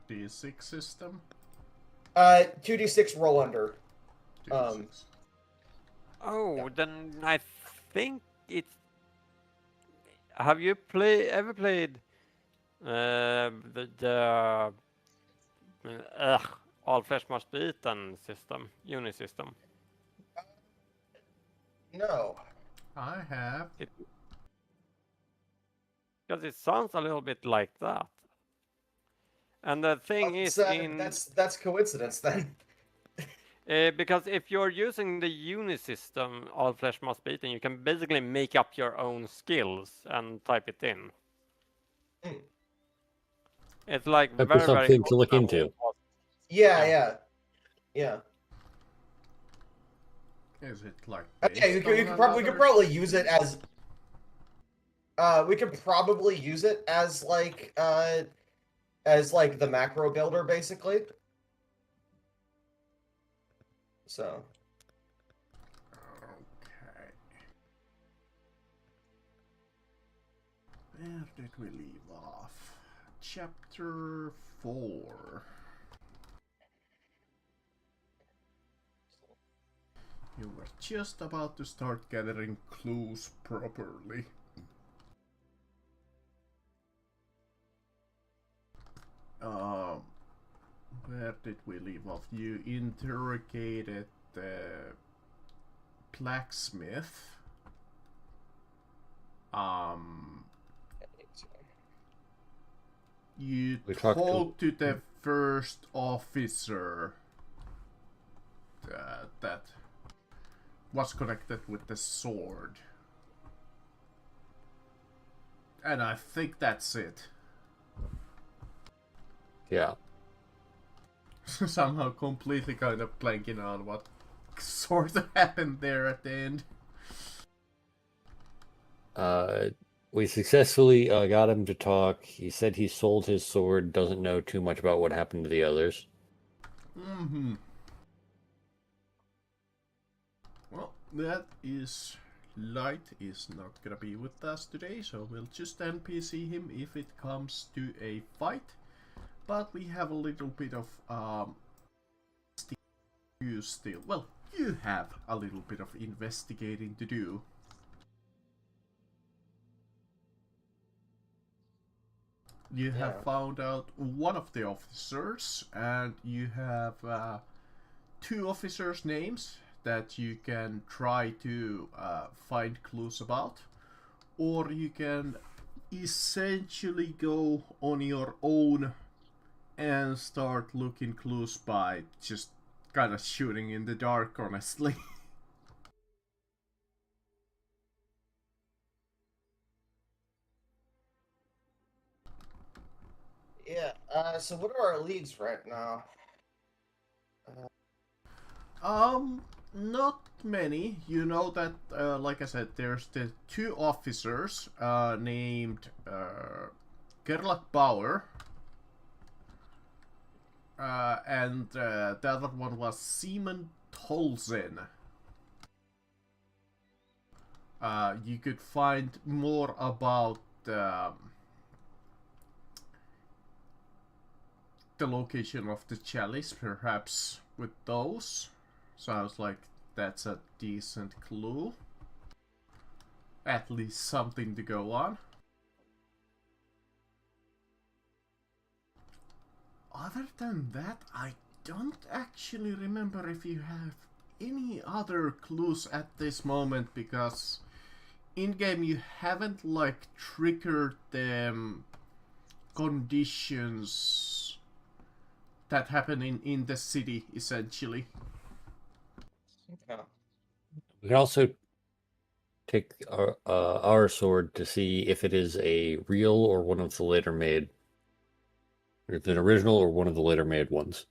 4d6 system? 2d6 roll under. 2d6. Oh, then I think it's. Have you ever played the All Flesh Must Be Eaten system, Uni system? No. I have. Because it sounds a little bit like that. And the thing is, that's coincidence then. Because if you're using the Uni system, All Flesh Must Be Eaten, you can basically make up your own skills and type it in. Mm. It's like That'd be very, very something to look into. Yeah. Is it like? Yeah, we could probably use it as. We could probably use it as like the macro builder, basically. So. Okay. Where did we leave off? Chapter 4. You were just about to start gathering clues properly. Where did we leave off? You interrogated the blacksmith. You talked to the first officer that was connected with the sword. And I think that's it. Yeah. Somehow completely kind of blanking on what sort of happened there at the end. We successfully got him to talk. He said he sold his sword, doesn't know too much about what happened to the others. Mm-hmm. Well, that is... Light is not gonna be with us today, so we'll just NPC him if it comes to a fight. But we have a little bit of still. Well, you have a little bit of investigating to do. You have found out one of the officers, and you have 2 officers' names that you can try to find clues about, or you can essentially go on your own and start looking clues by just kind of shooting in the dark, honestly. Yeah, so what are our leads right now? Not many. You know that, like I said, there's the 2 officers named Gerlach Bauer. And the other one was Simon Tolzen. You could find more about the location of the chalice, perhaps with those. Sounds like that's a decent clue. At least something to go on. Other than that, I don't actually remember if you have any other clues at this moment, because in-game you haven't like triggered the conditions that happen in the city, essentially. Okay. We can also take our sword to see if it is a real or one of the later made. If it's an original or one of the later made ones.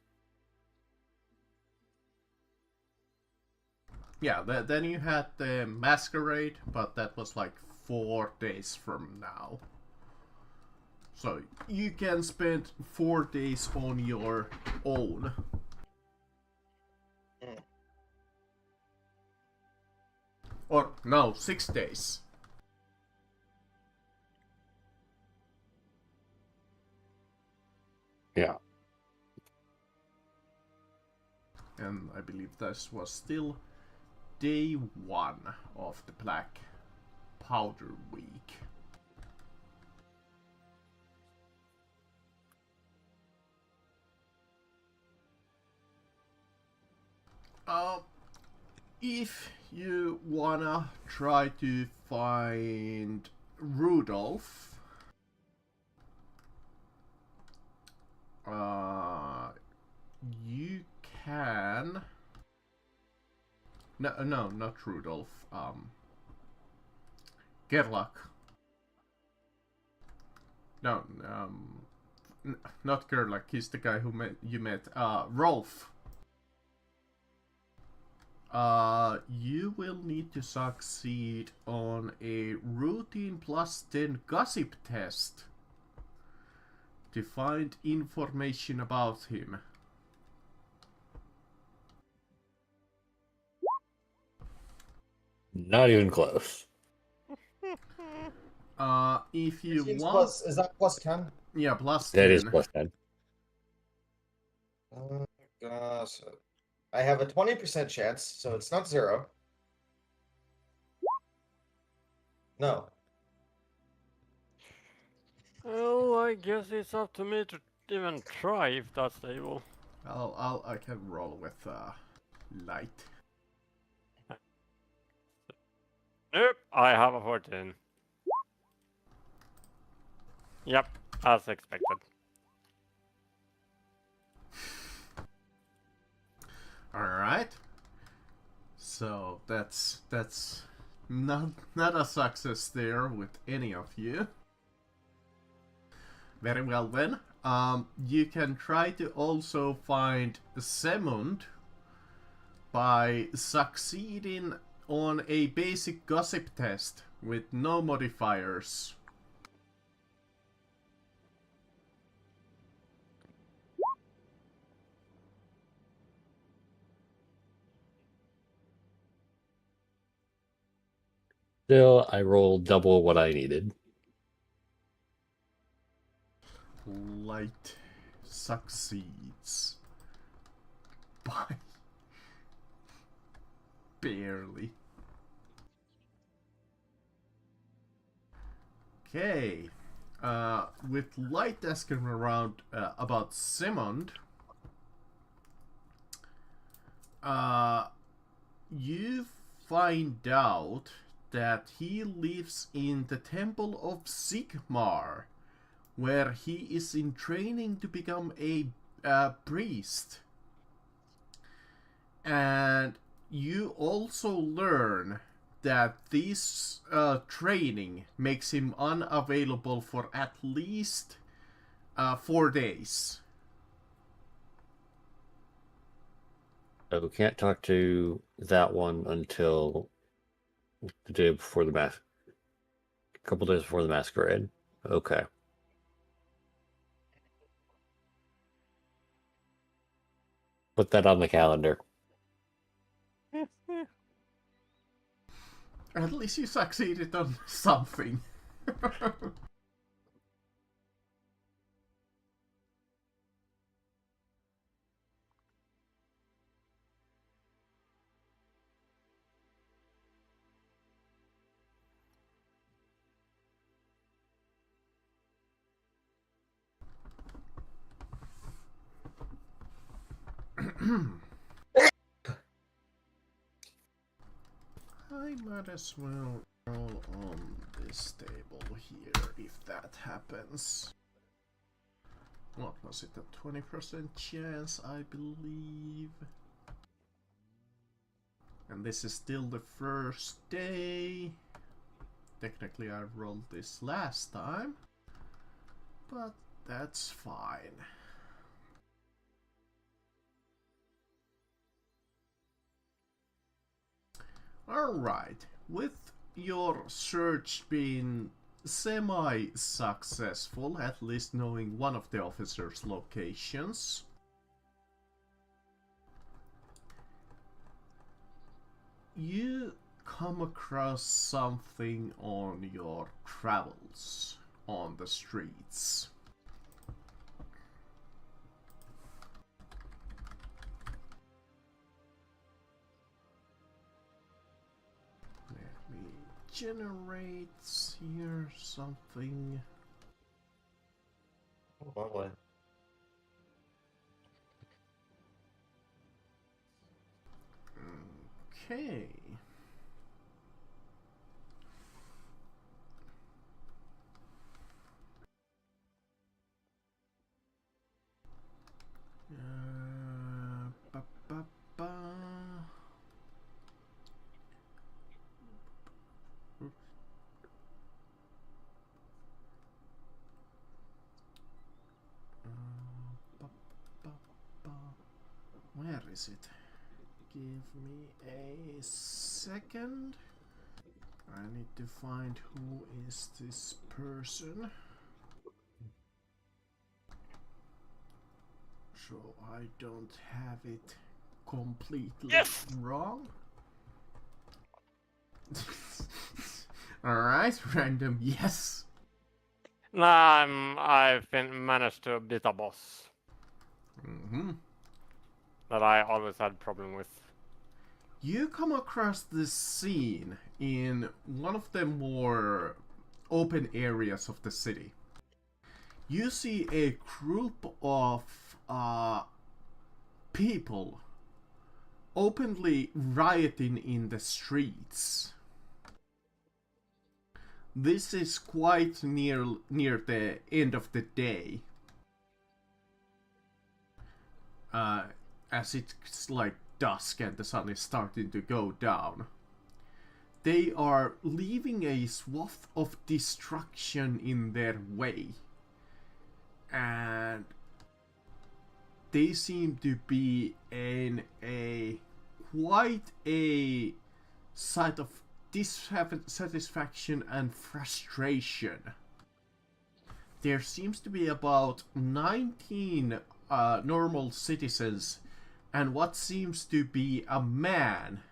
Yeah, then you had the masquerade, but that was like 4 days from now. So you can spend 4 days on your own. Or no, 6 days. Yeah. and I believe this was still day 1 of the Black Powder Week. If you wanna try to find Rudolph, you can. No, not Rudolph. Gerlach. No, not Gerlach. He's the guy who you met. Rolf. You will need to succeed on a routine +10 gossip test to find information about him. Not even close. If you want, is that +10? yeah, +10. That is +10. Gosh, I have a 20% chance, so it's not 0. No. Well, I guess it's up to me to even try if that's stable. I can roll with light. Nope, I have a 14. Yep, as expected. Alright. So that's not a success there with any of you. Very well then. You can try to also find Semund by succeeding on a basic gossip test with no modifiers. Still, I rolled double what I needed. Light succeeds by barely. Okay. With Light asking around about Semund, you find out that he lives in the Temple of Sigmar, where he is in training to become a priest. And you also learn that this training makes him unavailable for at least 4 days. So we can't talk to that one until the day before the a couple days before the masquerade. Okay. Put that on the calendar. At least you succeeded on something. I might as well roll on this table here if that happens. What was it, a 20% chance, I believe? And this is still the first day. Technically I rolled this last time, but that's fine. Alright, with your search being semi-successful, at least knowing one of the officers' locations, you come across something on your travels on the streets. generates here something. Oh, lovely. Okay. Ba, ba, ba. Oops. Ba, ba, ba. Where is it? Give me a second. I need to find who is this person. So I don't have it completely wrong. Alright, random yes. I've managed to beat a boss that I always had problem with. You come across this scene in one of the more open areas of the city. You see a group of people openly rioting in the streets. This is quite near the end of the day. As it's like dusk and the sun is starting to go down. They are leaving a swath of destruction in their way. And they seem to be in quite a sight of dissatisfaction and frustration. There seems to be about 19 normal citizens and what seems to be a man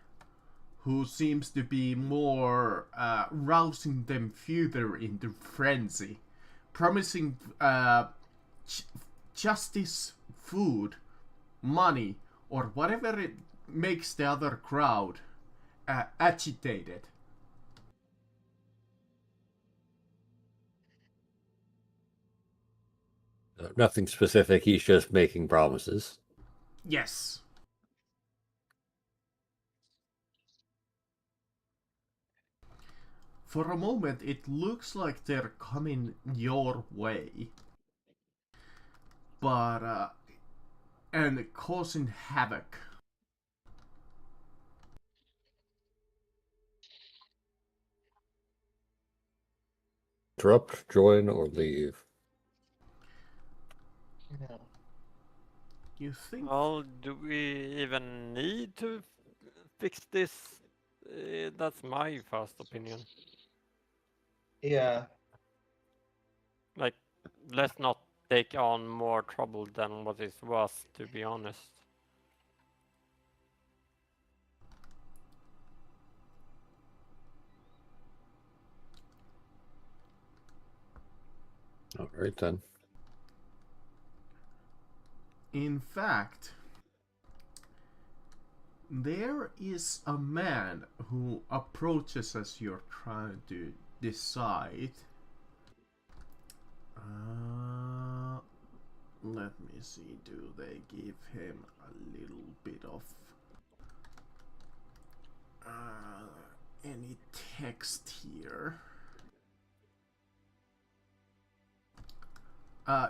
who seems to be more rousing them further into frenzy, promising justice, food, money, or whatever it makes the other crowd agitated. Nothing specific, he's just making promises. Yes. For a moment, it looks like they're coming your way. But, and causing havoc. Interrupt, join, or leave. Yeah. You think? Well, do we even need to fix this? That's my first opinion. Yeah. Like, let's not take on more trouble than what is worth, to be honest. All right then. In fact, there is a man who approaches as you're trying to decide. Let me see, do they give him a little bit of any text here?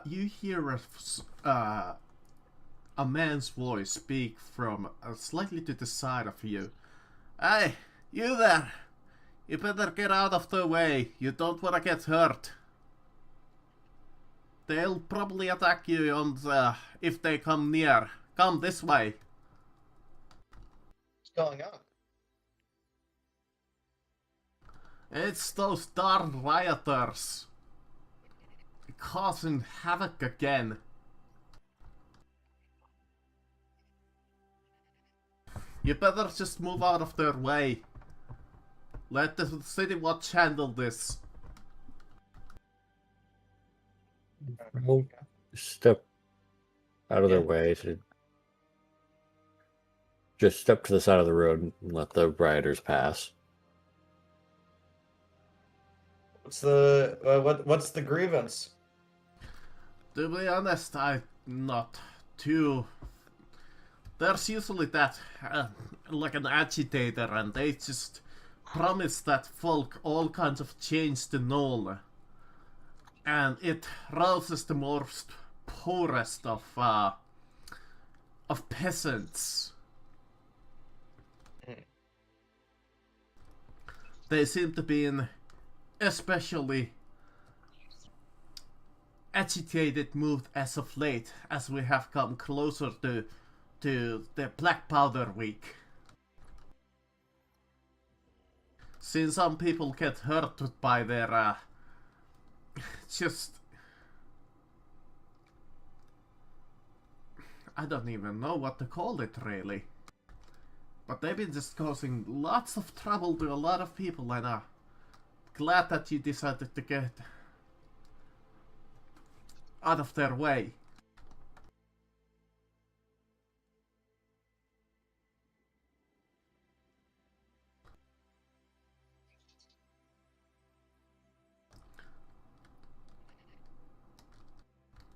You hear a man's voice speak from slightly to the side of you. Hey, you there! You better get out of the way. You don't want to get hurt. They'll probably attack you if they come near. Come this way. What's going on? It's those darn rioters. Causing havoc again. You better just move out of their way. Let the city watch handle this. We'll step out of their way to just step to the side of the road and let the rioters pass. What's the grievance? To be honest, I'm not too. There's usually that, like an agitator, and they just promise that folk all kinds of change to null, and it rouses the most poorest of peasants. They seem to be in especially agitated mood as of late, as we have come closer to the Black Powder Week. Since some people get hurt by their just, I don't even know what to call it really, but they've been just causing lots of trouble to a lot of people, and I'm glad that you decided to get out of their way.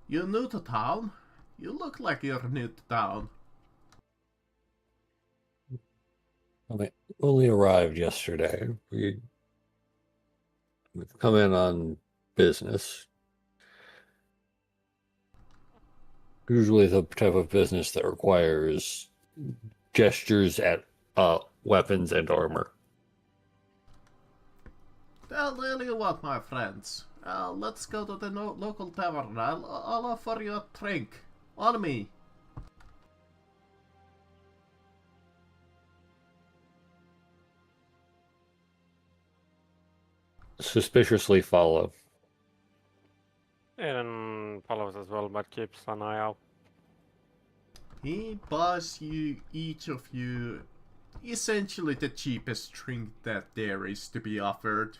You new to town? You look like you're new to town. I only arrived yesterday. We've come in on business. Usually the type of business that requires gestures at weapons and armor. I'll tell you what, my friends. Let's go to the local tavern. I'll offer you a drink. On me. Suspiciously follow. Aiden follows as well, but keeps an eye out. He buys you, each of you, essentially the cheapest drink that there is to be offered.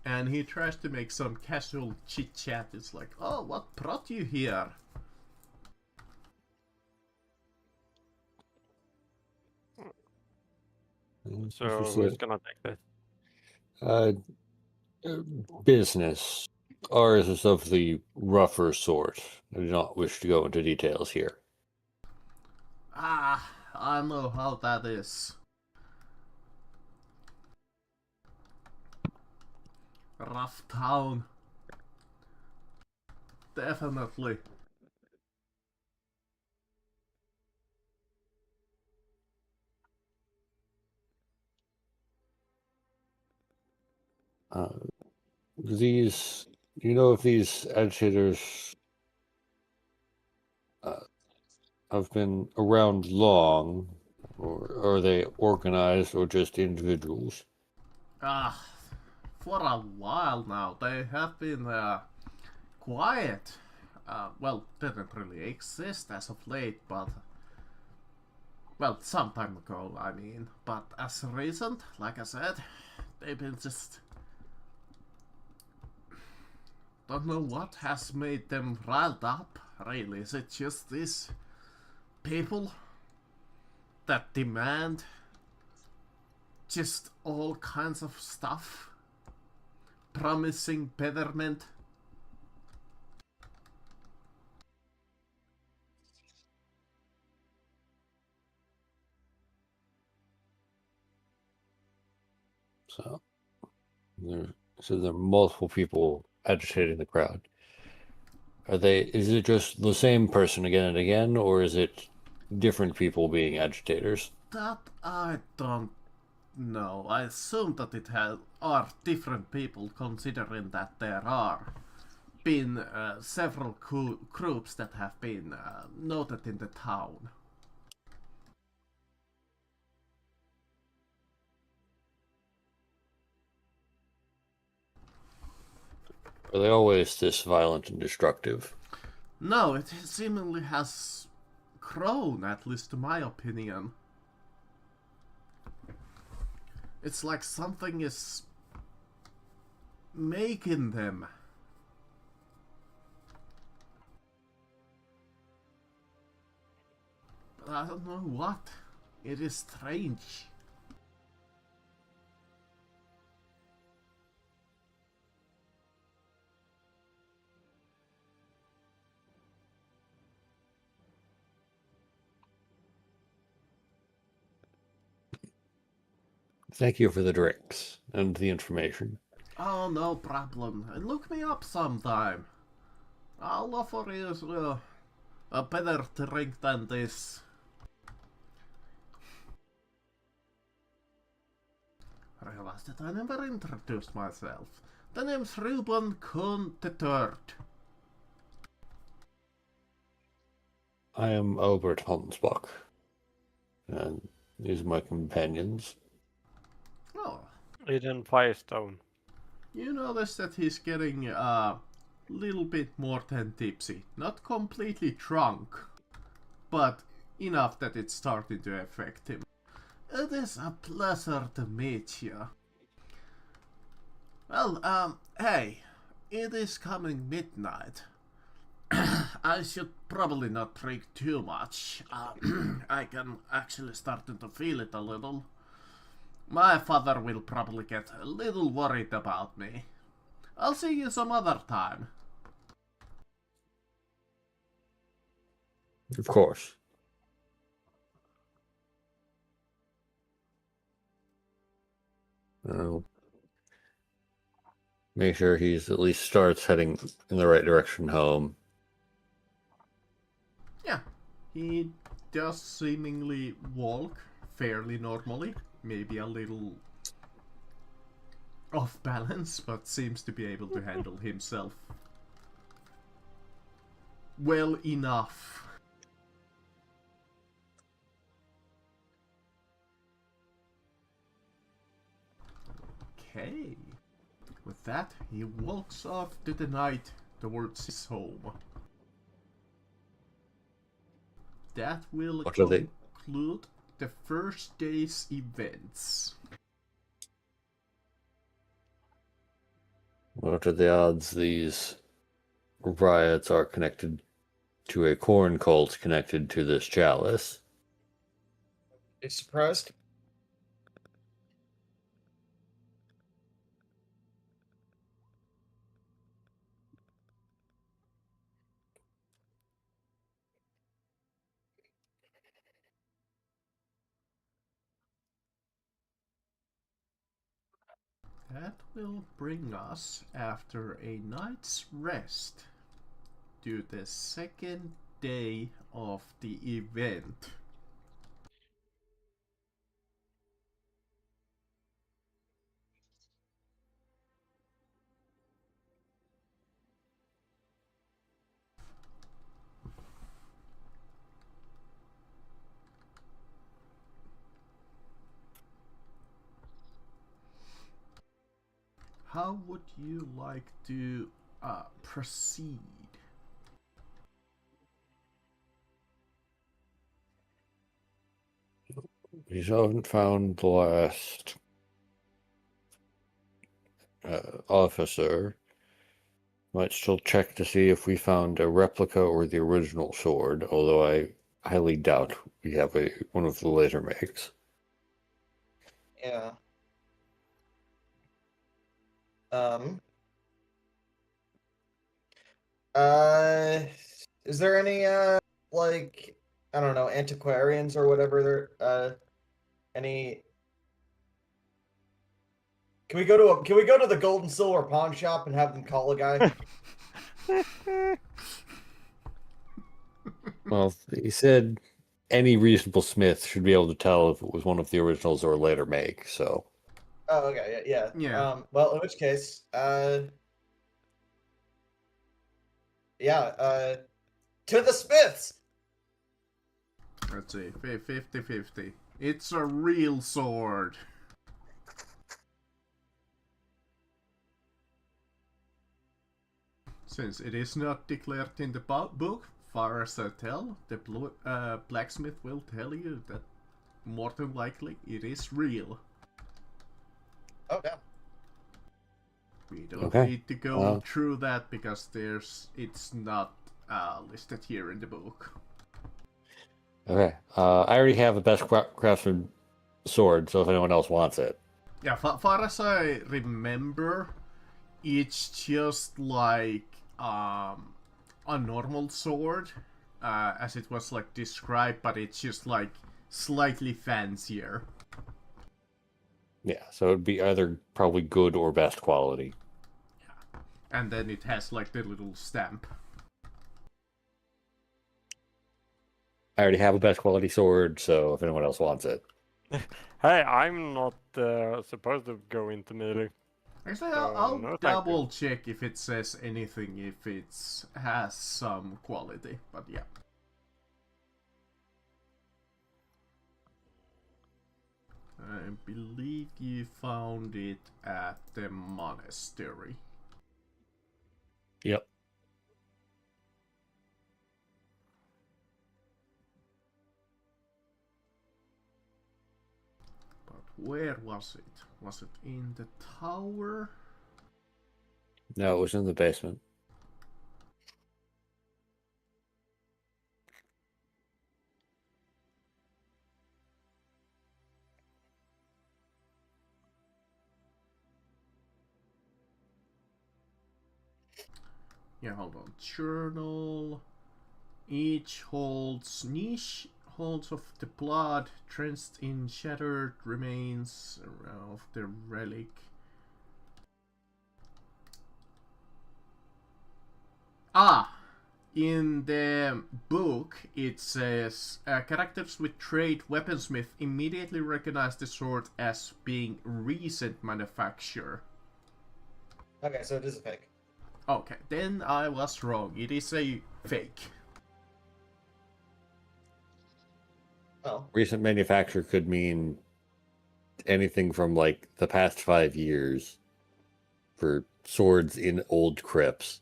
And he tries to make some casual chit chat. It's like, oh, what brought you here? So who's gonna take this? Business. Ours is of the rougher sort. I do not wish to go into details here. Ah, I know how that is. Rough town. Definitely. These, you know, if these agitators have been around long, or are they organized or just individuals? Ah, for a while now, they have been quiet. Well, didn't really exist as of late, but well, some time ago, I mean. But as recent, like I said, they've been just don't know what has made them riled up. Really, is it just these people that demand just all kinds of stuff, promising betterment? So there are multiple people agitating the crowd. Is it just the same person again and again, or is it different people being agitators? That I don't know. I assume that it are different people, considering that there are been several groups that have been noted in the town. Are they always this violent and destructive? No, it seemingly has grown, at least to my opinion. It's like something is making them. But I don't know what. It is strange. Thank you for the drinks and the information. Oh, no problem. Look me up sometime. I'll offer you a better drink than this. Realized that I never introduced myself. The name's Ruben Kuhn III. I am Albert Hansbach, and these are my companions. Oh, Eden Firestone. you notice that he's getting a little bit more than tipsy. Not completely drunk, but enough that it's starting to affect him. It is a pleasure to meet you. Well, hey, it is coming midnight. I should probably not drink too much. I can actually starting to feel it a little. My father will probably get a little worried about me. I'll see you some other time. Of course. I'll make sure he's at least starts heading in the right direction home. Yeah, he does seemingly walk fairly normally. Maybe a little off balance, but seems to be able to handle himself well enough. Okay. With that, he walks off to the night towards his home. That will What are they? conclude the first day's events. What are the odds these riots are connected to a corn cult connected to this chalice? You surprised? That will bring us, after a night's rest, to the second day of the event. How would you like to proceed? We haven't found the last officer. Might still check to see if we found a replica or the original sword, although I highly doubt we have one of the later makes. Yeah. Is there any like, I don't know, antiquarians or whatever there any Can we go to the gold and silver pawn shop and have them call a guy? Well, he said any reasonable smith should be able to tell if it was one of the originals or a later make, so. Oh, okay, yeah. Yeah. Well, in which case, to the smiths! Let's see, 50-50. It's a real sword. Since it is not declared in the book, far as I tell, the blacksmith will tell you that more than likely it is real. Oh, yeah. We don't Okay. need to go through that because it's not listed here in the book. Okay. I already have the best craftsman sword, so if anyone else wants it. Yeah, far as I remember, it's just like a normal sword, as it was like described, but it's just like slightly fancier. Yeah, so it'd be either probably good or best quality. And then it has like the little stamp. I already have a best quality sword, so if anyone else wants it. Hey, I'm not supposed to go into melee. Actually, So, I'll no, thank you. double check if it says anything, if it has some quality, but yeah. I believe you found it at the monastery. Yep. But where was it? Was it in the tower? No, it was in the basement. Yeah, hold on. Journal. Each holds niche holds of the blood drenched in shattered remains of the relic. In the book it says characters with trade weaponsmith immediately recognize the sword as being recent manufacture. Okay, so it is a fake. Okay, then I was wrong. It is a fake. Oh. Recent manufacture could mean anything from like the past 5 years for swords in old crypts.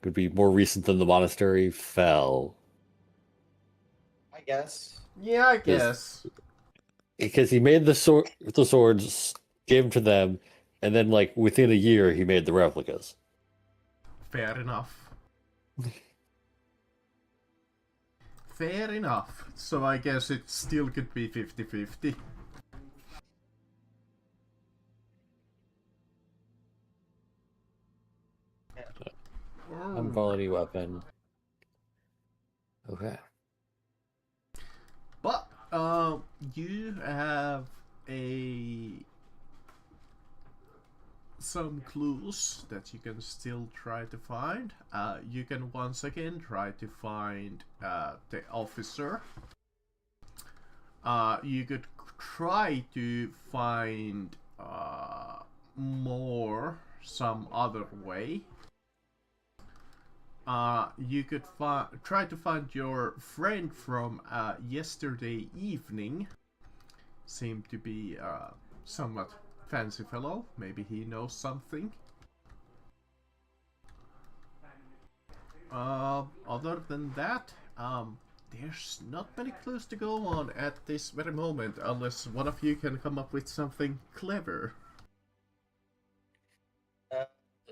Could be more recent than the monastery fell. I guess. Yeah, I guess. Because he made the swords, gave them to them, and then like within a year he made the replicas. Fair enough. Fair enough. So I guess it still could be 50-50. Quality weapon. Okay. But you have some clues that you can still try to find. You can once again try to find the officer. You could try to find more some other way. You could try to find your friend from yesterday evening. Seemed to be somewhat fancy fellow. Maybe he knows something. Other than that, there's not many clues to go on at this very moment, unless one of you can come up with something clever.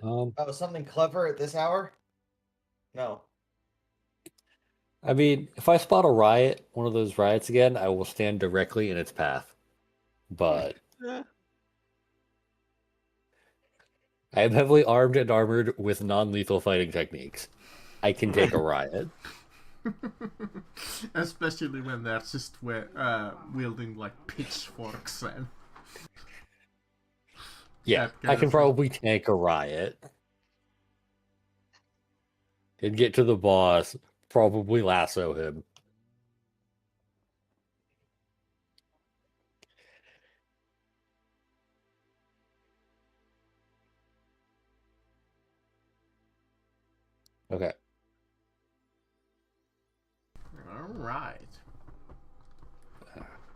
Oh, something clever at this hour? No. I mean, if I spot a riot, one of those riots again, I will stand directly in its path. But I am heavily armed and armored with non-lethal fighting techniques. I can take a riot. Especially when they're just wielding like pitchforks and... Yeah, I can probably tank a riot. And get to the boss, probably lasso him. Okay. Alright.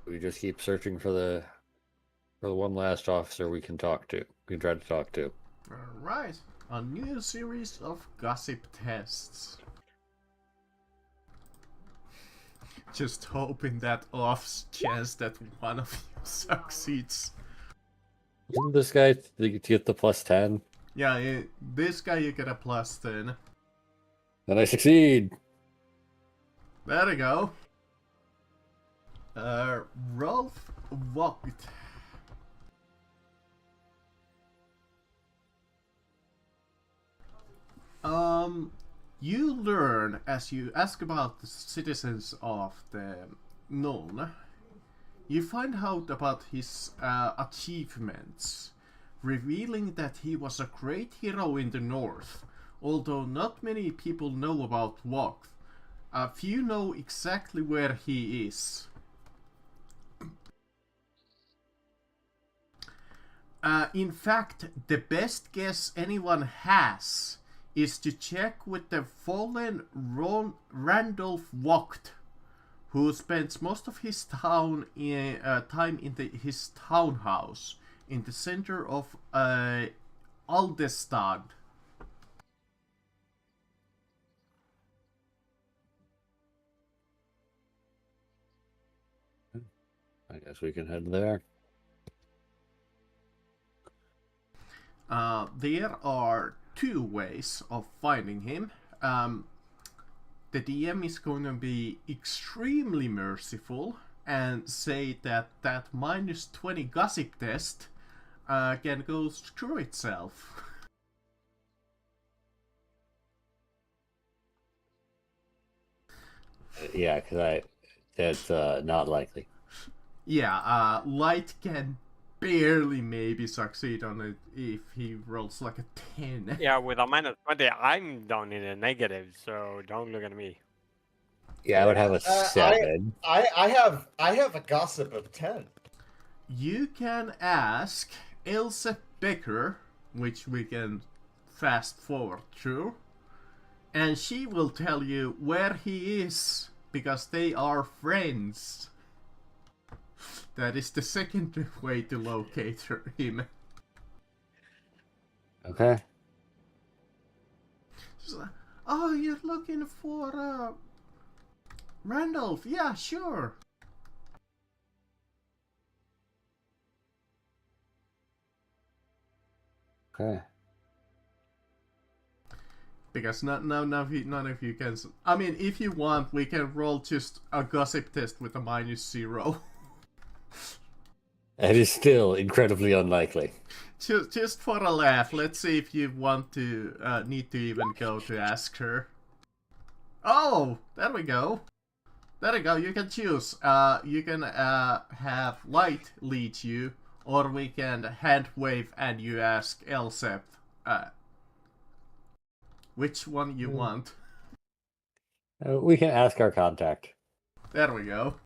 We just keep searching for the one last officer we can talk to. We can try to talk to. Alright. A new series of gossip tests. Just hoping that off chance that one of you succeeds. Isn't this guy to get the +10? Yeah, this guy you get a +10. Then I succeed. There we go. Rolf Vogt. You learn as you ask about the citizens of the Nuln. You find out about his achievements, revealing that he was a great hero in the north, although not many people know about Vogt. A few know exactly where he is. In fact, the best guess anyone has is to check with the fallen Randolph Vogt, who spends most of his time in his townhouse in the center of Aldestad. I guess we can head there. There are two ways of finding him. The DM is going to be extremely merciful and say that -20 gossip test can go through itself. Yeah, because that's not likely. Yeah, Light can barely maybe succeed on it if he rolls like a 10. Yeah, with a -20, I'm down in the negative, so don't look at me. Yeah, I would have a 7. I have a gossip of 10. You can ask Else Becker, which we can fast forward through, and she will tell you where he is, because they are friends. That is the second way to locate him. Okay. She's like, oh, you're looking for Randolph? Yeah, sure. Okay. Because none of you can. I mean, if you want, we can roll just a gossip test with a -0. That is still incredibly unlikely. Just for a laugh, let's see if you want to need to even go to ask her. Oh, there we go. There you go. You can choose. You can have Light lead you, or we can hand wave and you ask Elsep. Which one you want? We can ask our contact. There we go.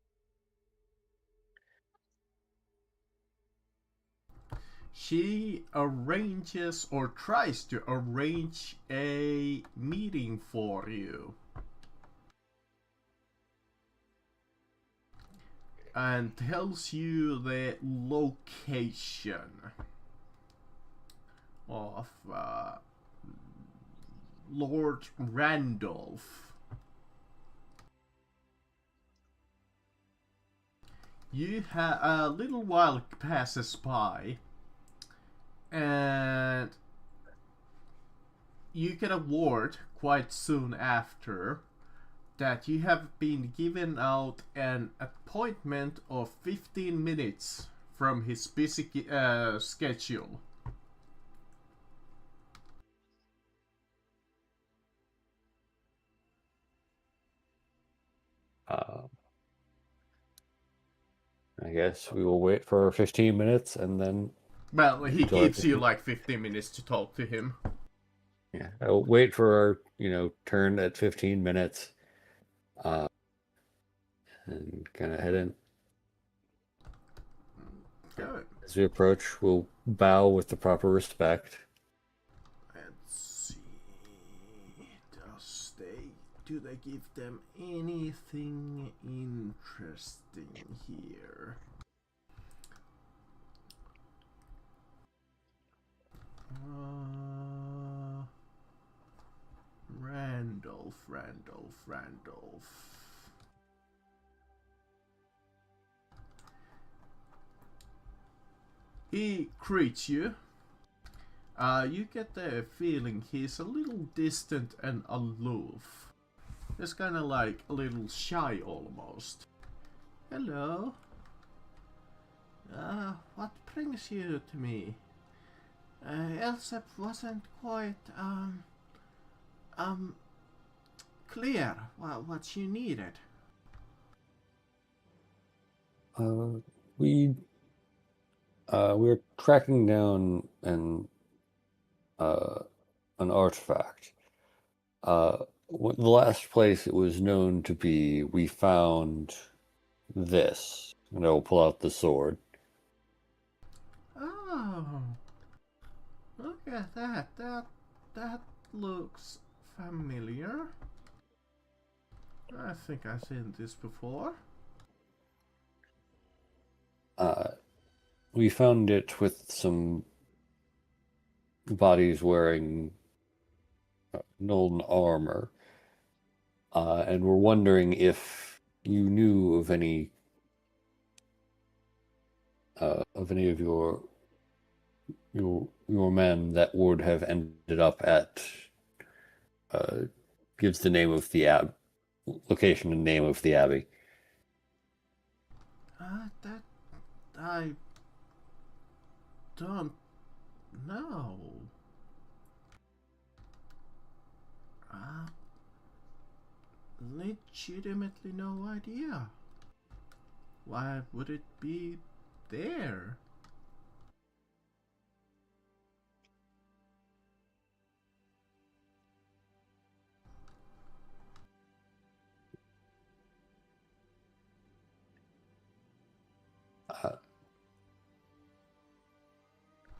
She arranges or tries to arrange a meeting for you. And tells you the location of Lord Randolph. You have a little while passes by, and you get a word quite soon after that you have been given out an appointment of 15 minutes from his busy schedule. I guess we will wait for 15 minutes and then... Well, he gives you like 15 minutes to talk to him. Yeah, I'll wait for our, turn at 15 minutes. And kind of head in. Good. As we approach, we'll bow with the proper respect. Let's see. Do they give them anything interesting here? Randolph. He greets you. You get the feeling he's a little distant and aloof. It's kind of like a little shy almost. Hello. What brings you to me? Elsep wasn't quite, clear what she needed. we're tracking down an artifact. The last place it was known to be, we found this, and I will pull out the sword. Oh, look at that. That looks familiar. I think I've seen this before. We found it with some bodies wearing Nolden armor, and we're wondering if you knew of any of your men that would have ended up at gives the name of the location and name of the abbey. That I don't know. Legitimately no idea. Why would it be there?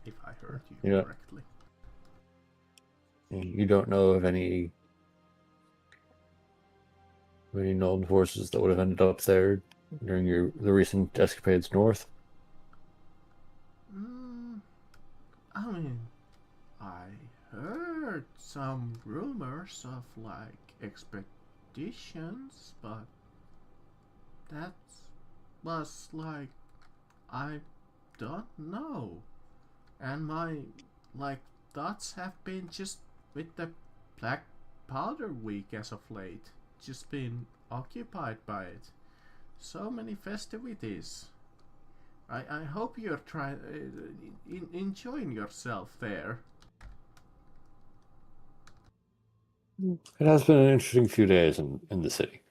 If I heard you Yeah. correctly. You don't know of any Nolden forces that would have ended up there during the recent escapades north? I mean, I heard some rumors of like expeditions, but that was like, I don't know. And my like thoughts have been just with the Black Powder Week as of late, just been occupied by it. So many festivities. I hope you're enjoying yourself there. It has been an interesting few days in the city.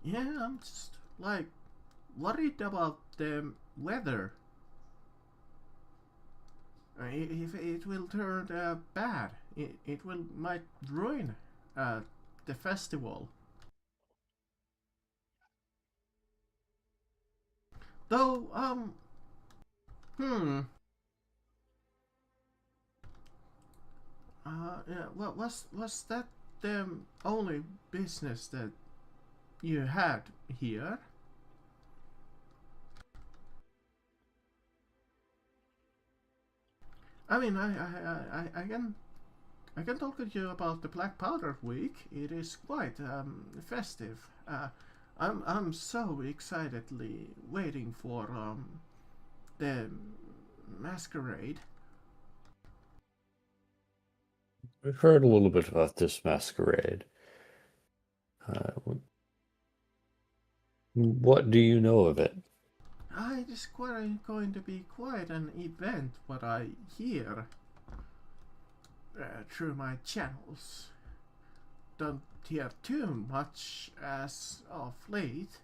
Yeah, I'm just like worried about the weather. If it will turn bad, it might ruin the festival. Though, yeah, was that the only business that you had here? I mean, I can talk to you about the Black Powder Week. It is quite festive. I'm so excitedly waiting for the masquerade. We've heard a little bit about this masquerade. What do you know of it? It is going to be quite an event, what I hear through my channels. Don't hear too much as of late,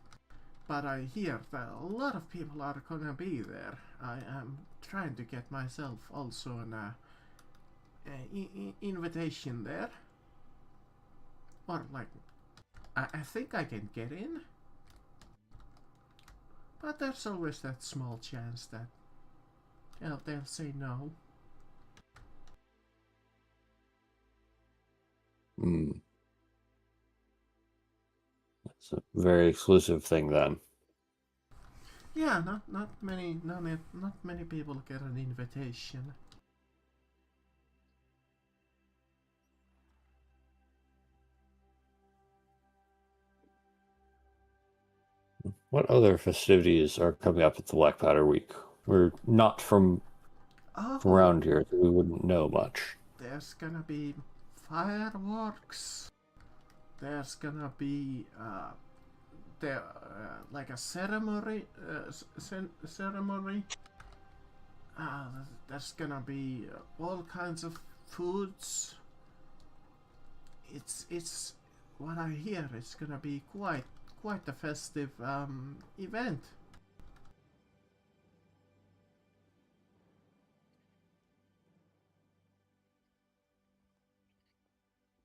but I hear that a lot of people are gonna be there. I am trying to get myself also an invitation there. Or like, I think I can get in. But there's always that small chance that they'll say no. It's a very exclusive thing then. Yeah, not many people get an invitation. What other festivities are coming up at the Black Powder Week? We're not from around here, so we wouldn't know much. There's gonna be fireworks. There's gonna be like a ceremony. Ceremony. There's gonna be all kinds of foods. It's what I hear. It's gonna be quite a festive event.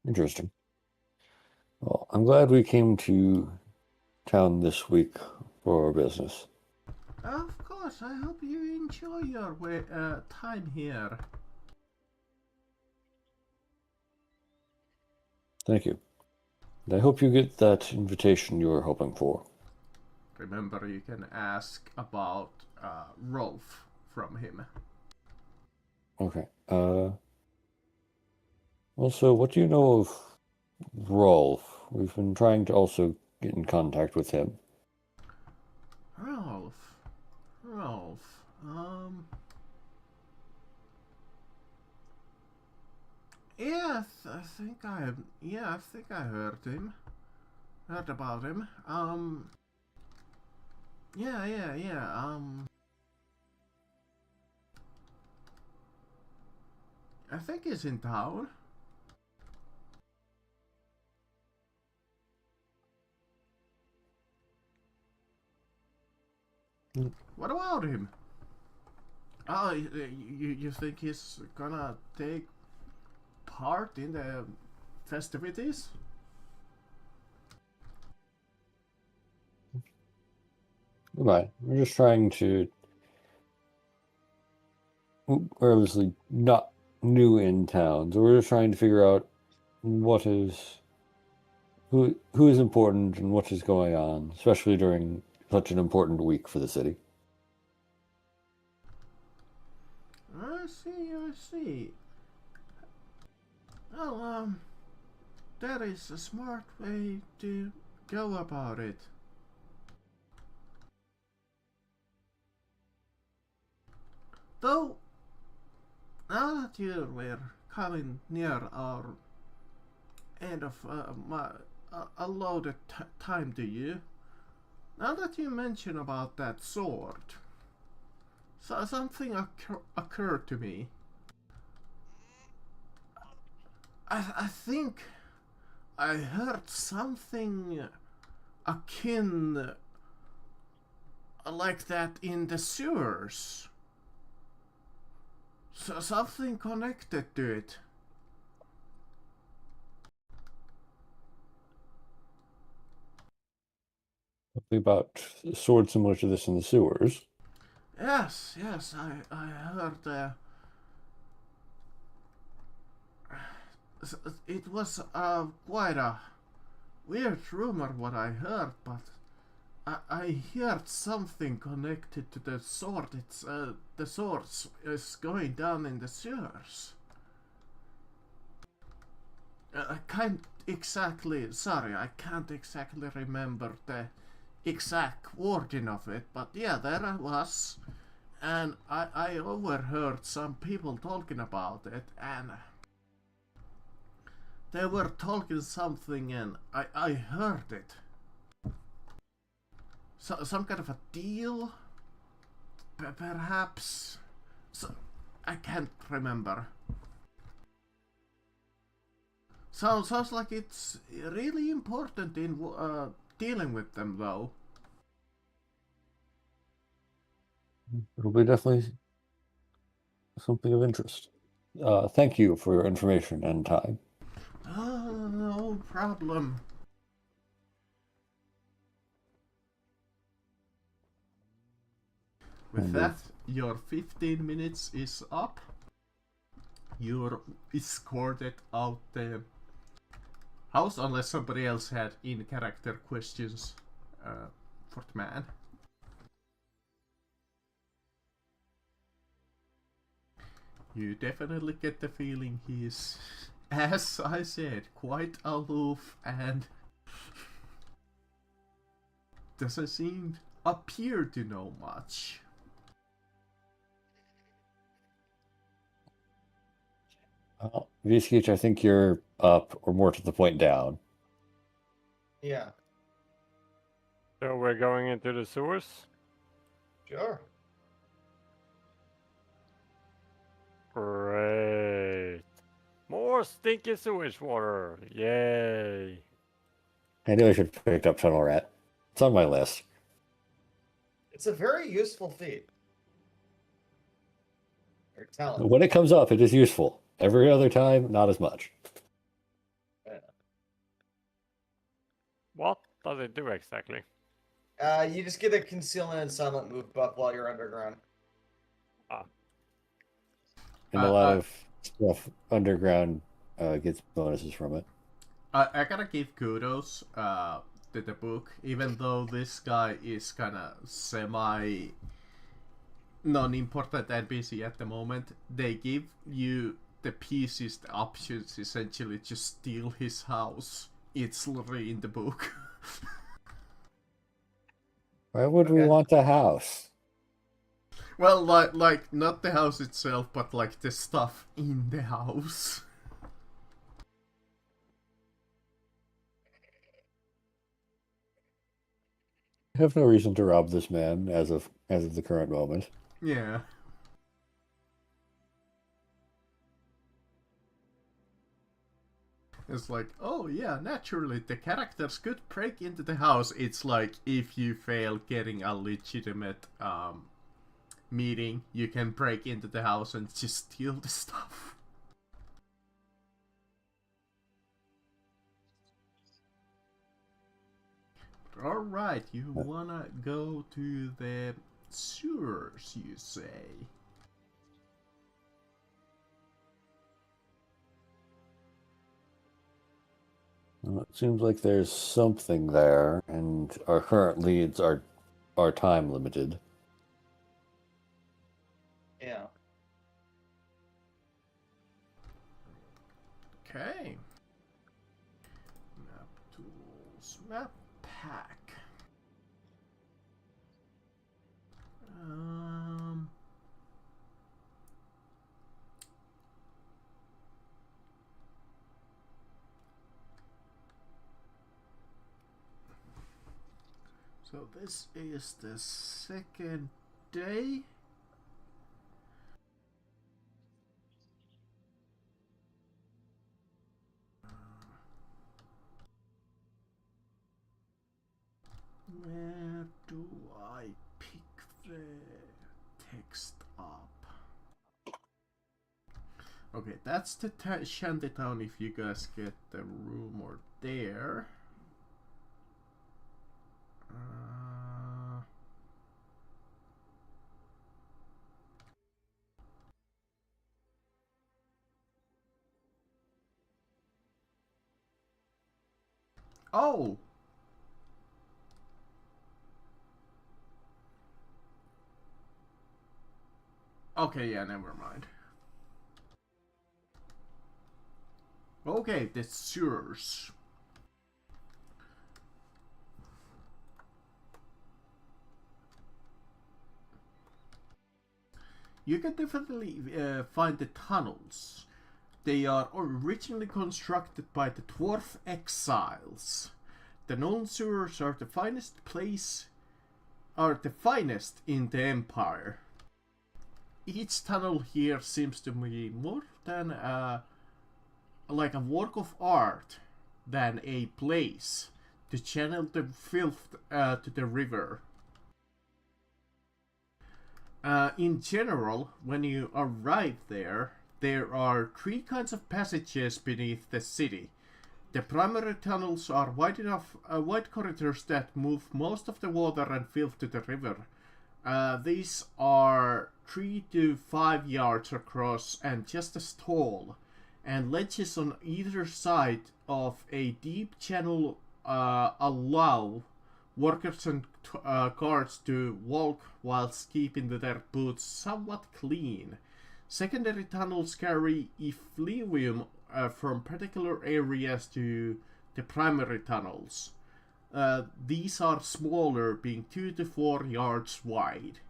Interesting. Well, I'm glad we came to town this week for our business. Of course, I hope you enjoy your time here. Thank you. And I hope you get that invitation you were hoping for. Remember, you can ask about Rolf from him. Okay. Also, what do you know of Rolf? We've been trying to also get in contact with him. Rolf. Yeah, I think I heard him. Heard about him. Yeah. I think he's in town. What about him? Oh, you think he's gonna take part in the festivities? Right. We're just trying to. We're obviously not new in town, so we're just trying to figure out what is. Who is important and what is going on, especially during such an important week for the city. I see. Well, that is a smart way to go about it. Though, now that we're coming near our end of my allotted time to you, now that you mention about that sword, so something occurred to me. I think I heard something akin like that in the sewers. So something connected to it. Something about a sword similar to this in the sewers. Yes, I heard. It was quite a weird rumor what I heard, but I heard something connected to the sword. It's the sword is going down in the sewers. I can't exactly. Sorry, I can't exactly remember the exact wording of it, but yeah, there I was, and I overheard some people talking about it, and they were talking something, and I heard it. So, some kind of a deal? Perhaps? So, I can't remember. Sounds like it's really important in dealing with them, though. It'll be definitely something of interest. Thank you for your information and time. Oh, no problem. With that, your 15 minutes is up. You're escorted out the house, unless somebody else had in-character questions for the man. You definitely get the feeling he's, as I said, quite aloof and doesn't appear to know much. VSH, I think you're up, or more to the point, down. Yeah, So we're going into the sewers? sure. Great. More stinky sewage water. Yay. I knew I should have picked up Tunnel Rat. It's on my list. It's a very useful feat. Or talent. When it comes up, it is useful. Every other time, not as much. What does it do exactly? You just get a concealment and silent move buff while you're underground. And a lot of stuff underground gets bonuses from it. I gotta give kudos to the book, even though this guy is kind of semi non-important NPC at the moment. They give you the pieces, the options, essentially to steal his house. It's literally in the book. Why would we want a house? Well, like not the house itself, but like the stuff in the house. I have no reason to rob this man as of the current moment. Yeah. It's like, oh yeah, naturally the characters could break into the house. It's like if you fail getting a legitimate meeting, you can break into the house and just steal the stuff. Alright, you wanna go to the sewers, you say? Well, it seems like there's something there, and our current leads are time limited. Yeah. Okay. Map tools, map pack. So this is the second day. Where do I pick the text up? Okay, that's the shantytown if you guys get the rumor there. Oh! Okay, yeah, never mind. Okay, the sewers. You can definitely find the tunnels. They are originally constructed by the dwarf exiles. The known sewers are the finest in the empire. Each tunnel here seems to be more than like a work of art than a place to channel the filth to the river. In general, when you arrive there are three kinds of passages beneath the city. The primary tunnels are wide corridors that move most of the water and filth to the river. These are 3 to 5 yards across and just as tall, and ledges on either side of a deep channel allow workers and guards to walk whilst keeping their boots somewhat clean. Secondary tunnels carry effluvium from particular areas to the primary tunnels. These are smaller, being 2 to 4 yards wide,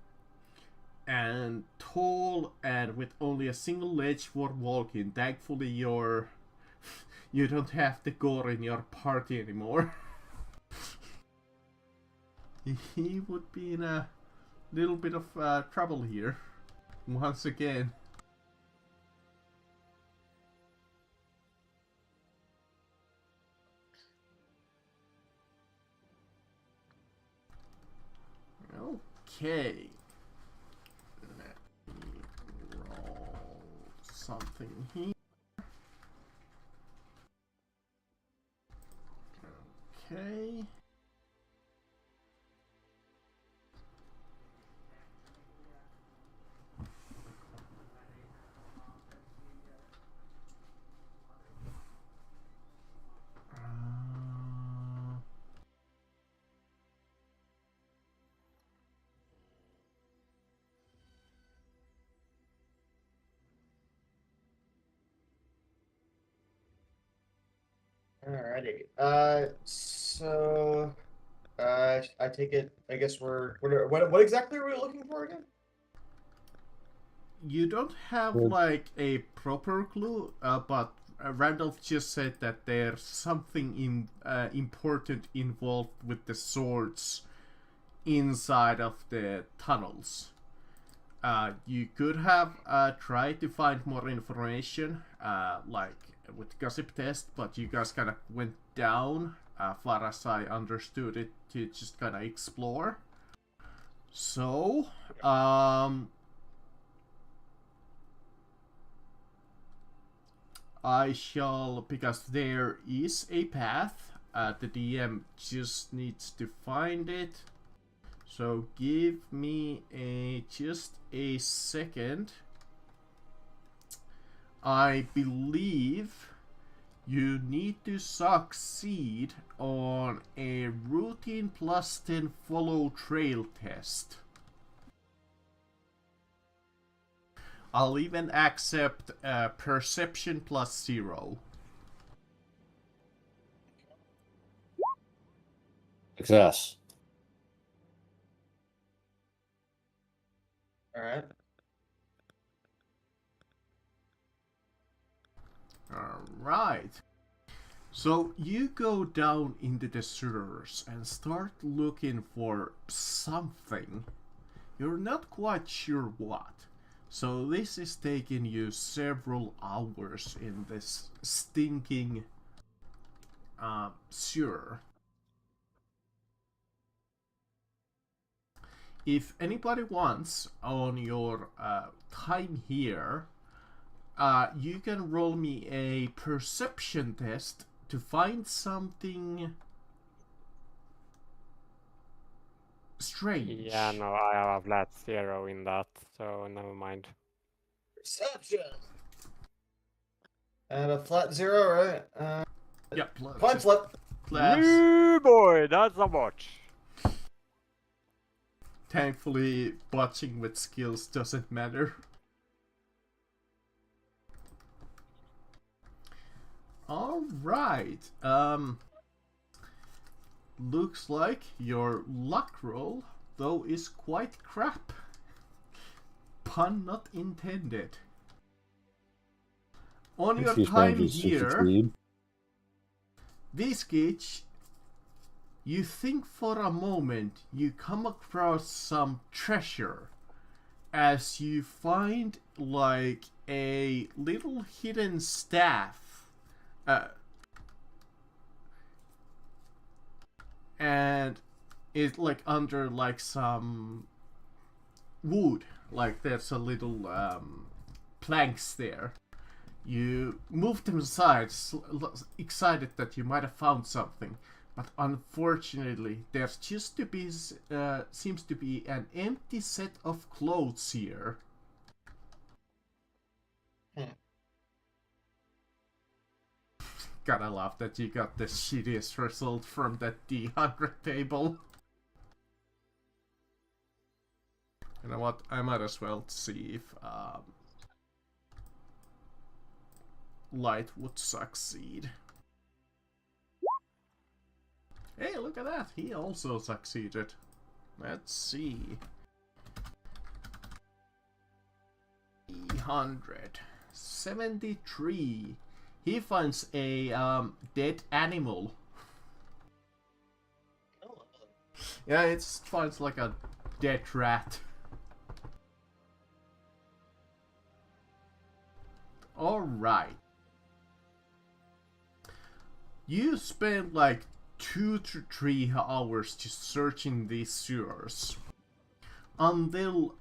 and tall and with only a single ledge for walking. Thankfully, you don't have the gore in your party anymore. He would be in a little bit of trouble here, once again. Okay. Let me roll something here. Okay. Alrighty. So I take it. I guess what exactly are we looking for again? You don't have Well- like a proper clue, but Randolph just said that there's something important involved with the swords inside of the tunnels. You could have tried to find more information, like with gossip test, but you guys kind of went down, far as I understood it, to just kind of explore. So, I shall, because there is a path, the DM just needs to find it. So give me just a second. I believe you need to succeed on a routine plus 10 follow trail test. I'll even accept perception plus 0. Success. All right. Alright. So you go down into the sewers and start looking for something. You're not quite sure what. So this is taking you several hours in this stinking sewer. If anybody wants on your time here, you can roll me a perception test to find something strange. Yeah, no, I have a flat 0 in that, so never mind. Perception. And a flat 0, right? Yeah, Coin flip. New boy, that's a watch. Thankfully, botching with skills doesn't matter. Alright, looks like your luck roll, though, is quite crap. Pun not intended. On your time here, this Gage, you think for a moment you come across some treasure as you find like a little hidden staff. And it's like under like some wood, like there's a little planks there. You move them aside, excited that you might have found something, but unfortunately there's just to be seems to be an empty set of clothes here. Gotta laugh that you got the shittiest result from that D100 table. You know what? I might as well see if Light would succeed. Hey, look at that! He also succeeded. Let's see. 373. He finds a dead animal. Yeah, it finds like a dead rat. Alright. You spend like 2 to 3 hours just searching these sewers. Until,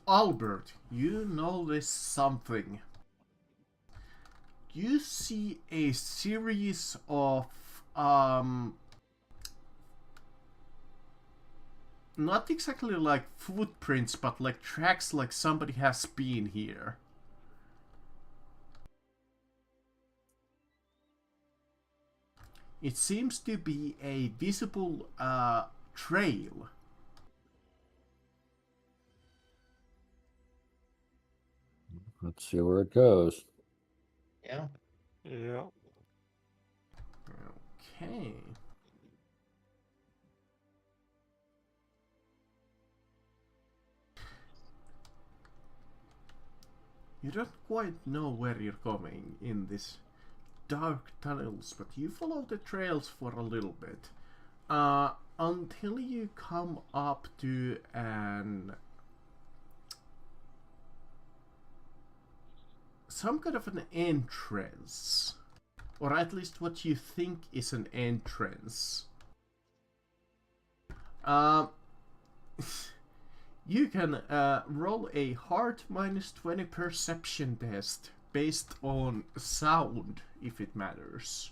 Albert, you notice something. you see a series of not exactly like footprints, but like tracks, like somebody has been here. It seems to be a visible trail. Let's see where it goes. Yeah. Yeah. Okay. You don't quite know where you're going in this dark tunnels, but you follow the trails for a little bit. Until you come up to some kind of an entrance. Or at least what you think is an entrance. You can roll a hard -20 perception test based on sound, if it matters.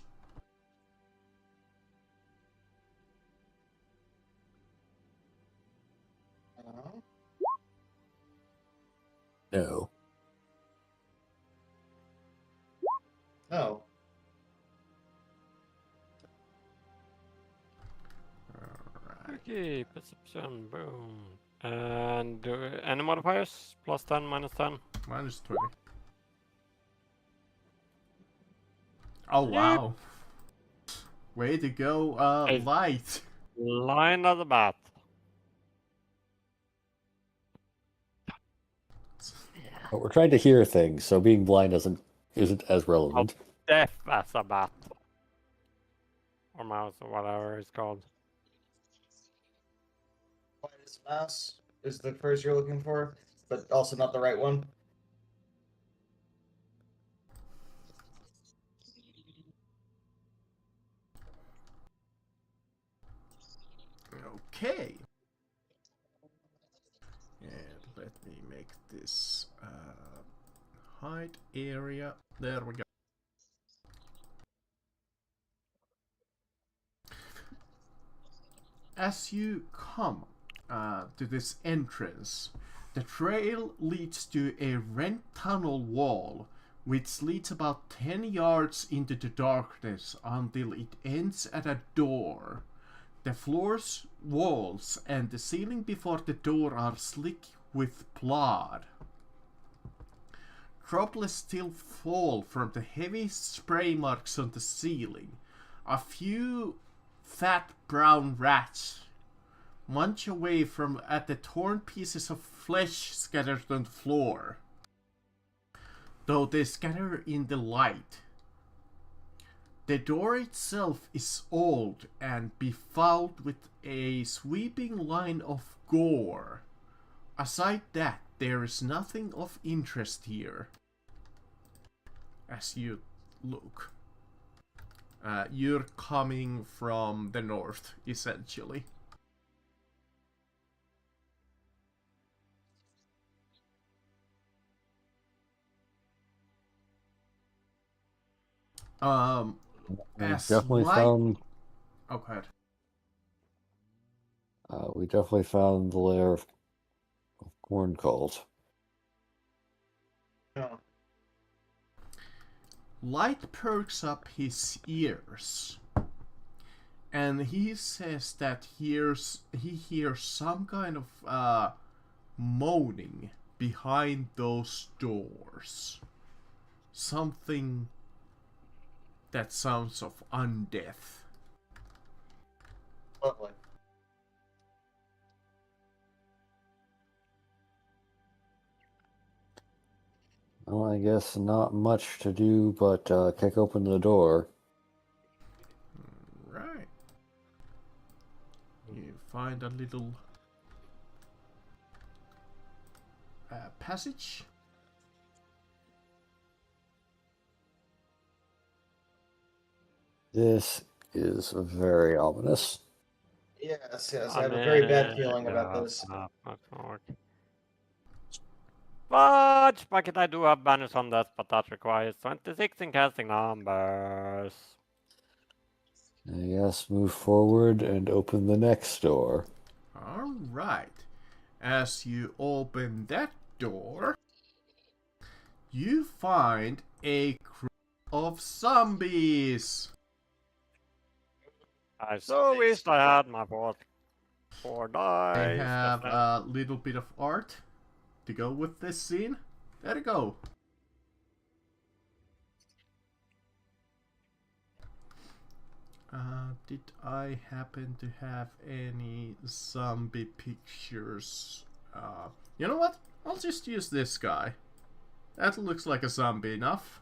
No. No. Okay, perception, boom. And any modifiers? +10, -10? -20. Oh wow. Way to go, Hey. Light. Line of the bat. But we're trying to hear things, so being blind isn't as relevant. Deaf as a bat. Or mouse, or whatever it's called. Quiet mouse is the phrase you're looking for, but also not the right one. Okay. And let me make this hide area. There we go. As you come to this entrance, the trail leads to a rent tunnel wall, which leads about 10 yards into the darkness until it ends at a door. The floors, walls, and the ceiling before the door are slick with blood. Droplets still fall from the heavy spray marks on the ceiling. A few fat brown rats munch away from at the torn pieces of flesh scattered on the floor, though they scatter in the light. The door itself is old and befouled with a sweeping line of gore. Aside that, there is nothing of interest here. As you look, you're coming from the north, essentially. We As definitely light... found. Oh, go ahead. We definitely found the lair of corn calls. No. Light perks up his ears, and he says that he hears some kind of moaning behind those doors. Something that sounds of undeath. Lovely. Well, I guess not much to do but kick open the door. Right. You find a little passage. This is very ominous. Yes, I have a very bad feeling about this. Fudge! Bucket, I do have banners on that, but that requires 26 in casting numbers. Yes, move forward and open the next door. Alright. As you open that door, you find a group of zombies. I so wished I had my four dice. They have a little bit of art to go with this scene. There you go. Did I happen to have any zombie pictures? You know what? I'll just use this guy. That looks like a zombie enough.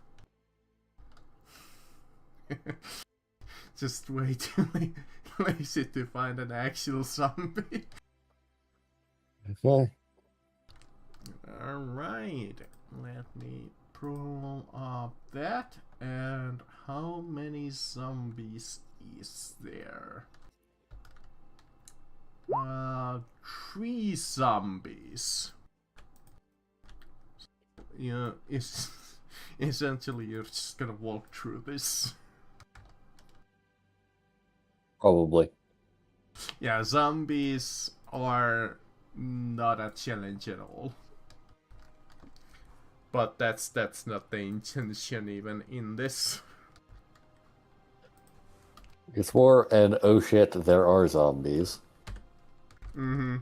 Just way too lazy to find an actual zombie. Okay. Alright, let me pull up that. And how many zombies is there? 3 zombies. Yeah, it's essentially you're just gonna walk through this. Probably. Yeah, zombies are not a challenge at all. But that's not the intention even in this. It's more an oh shit, there are zombies. Mm-hmm.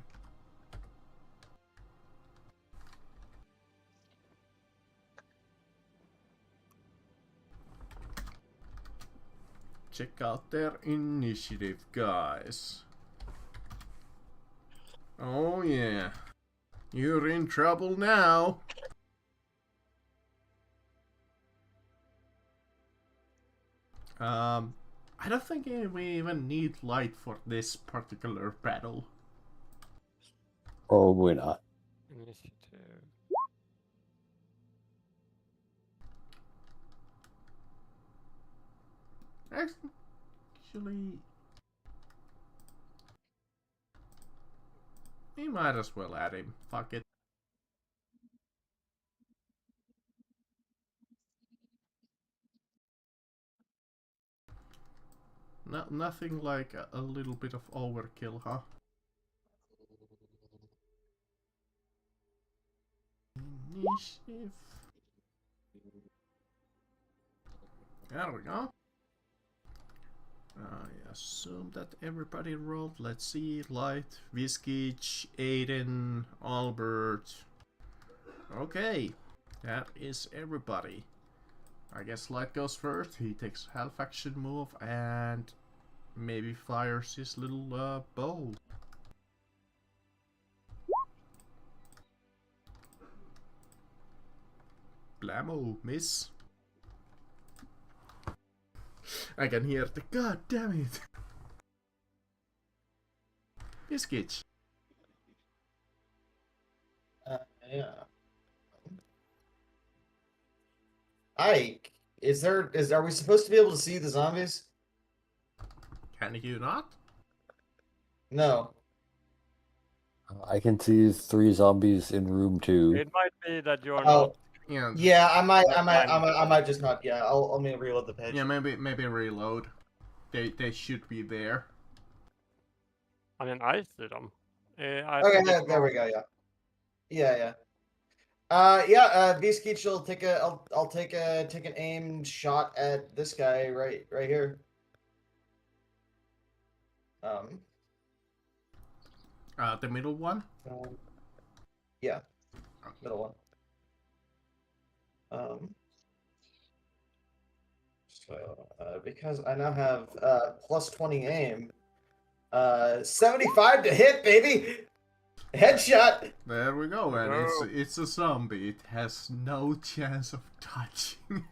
Check out their initiative, guys. Oh yeah. You're in trouble now. I don't think we even need light for this particular battle. Probably not. Initiative. Actually, we might as well add him. Fuck it. No, nothing like a little bit of overkill, huh? Initiative. There we go. I assume that everybody rolled. Let's see. Light, Viskich, Aiden, Albert. Okay. That is everybody. I guess Light goes first. He takes half action move and maybe fires his little bow. Blammo, miss. I can hear the god damn it. Biscuit. Yeah. Are we supposed to be able to see the zombies? Can you not? No. I can see 3 zombies in room 2. It might be that you're Oh, not. yeah. I might just not. Yeah, let me reload the page. Yeah, maybe reload. They should be there. I mean, I see them. I Okay, think there we go. Yeah. Viskeech will take I'll take an aim shot at this guy right here. The middle one? Yeah. Middle one. So because I now have plus 20 aim, 75 to hit, baby. Headshot. There we go, and it's a zombie. It has no chance of touching.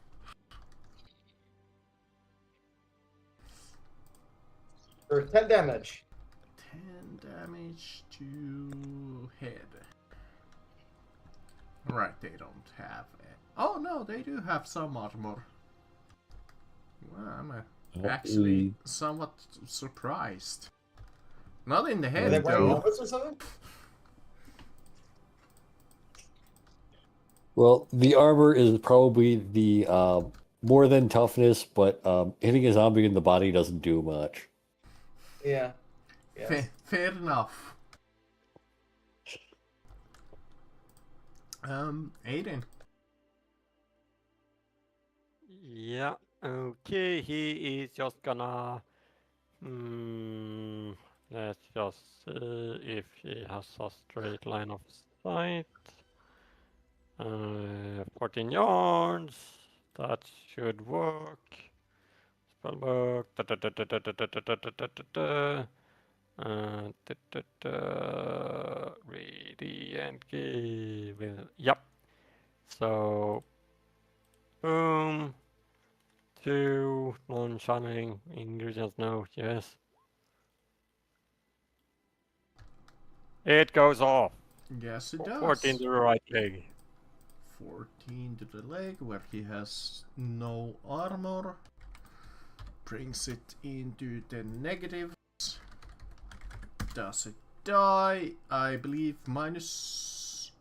For 10 damage. 10 damage to head. Right, they don't have it. Oh no, they do have some armor. Well, I'm actually somewhat surprised. Not in the head, Are they wearing though. helmets or something? Well, the armor is probably the more than toughness, but hitting a zombie in the body doesn't do much. Yeah. Yes. Fair enough. Aiden. Yeah, okay, he is just gonna... let's just see if he has a straight line of sight. 14 yards. That should work. Spellbook. Ready and give. Yep. So, boom. 2 non-shining ingredients. No, yes. It goes off. Yes, it does. 14 to the right leg. 14 to the leg, where he has no armor. Brings it into the negatives. Does it die? I believe -8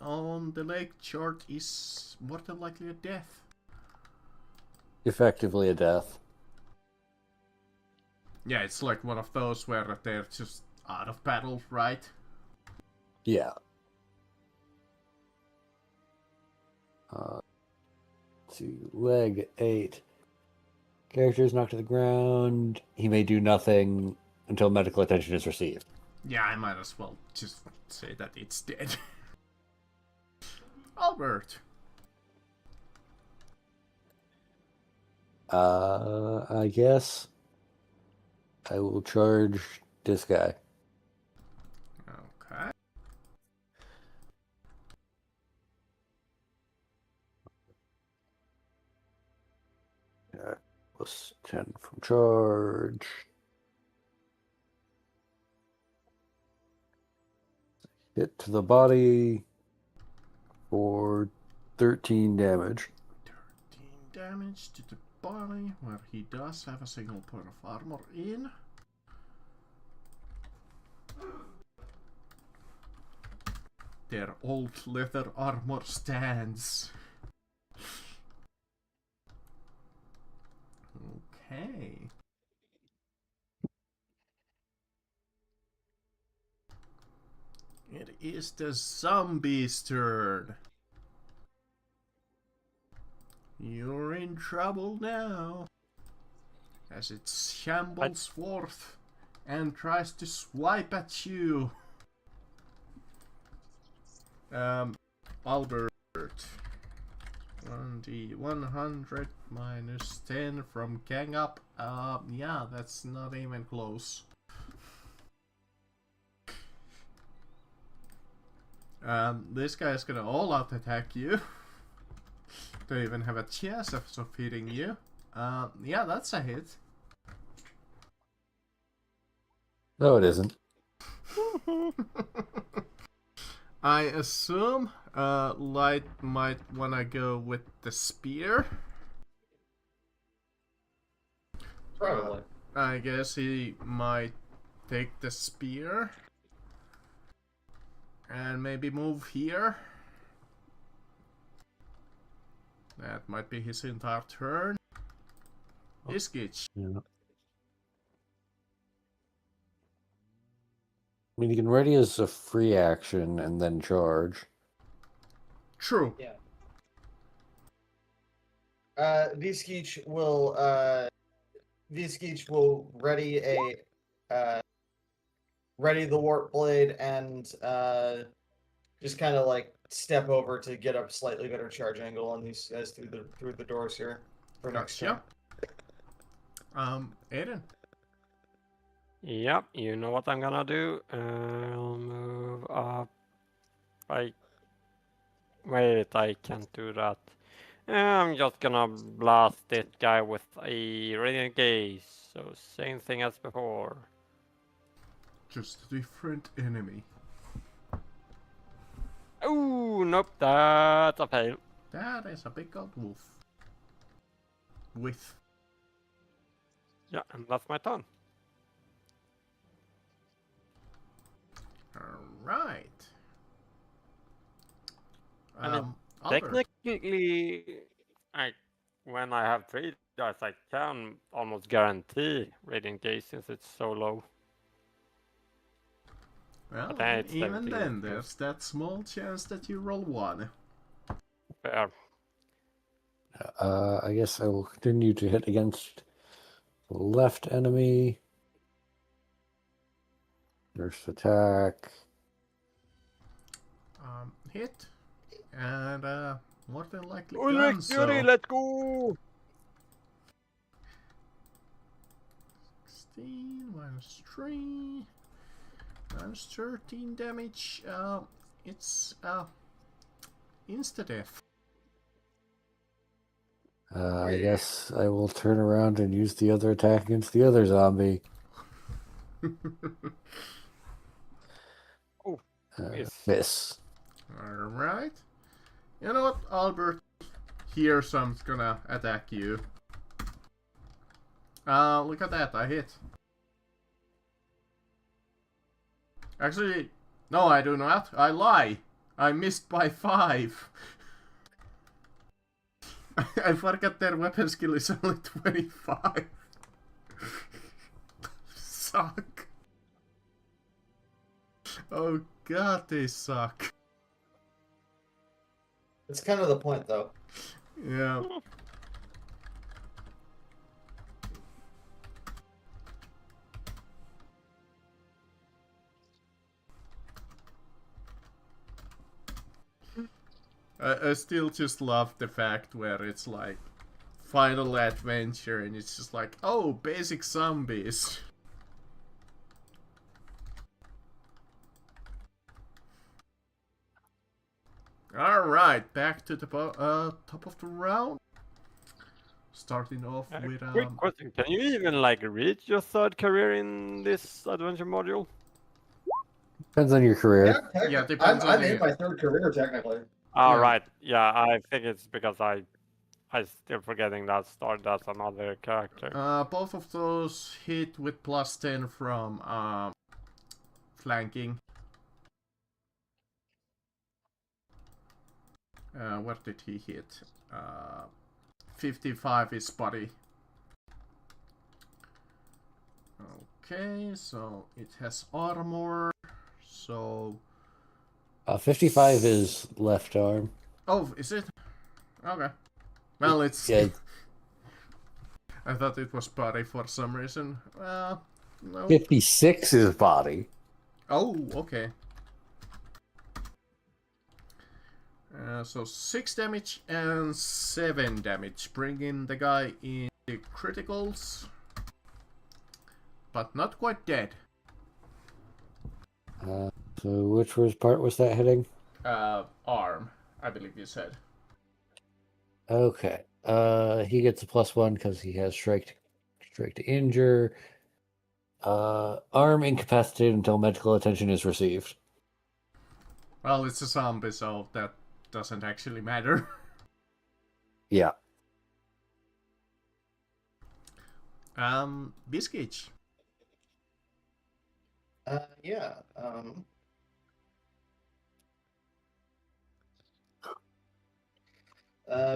on the leg chart is more than likely a death. Effectively a death. Yeah, it's like one of those where they're just out of battle, right? Yeah. To leg 8. Characters knocked to the ground. He may do nothing until medical attention is received. Yeah, I might as well just say that it's dead. Albert. I guess I will charge this guy. Okay. Plus 10 from charge. Hit to the body for 13 damage. 13 damage to the body, where he does have a single point of armor in. Their old leather armor stands. Okay. It is the zombie's turn. You're in trouble now. As it shambles forth and tries to swipe at you. Albert. 1d100 minus 10 from gang up. Yeah, that's not even close. This guy is gonna all out attack you. Don't even have a chance of hitting you. Yeah, that's a hit. No, it isn't. I assume Light might wanna go with the spear. Probably. I guess he might take the spear and maybe move here. That might be his entire turn. Iskich. Yeah. I mean, you can ready as a free action and then charge. True. Yeah. Viskeech will ready the warp blade and just kind of like step over to get a slightly better charge angle on these guys through the doors here for next turn. Aiden. Yep, you know what I'm gonna do. I'll move up. Wait, I can't do that. I'm just gonna blast this guy with a radiant gaze. So same thing as before. Just a different enemy. Oh, nope, that's a fail. That is a big old wolf. With. Yeah, and that's my turn. Alright. I mean, Albert. technically, when I have 3 dice, I can almost guarantee radiant gaze since it's so low. Well, then it's even definitely then, good. there's that small chance that you roll 1. Fair. I guess I will continue to hit against the left enemy. First attack. Hit. And more than likely Oh, gun, so... let's go! 16 minus 3 minus 13 damage. It's insta-death. I guess I will turn around and use the other attack against the other zombie. Oh, miss. Miss. Alright. You know what, Albert? Here, some's gonna attack you. Look at that, I hit. Actually, no, I do not. I lie. I missed by 5. I forgot their weapon skill is only 25. Suck. Oh god, they suck. It's kind of the point, though. Yeah. I still just love the fact where it's like final adventure and it's just like, oh, basic zombies. Alright, back to the top of the round. Starting off with Quick question: can you even like reach your 3rd career in this adventure module? Depends on your career. Yeah, depends on I'm in the... my 3rd career, technically. All Yeah. right. Yeah, I think it's because I still forgetting that that's another character. Both of those hit with plus 10 from flanking. What did he hit? 55 is body. Okay, so it has armor. So 55 is left arm. oh, is it? Okay. Well, it's... Yeah. I thought it was body for some reason. Well, no. 56 is body. Oh, okay. So 6 damage and 7 damage, bringing the guy in the criticals, but not quite dead. So which part was that hitting? Arm, I believe you said. Okay. He gets a +1 because he has strike to injure. Arm incapacitated until medical attention is received. Well, it's a zombie, so that doesn't actually matter. Yeah. Biscuit. Yeah.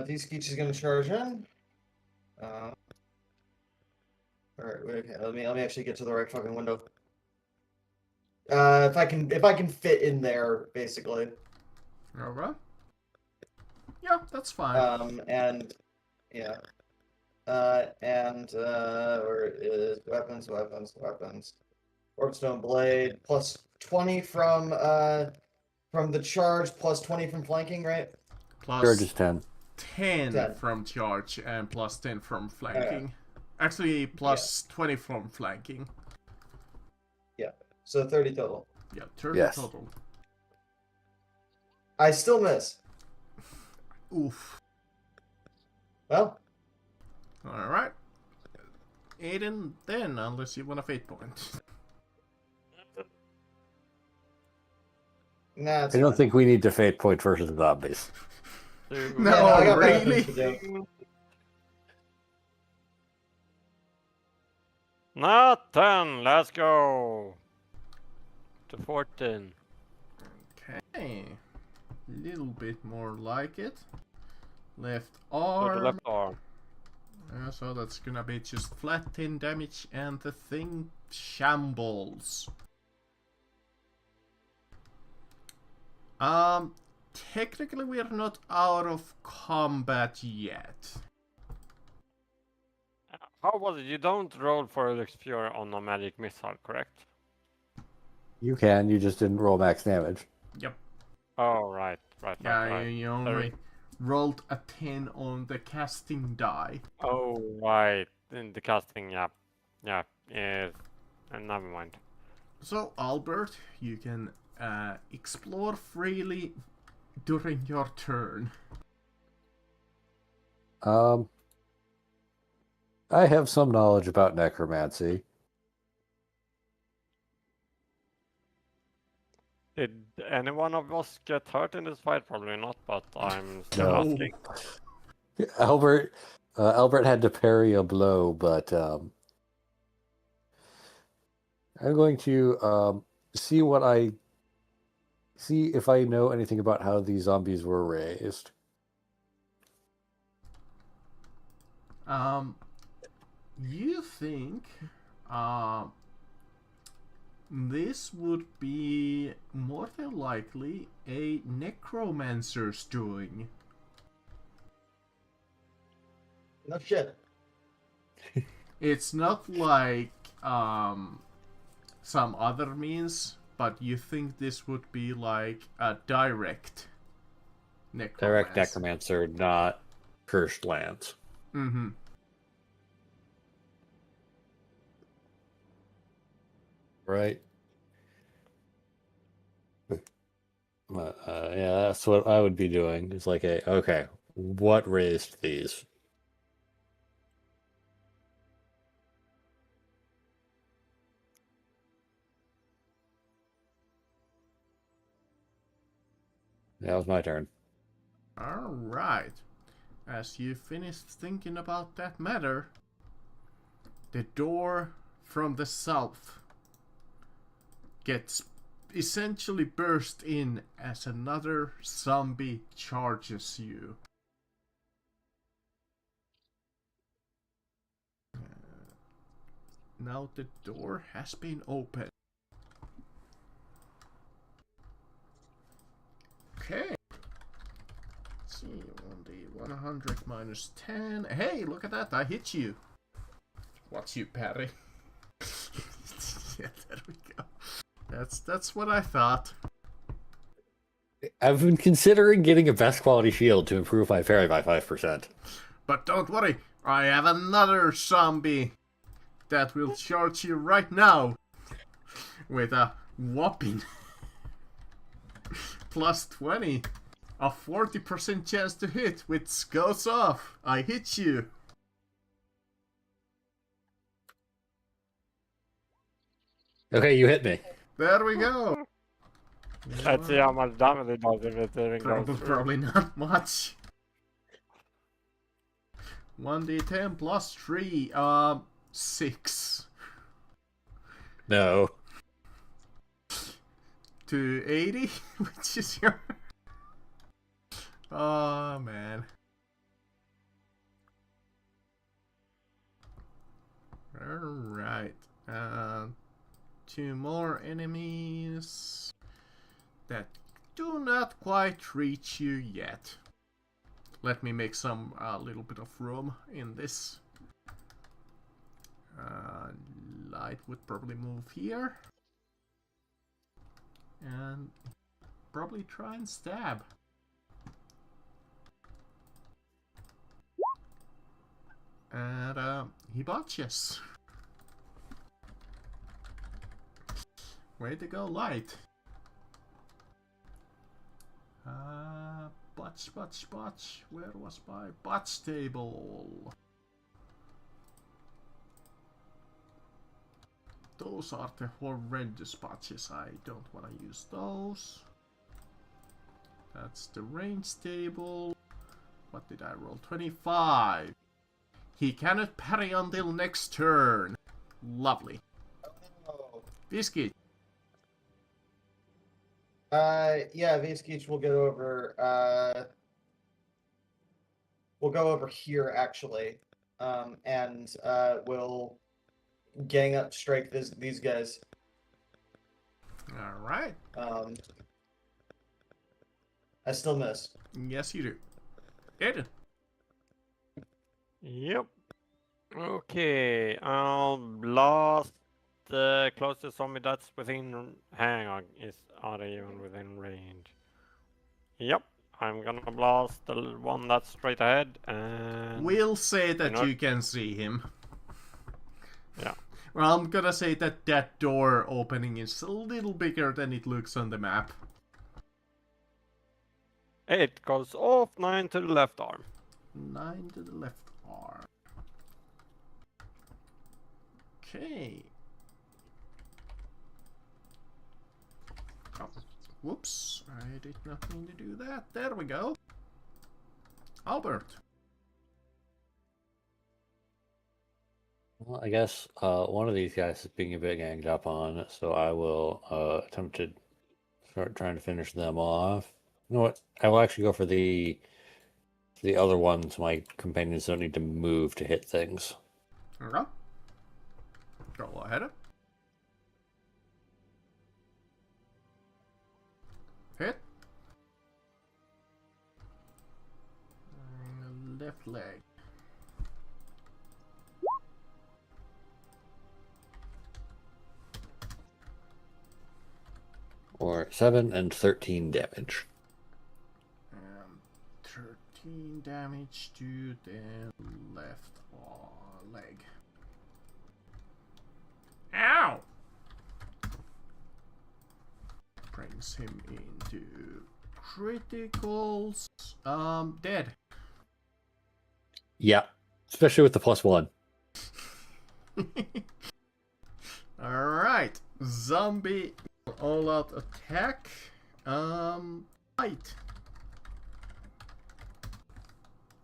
V-Skeech is going to charge in. All right, okay. Let me actually get to the right fucking window. If I can fit in there, basically. Alright. Yeah, that's fine. And yeah. Where it is weapons. Orbstone blade plus 20 from the charge, plus 20 from flanking, right? Plus Charge is 10. 10 from charge and plus 10 from flanking. Actually, plus 20 from flanking. Yeah. So 30 total. Yeah, 30 Yes. total. I still miss. Oof. Well. Alright. Aiden, then, unless you want a fate point. Nah, I don't think we need to fate point versus zombies. No, I got better really? things to do. Not 10. Let's go to 14. Okay. Little bit more like it. Left So arm. the left arm. So that's gonna be just flat 10 damage and the thing shambles. Technically we are not out of combat yet. How was it? You don't roll for Elix Fury on a magic missile, correct? You can, you just didn't roll max damage. Yep. Oh, right. Yeah, right. you only rolled a 10 on the casting die. Oh, right. In the casting, yeah. Yeah, never mind. So, Albert, you can explore freely during your turn. I have some knowledge about necromancy. Did any one of us get hurt in this fight? Probably not, but I'm still No. asking. Albert had to parry a blow, but I'm going to see if I know anything about how these zombies were raised. You think this would be more than likely a necromancer's doing. No shit. It's not like some other means, but you think this would be like a direct necromancer. Direct necromancer, not cursed lands. Mm-hmm. Right. Yeah, that's what I would be doing. It's like, okay, what raised these? That was my turn. Alright. As you finished thinking about that matter, the door from the south gets essentially burst in as another zombie charges you. Now the door has been opened. Okay. Let's see, 1d100 minus 10. Hey, look at that, I hit you. Watch you, parry. Yeah, there we go. That's what I thought. I've been considering getting a best quality shield to improve my parry by 5%. But don't worry, I have another zombie that will charge you right now with a whopping plus 20. A 40% chance to hit, which goes off. I hit you. Okay, you hit me. There we go. Let's see how much damage it does if it even goes through. Probably not much. 1d10 plus 3, 6. No. To 80, which is your... Oh, man. Alright. 2 more enemies that do not quite reach you yet. Let me make some little bit of room in this. Light would probably move here. And probably try and stab. And he botches. Way to go, Light. Botch. Where was my botch table? Those are the horrendous botches. I don't want to use those. That's the range table. What did I roll? 25. He cannot parry until next turn. Lovely. Oh. Biscuit. Yeah, Vskeech will go over. We'll go over here actually, and we'll gang up strike these guys. All right. I still miss. Yes, you do. Ed. Yep. Okay, I'll blast the closest zombie that's within. Hang on, are they even within range? Yep, I'm gonna blast the one that's straight ahead, and We'll say that you can see him. Yeah. Well, I'm gonna say that that door opening is a little bigger than it looks on the map. It goes off 9 to the left arm. 9 to the left arm. Okay. Oh, whoops. I did not mean to do that. There we go. Albert. Well, I guess one of these guys is being a bit ganged up on, so I will attempt to start trying to finish them off. You know what? I will actually go for the other ones. My companions don't need to move to hit things. Okay. Go ahead. Hit. Left leg. Or 7 and 13 damage. 13 damage to the left leg. Ow! Brings him into criticals. Dead. Yeah, especially with the +1. Alright. Zombie all out attack. Fight.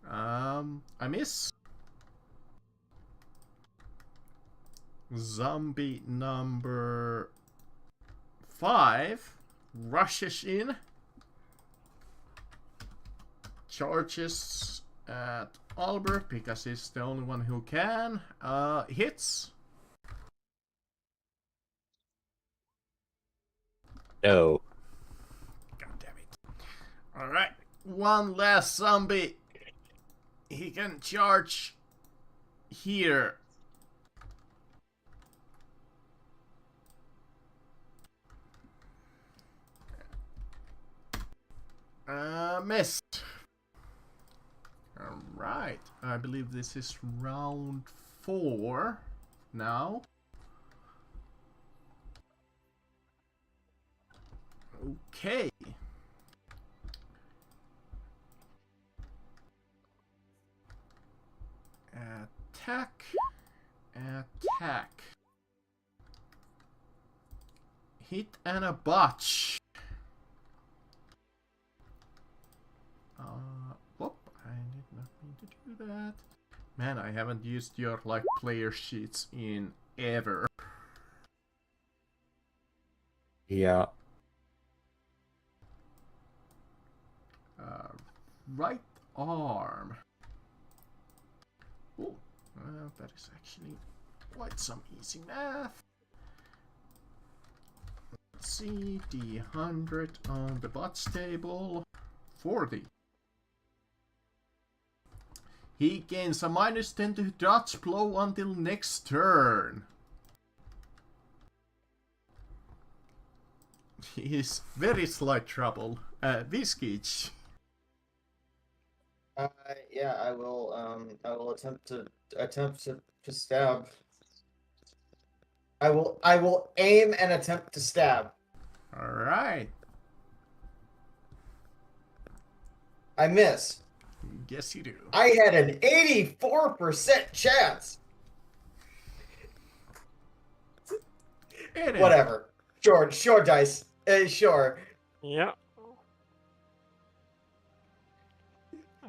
I miss. Zombie number 5 rushes in, charges at Albert because he's the only one who can. Hits. No. God damn it. Alright, one last zombie. He can charge here. Missed. Alright, I believe this is round 4 now. Okay. Attack. Attack. Hit and a botch. Whoop, I did not mean to do that. Man, I haven't used your player sheets in ever. Yeah. Right arm. Oh, that is actually quite some easy math. Let's see, D100 on the bots table. 40. He gains a -10 to dodge blow until next turn. He is very slight trouble. Vskeech. Yeah, I will attempt to stab. I will aim and attempt to stab. All right. I miss. Yes, you do. I had an 84% chance. Whatever. Sure, dice. Sure. Yeah.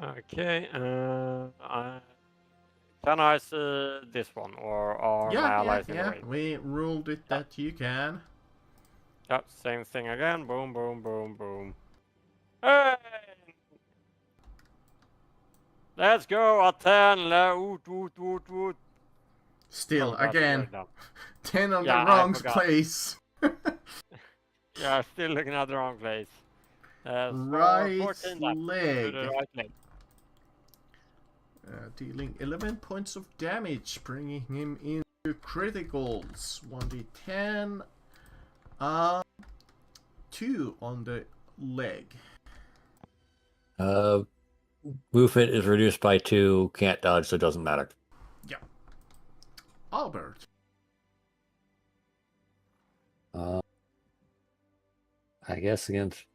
Okay. Can I see this one, or are my allies in the way? We ruled it that you can. Yep, same thing again. Boom, boom, boom, boom. Hey! Let's go, a 10. Woot, woot, woot, woot. Still, Oh, that's again, really dumb. 10 on Yeah, the I wrong forgot. place. Yeah, still looking at the wrong place. Right 14 left. leg. To the right leg. Dealing 11 points of damage, bringing him into criticals. 1d10. 2 on the leg. Movement is reduced by 2. Can't dodge, so it doesn't matter. Yeah. Albert. I guess against.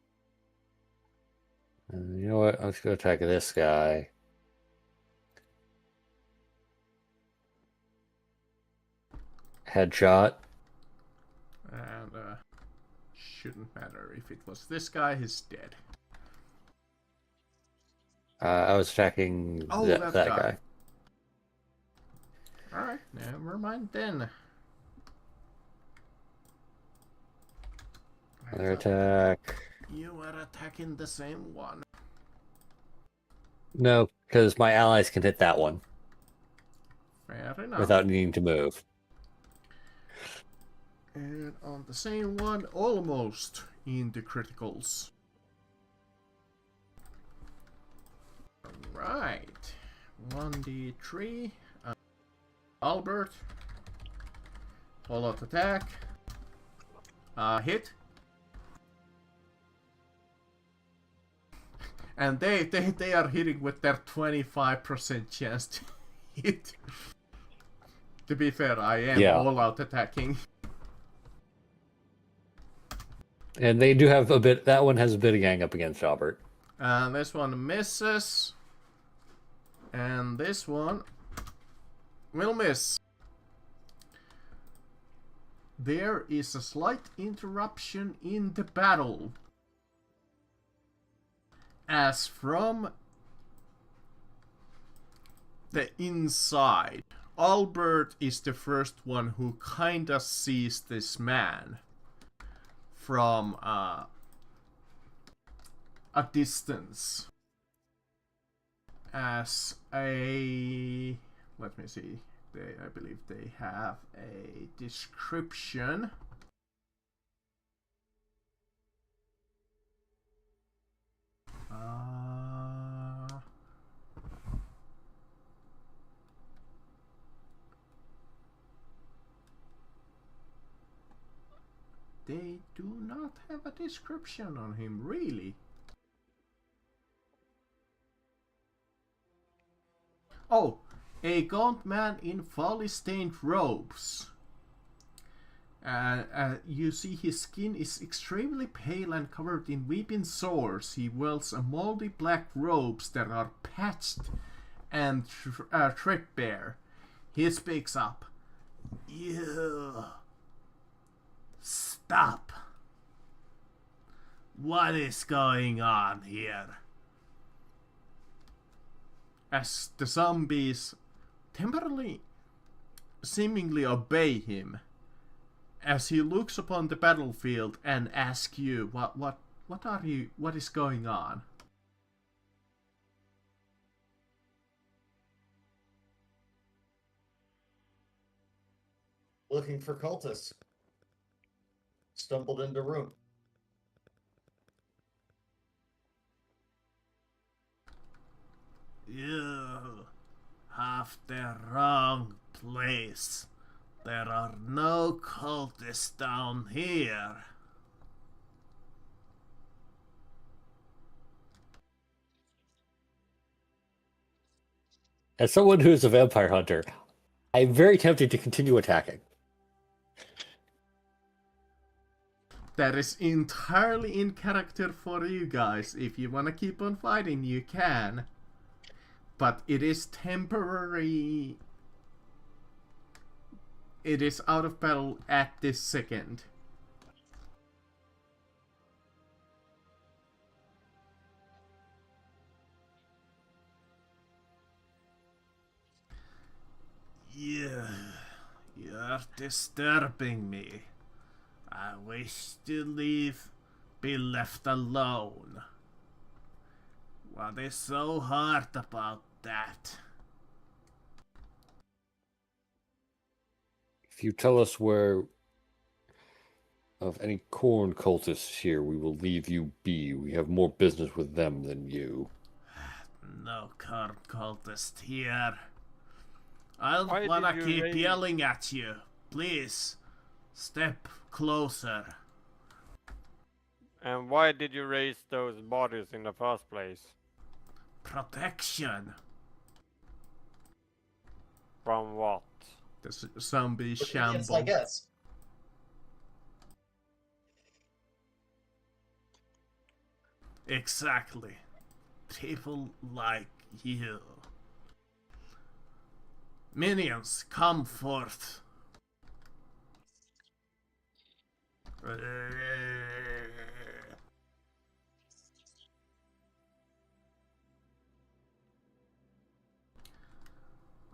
You know what? I'm just gonna attack this guy. Headshot. And shouldn't matter. If it was this guy, he's dead. I was attacking that guy. Alright, never mind then. Another attack. You were attacking the same one. No, because my allies can hit that one. Fair enough. Without needing to move. And on the same one, almost into criticals. Right. 1d3. Albert. Followed attack. Hit. And they are hitting with their 25% chance to hit. To be fair, I am all out attacking. And they do have a bit. That one has a bit of gang up against Albert. This one misses. And this one will miss. There is a slight interruption in the battle. As from the inside, Albert is the first one who kinda sees this man from a distance. As a... let me see. I believe they have a description. They do not have a description on him, really. Oh, a gaunt man in foully stained robes. You see his skin is extremely pale and covered in weeping sores. He wears a moldy black robes that are patched and threadbare. He speaks up. You... stop. What is going on here? As the zombies temporarily seemingly obey him, as he looks upon the battlefield and asks you, what is going on? Looking for cultists. Stumbled into room. You have the wrong place. There are no cultists down here. As someone who is a vampire hunter, I'm very tempted to continue attacking. That is entirely in character for you guys. If you want to keep on fighting, you can. But it is temporary. It is out of battle at this second. You're disturbing me. I wish to be left alone. What is so hard about that? If you tell us where of any corn cultists here, we will leave you be. We have more business with them than you. No corn cultist here. I don't Why wanna did you keep raise- yelling at you. Please, step closer. And why did you raise those bodies in the first place? Protection. From what? The zombie Idiots shamble. like us. Exactly. People like you. Minions, come forth.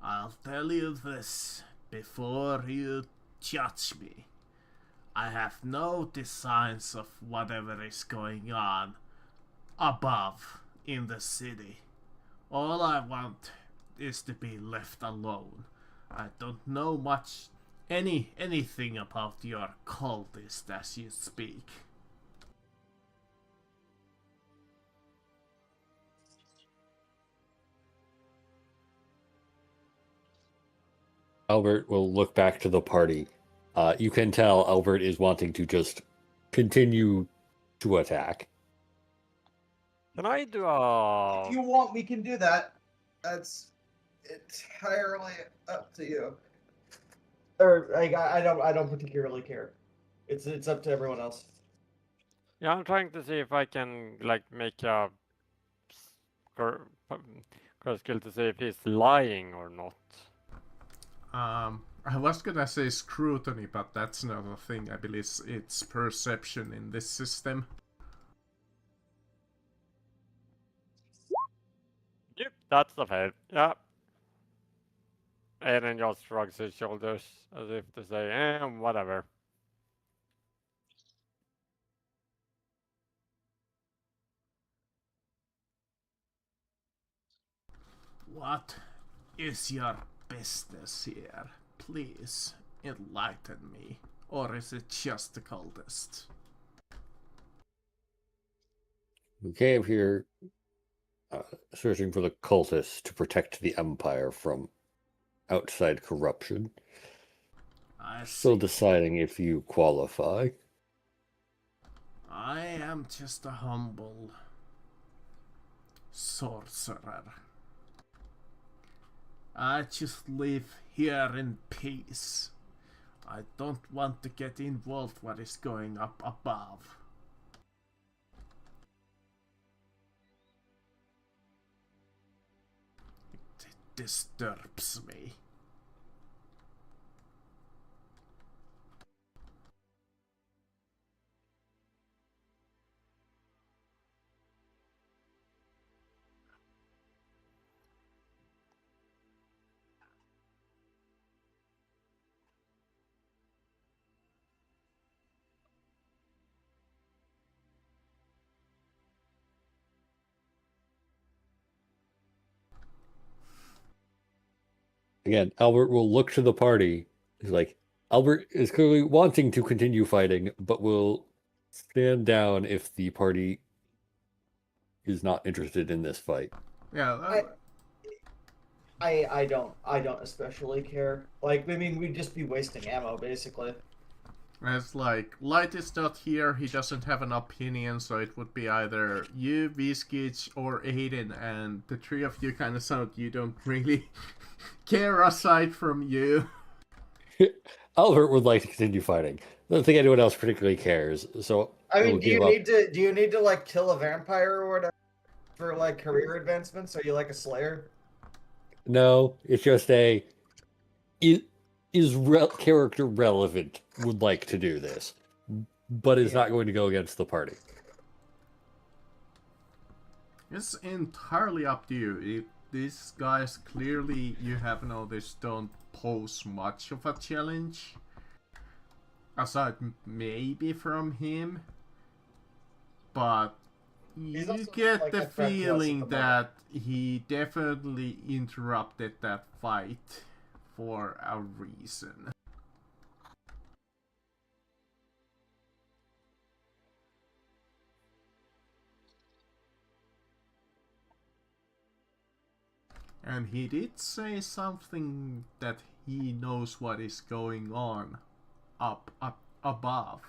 I'll tell you this before you judge me. I have no designs of whatever is going on above in the city. All I want is to be left alone. I don't know much anything about your cultist as you speak. Albert will look back to the party. You can tell Albert is wanting to just continue to attack. Can I do If you want, we can do that. That's entirely up to you. Or I don't particularly care. It's up to everyone else. Yeah, I'm trying to see if I can like make a curse skill to see if he's lying or not. I was gonna say scrutiny, but that's not a thing. I believe it's perception in this system. Yep, that's the fail. Yeah. Aiden just shrugs his shoulders as if to say, whatever. What is your business here? Please enlighten me. Or is it just the cultist? We came here searching for the cultists to protect the Empire from outside corruption. I Still see. deciding if you qualify. I am just a humble sorcerer. I just live here in peace. I don't want to get involved what is going up above. It disturbs me. Again, Albert will look to the party. He's like, Albert is clearly wanting to continue fighting, but will stand down if the party is not interested in this fight. Yeah, I don't especially care. Like, I mean, we'd just be wasting ammo, basically. it's like, Light is not here, he doesn't have an opinion, so it would be either you, Viskich, or Aiden, and the three of you kind of sound you don't really care aside from you. Albert would like to continue fighting. I don't think anyone else particularly cares, so I mean, will do you give up. need to like kill a vampire or whatever for like career advancements? Are you like a slayer? No, it's just character relevant would like to do this, but is not going to go against the party. It's entirely up to you. If these guys clearly, you have noticed, don't pose much of a challenge. aside maybe from him, but He's you also, get like, the a threat to us at feeling the that he definitely interrupted that fight for a reason. And he did say something that he knows what is going on up above.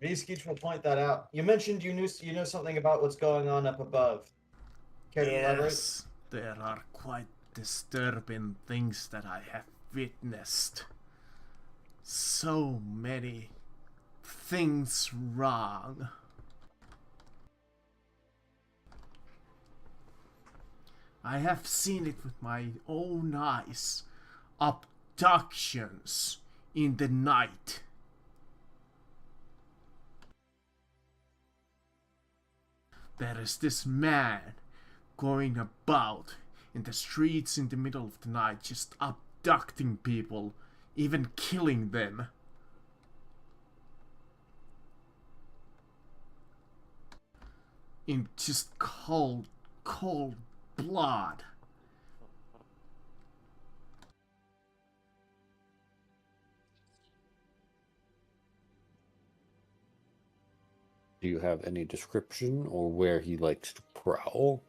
Viskeach will point that out. You mentioned you know something about what's going on up above. Care to elaborate? Yes, there are quite disturbing things that I have witnessed. So many things wrong. I have seen it with my own eyes. Abductions in the night. There is this man going about in the streets in the middle of the night, just abducting people, even killing them. In just cold blood. Do you have any description or where he likes to prowl?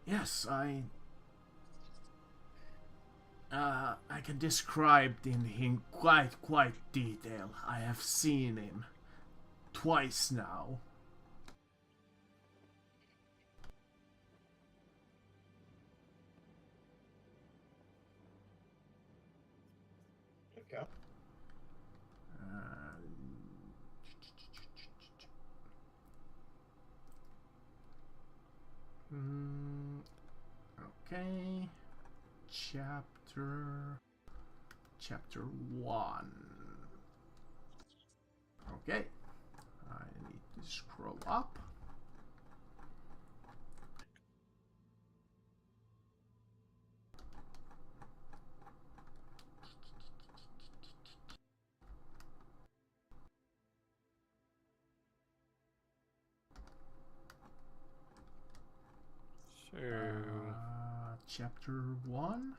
Yes, I can describe in quite detail. I have seen him twice now. Okay. Okay. Chapter 1. Okay. I need to scroll up. So, Chapter 1.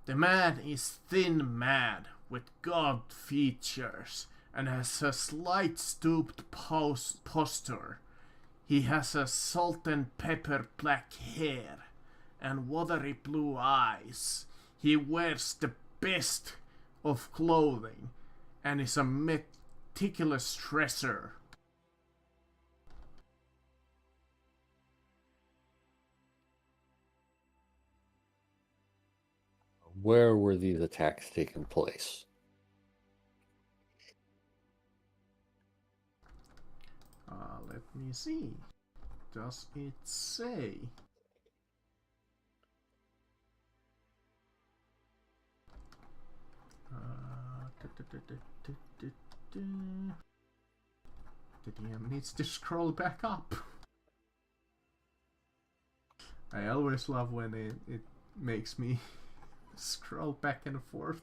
The man is thin man with god features and has a slight stooped posture. He has a salt and pepper black hair and watery blue eyes. He wears the best of clothing and is a meticulous dresser. Where were these attacks taking place? Let me see. Does it say? The DM needs to scroll back up. I always love when it makes me scroll back and forth.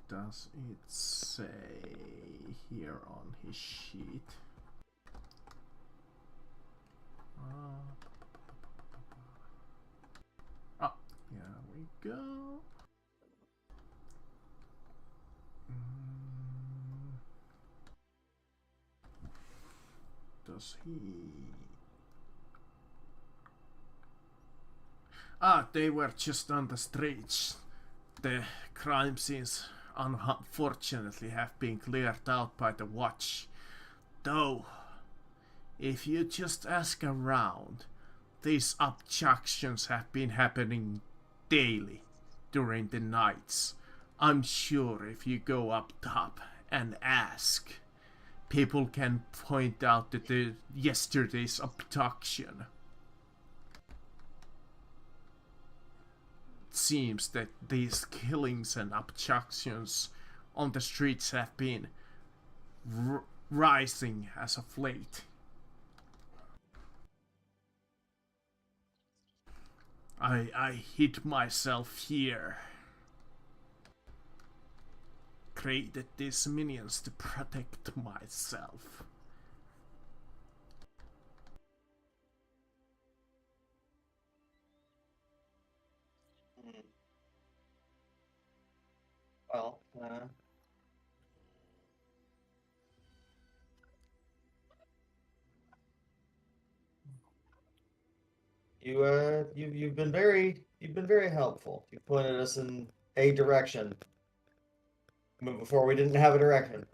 Does it say here on his sheet? Here we go. Does he? They were just on the streets. The crime scenes unfortunately have been cleared out by the watch. Though, if you just ask around, these abductions have been happening daily during the nights. I'm sure if you go up top and ask, people can point out that yesterday's abduction. seems that these killings and abductions on the streets have been rising as of late. I hid myself here. Created these minions to protect myself. Well, you've been very helpful. You pointed us in a direction. Before we didn't have a direction.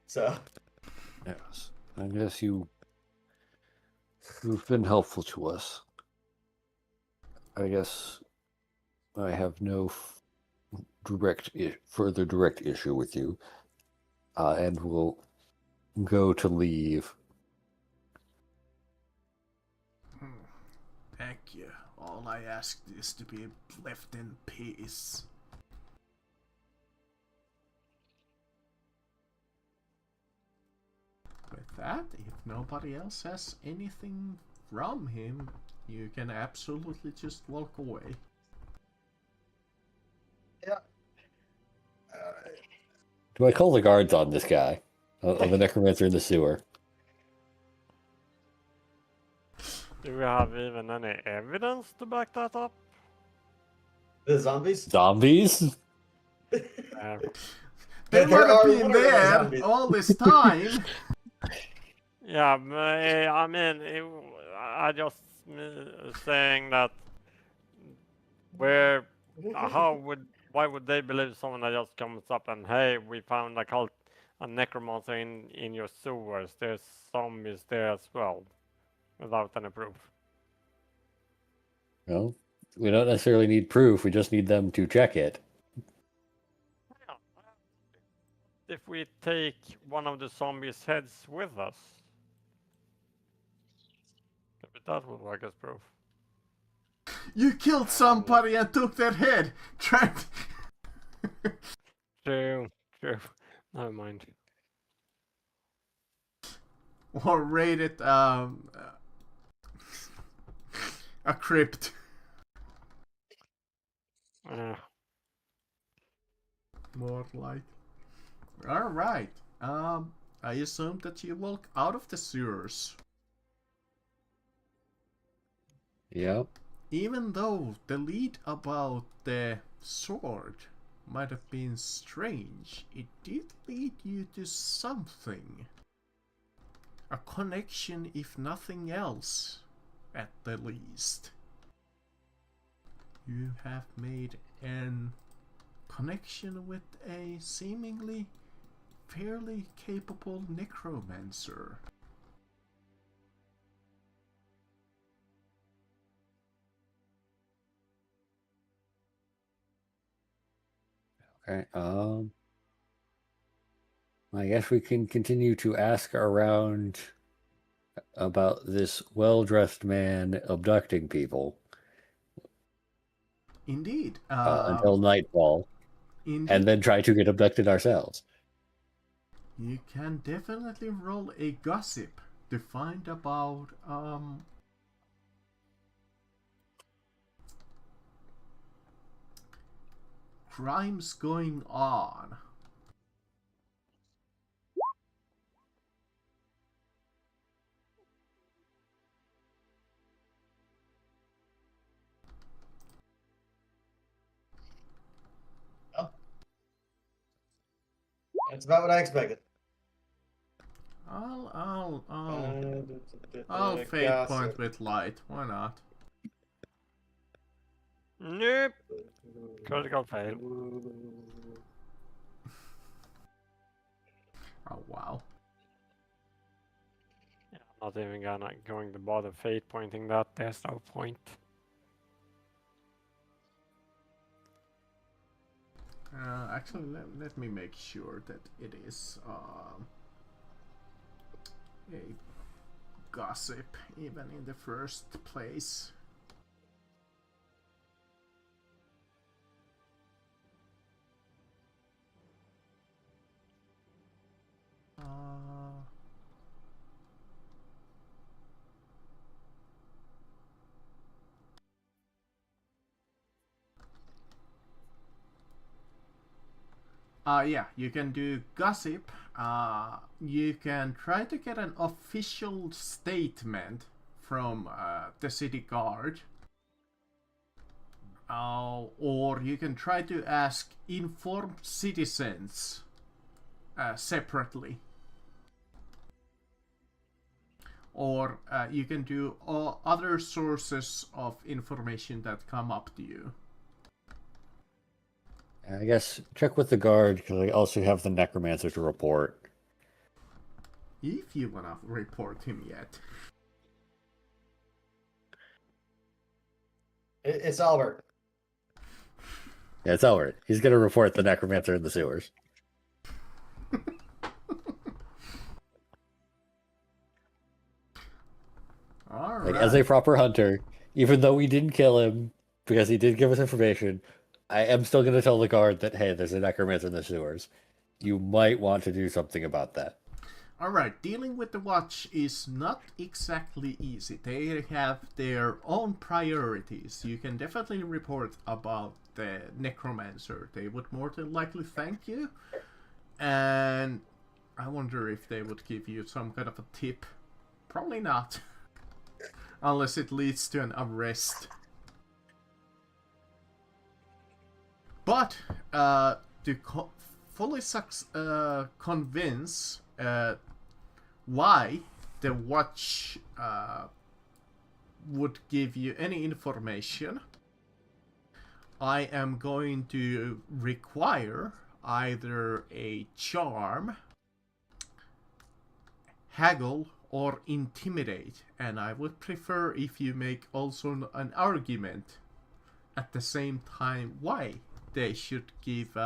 So. Yes, I guess you've been helpful to us. I guess I have no further direct issue with you, and will go to leave. Thank you. All I asked is to be left in peace. With that, if nobody else has anything from him, you can absolutely just walk away. Yeah. Do I call the guards on this guy? Of the necromancer in the sewer? Do we have even any evidence to back that up? The zombies? Zombies? They There might have are been literally there zombies. all this time. Yeah, I mean, I just saying that why would they believe someone that just comes up and, hey, we found a necromancer in your sewers, there's zombies there as well, without any proof? Well, we don't necessarily need proof, we just need them to check it. Yeah. If we take one of the zombies' heads with us, maybe that would work as proof. You killed somebody and took their head. True. Never mind. Or raided a crypt. More like. Alright. I assume that you walk out of the sewers. Yep. Even though the lead about the sword might have been strange, it did lead you to something. A connection, if nothing else, at the least. You have made an connection with a seemingly fairly capable necromancer. Okay, I guess we can continue to ask around about this well-dressed man abducting people. Indeed. Until nightfall. Indeed. And then try to get abducted ourselves. You can definitely roll a gossip to find about crimes going on. That's about what I expected. I'll fate point with light. Why not? Nope. Critical fail. Oh wow. Yeah, I'm not even going to bother fate pointing that. There's no point. Actually, let me make sure that it is a gossip, even in the first place. Yeah, you can do gossip. You can try to get an official statement from the city guard. Or you can try to ask informed citizens separately. Or you can do all other sources of information that come up to you. I guess check with the guard, because I also have the necromancer to report. If you wanna report him yet. It's Albert. Yeah, it's Elward. He's going to report the necromancer in the sewers. Alright. As a proper hunter, even though we didn't kill him, because he did give us information, I am still going to tell the guard that, hey, there's a necromancer in the sewers. You might want to do something about that. Alright, dealing with the Watch is not exactly easy. They have their own priorities. You can definitely report about the necromancer. They would more than likely thank you. And I wonder if they would give you some kind of a tip. Probably not. Unless it leads to an arrest. But to fully convince why the Watch would give you any information, I am going to require either a charm, haggle, or intimidate, and I would prefer if you make also an argument at the same time why they should give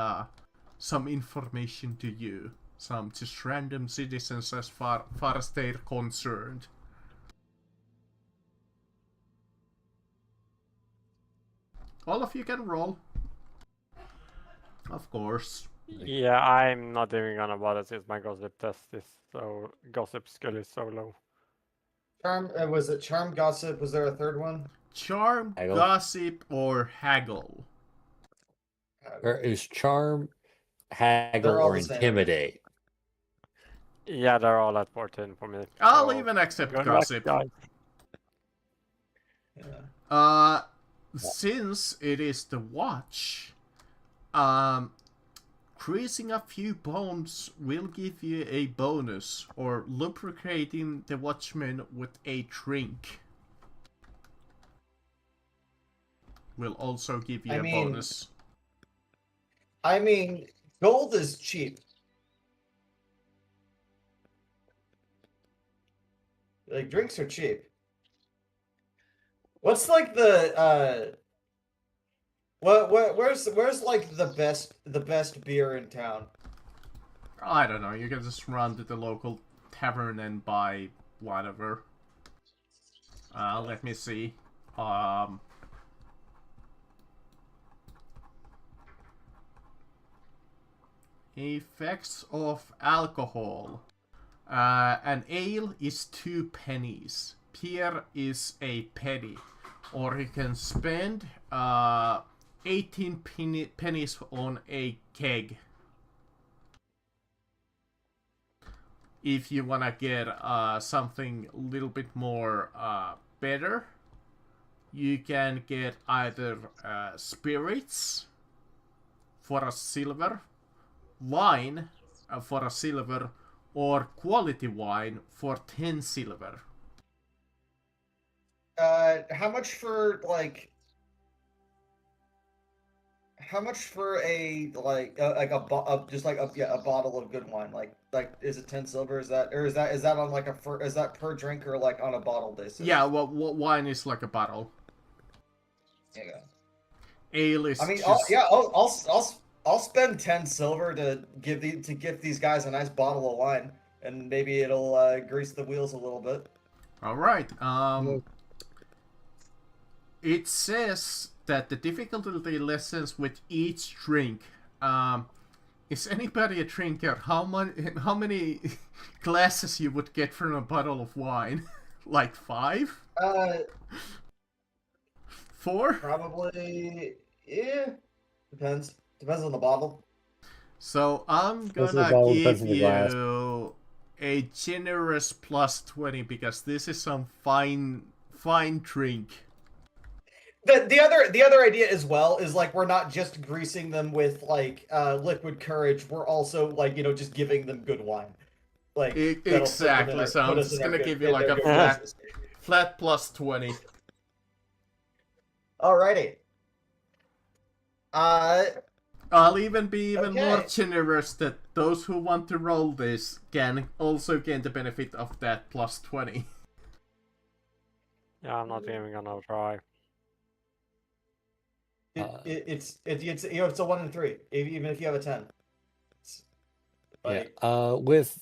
some information to you. Some just random citizens as far as they're concerned. All of you can roll. Of course. Yeah, I'm not even gonna bother since my gossip test is so gossip skill is so low. Charm, was it charm, gossip? Was there a third one? Charm, Haggle. gossip, or haggle. Or is charm, haggle, They're all or the same. intimidate? Yeah, they're all at 14 for me. I'll so even accept good luck, gossip. guys. Yeah. Since it is the Watch, creasing a few bones will give you a bonus, or lubricating the Watchman with a drink will also give you a bonus. I mean, gold is cheap. Like, drinks are cheap. What's like the where's like the best beer in town? I don't know, you can just run to the local tavern and buy whatever. Let me see. Effects of alcohol. An ale is 2 pennies. Beer is a penny. Or you can spend 18 pennies on a keg. If you wanna get something a little bit more better, you can get either spirits for a silver, wine for a silver, or quality wine for 10 silver. How much for like? How much for a just like a bottle of good wine? Like is it 10 silver? Is that on like is that per drink or like on a bottle basis? Yeah, well, wine is like a bottle. Yeah. Ale is. I mean, just... I'll spend 10 silver to give these guys a nice bottle of wine, and maybe it'll grease the wheels a little bit. All right. It says that the difficulty lessens with each drink. Is anybody a drinker? How many glasses you would get from a bottle of wine? Like 5? 4? Probably. Yeah. Depends. Depends on the bottle. So I'm Depends on the gonna bottle, give depends on the glass. you a generous plus 20 because this is some fine drink. The other idea as well is like we're not just greasing them with like liquid courage. We're also like just giving them good wine. Like that'll Exactly. So put I'm us just in our gonna good, give you in like their a good flat- graces. flat plus 20. Alrighty. I'll even be even more Okay. generous that those who want to roll this can also gain the benefit of that plus 20. Yeah, I'm not even gonna try. It's it's a 1 in 3, even if you have a 10. Like, With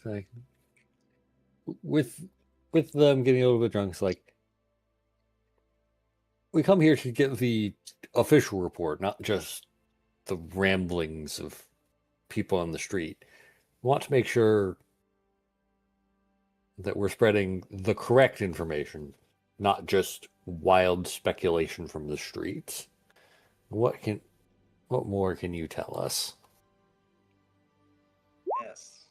like with them getting a little bit drunk, it's like we come here to get the official report, not just the ramblings of people on the street. We want to make sure that we're spreading the correct information, not just wild speculation from the streets. What more can you tell us? yes.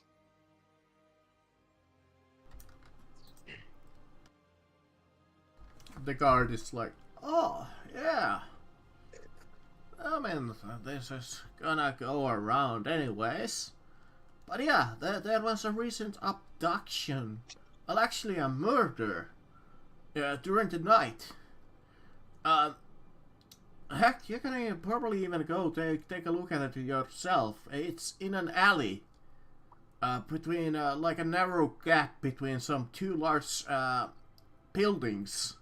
The guard is like, oh, yeah. I mean, this is gonna go around anyways. But yeah, there was a recent abduction. Well, actually a murder. During the night. Heck, you can probably even go take a look at it yourself. It's in an alley. Between, like a narrow gap between some 2 large, buildings.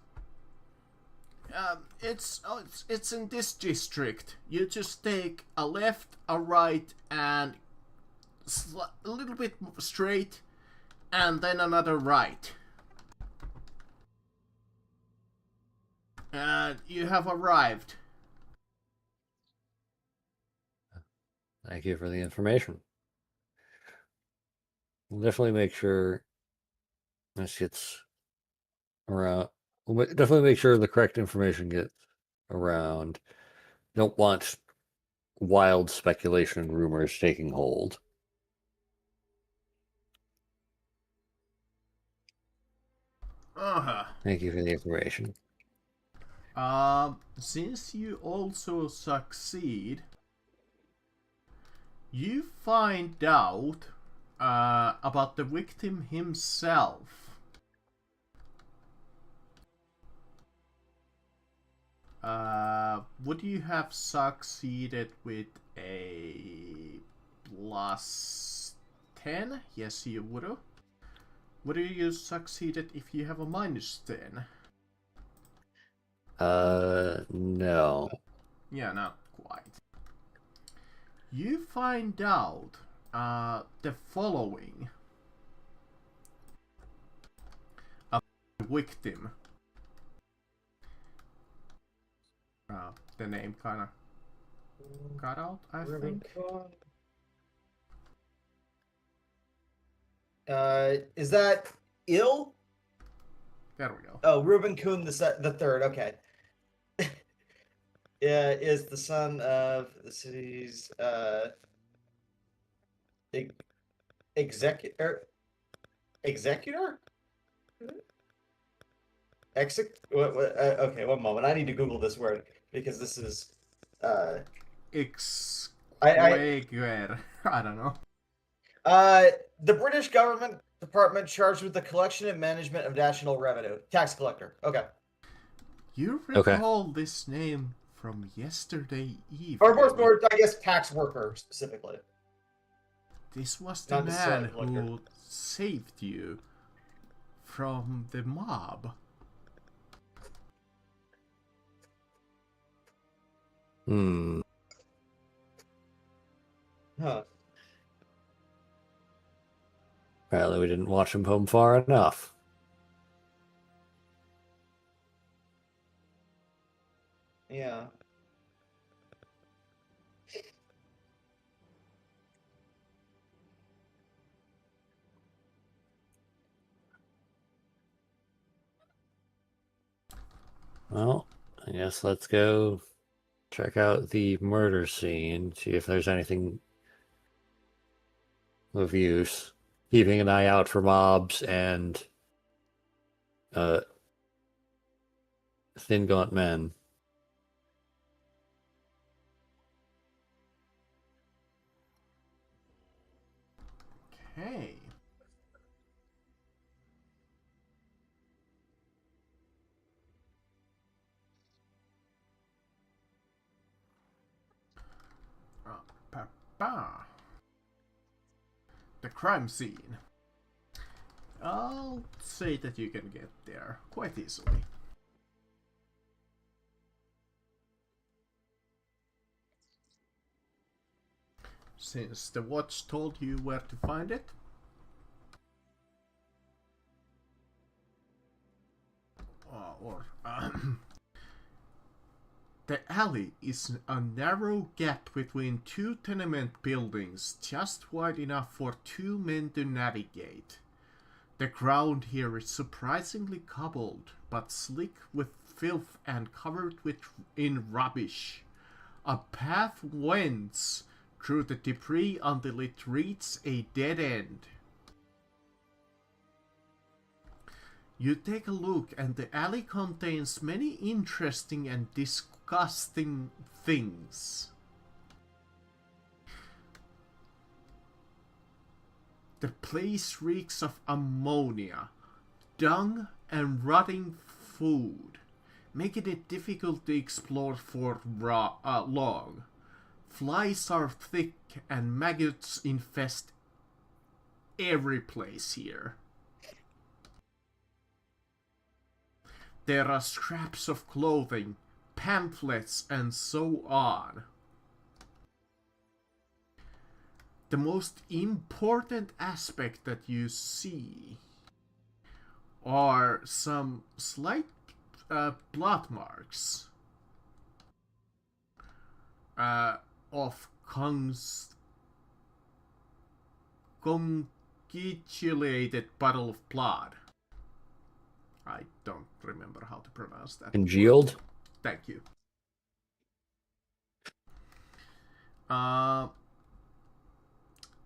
It's in this district. You just take a left, a right, and a little bit straight, and then another right. And you have arrived. Thank you for the information. We'll definitely make sure this gets around. We'll definitely make sure the correct information gets around. Don't want wild speculation and rumors taking hold. Uh-huh. Thank you for the information. Since you also succeed, you find out about the victim himself. Would you have succeeded with a plus 10? Yes, you would have. Would you succeeded if you have a minus 10? No. Yeah, not quite. You find out the following. A victim. The name kind of got out, I think. Is that ill? There we go. Oh, Reuben Kuhn the third. Okay. Yeah, is the son of the city's executor. Okay, one moment. I need to Google this word because this is Exquaguer. I don't know. the British government department charged with the collection and management of national revenue. Tax collector. Okay. You recall this name from yesterday evening. Or I guess tax worker specifically. This was the man who saved you from the mob. Huh. Apparently we didn't watch him home far enough. Yeah. Well, I guess let's go check out the murder scene, see if there's anything of use. Keeping an eye out for mobs and thin gaunt men. Okay. Pa-pa. The crime scene. I'll say that you can get there quite easily. Since the watch told you where to find it. The alley is a narrow gap between two tenement buildings, just wide enough for two men to navigate. The ground here is surprisingly cobbled, but slick with filth and covered in rubbish. A path wends through the debris until it reaches a dead end. You take a look, and the alley contains many interesting and disgusting things. The place reeks of ammonia, dung, and rotting food, making it difficult to explore for long. Flies are thick, and maggots infest every place here. There are scraps of clothing, pamphlets, and so on. The most important aspect that you see are some slight blood marks of constituted puddle of blood. I don't remember how to pronounce that. Congealed? Thank you.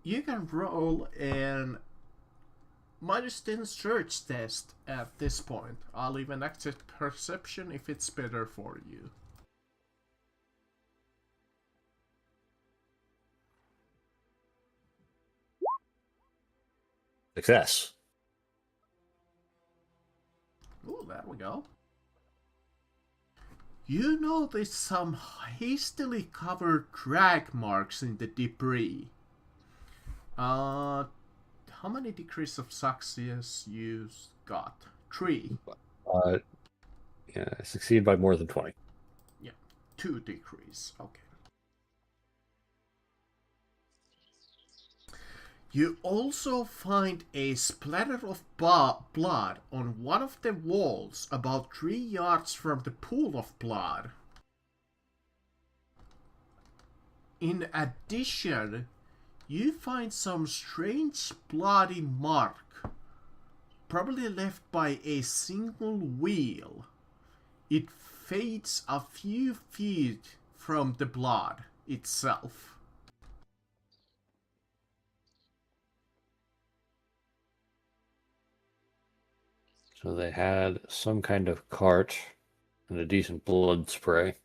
You can roll an -10 search test at this point. I'll even accept perception if it's better for you. Success. Ooh, there we go. You notice some hastily covered drag marks in the debris. How many degrees of success you got? 3. Yeah, succeed by more than 20. Yeah, 2 degrees. Okay. You also find a splatter of blood on one of the walls about 3 yards from the pool of blood. In addition, you find some strange bloody mark, probably left by a single wheel. It fades a few feet from the blood itself. So they had some kind of cart and a decent blood spray.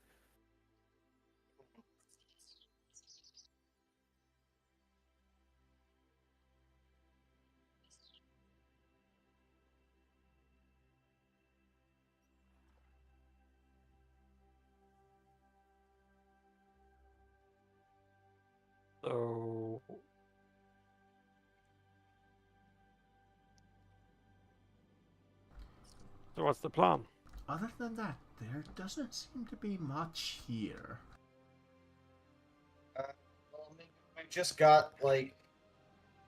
So what's the plan? Other than that, there doesn't seem to be much here. Well, maybe we just got like,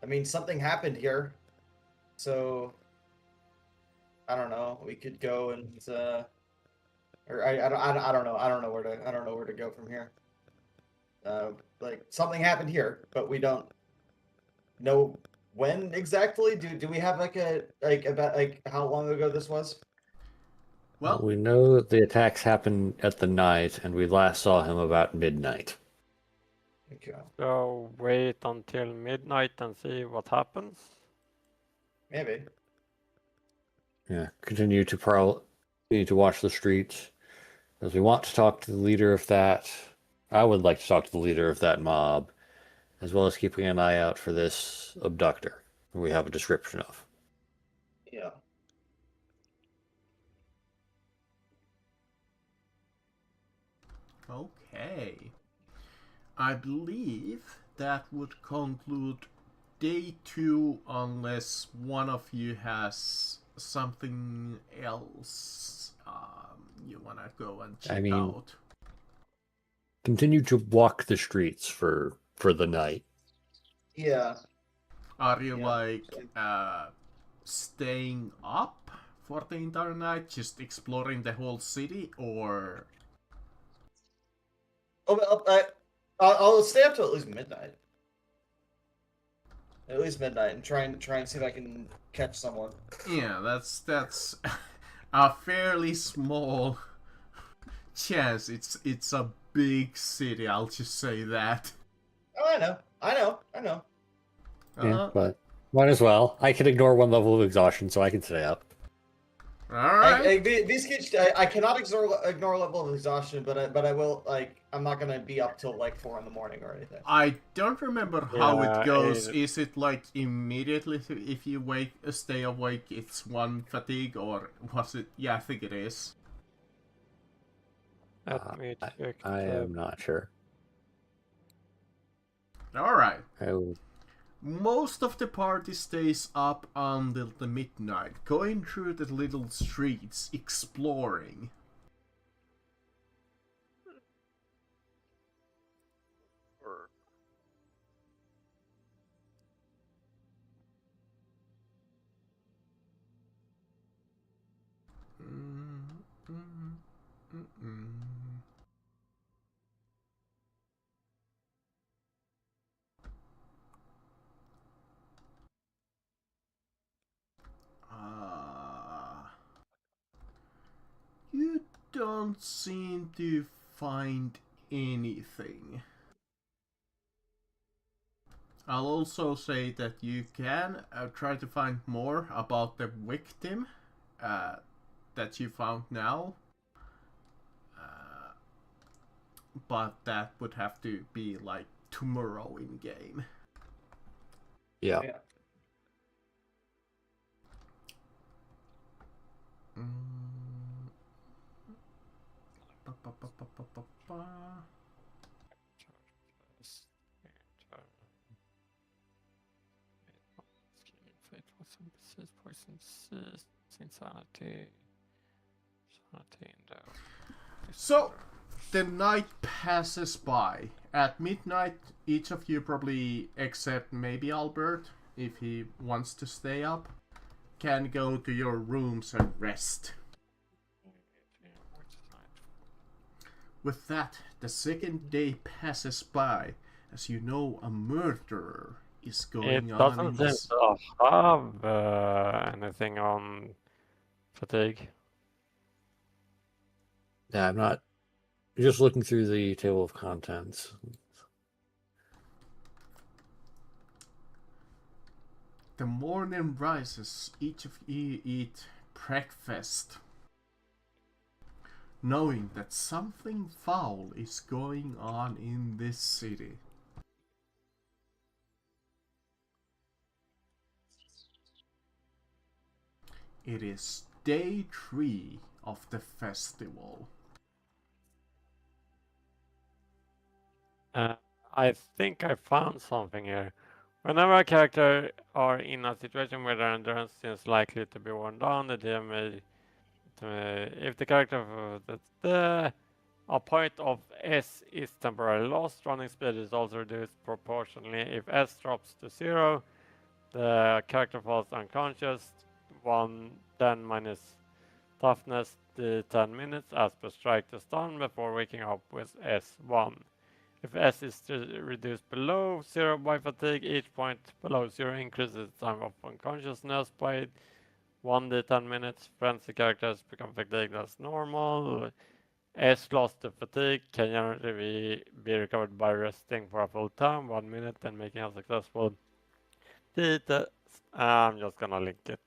I mean, something happened here, so I don't know. We could go and, or I don't know. I don't know where to go from here. Like something happened here, but we don't know when exactly. Do we have like about like how long ago this was? Well, we know that the attacks happened at the night, and we last saw him about midnight. Okay. So wait until midnight and see what happens. Maybe. Yeah, continue to watch the streets, as we want to talk to the leader of that. I would like to talk to the leader of that mob, as well as keeping an eye out for this abductor, who we have a description of. Yeah. okay. I believe that would conclude day 2 unless one of you has something else you want to go and check out. Continue to walk the streets for the night. Yeah. Are you staying up for the entire night, just exploring the whole city, or? I'll stay up till at least midnight. At least midnight, and try and see if I can catch someone. Yeah, that's a fairly small chance. It's a big city. I'll just say that. Oh, I know. Yeah, but might as well. I can ignore one level of exhaustion, so I can stay up. All right. I cannot ignore a level of exhaustion, but I will, like, I'm not gonna be up till like 4 in the morning or anything. I don't remember how it goes. it- Is it like immediately if you stay awake, it's 1 fatigue, or was it? Yeah, I think it is. Let me check. I am not sure. All right. Oh, Most of the party stays up until the midnight, going through the little streets, exploring. You don't seem to find anything. I'll also say that you can try to find more about the victim that you found now. But that would have to be like tomorrow in game. yeah. So, the night passes by. At midnight, each of you probably, except maybe Albert, if he wants to stay up, can go to your rooms and rest. With that, the second day passes by. As you know, a murderer is It going on doesn't in seem this. to have anything on fatigue. Yeah, I'm not just looking through the table of contents. The morning rises, each of you eat breakfast, knowing that something foul is going on in this city. It is day 3 of the festival. I think I found something here. Whenever a character are in a situation where their endurance is likely to be worn down, the DM may, if the character a point of S is temporarily lost, running speed is also reduced proportionally. If S drops to 0, the character falls unconscious. 1 then minus toughness the 10 minutes as per strike to stun before waking up with S1. If S is reduced below 0 by fatigue, each point below 0 increases the time of unconsciousness by 1d 10 minutes. Frenzy characters become fatigued as normal. S lost to fatigue can generally be recovered by resting for a full time, 1 minute, and making a successful test. I'm just gonna link it.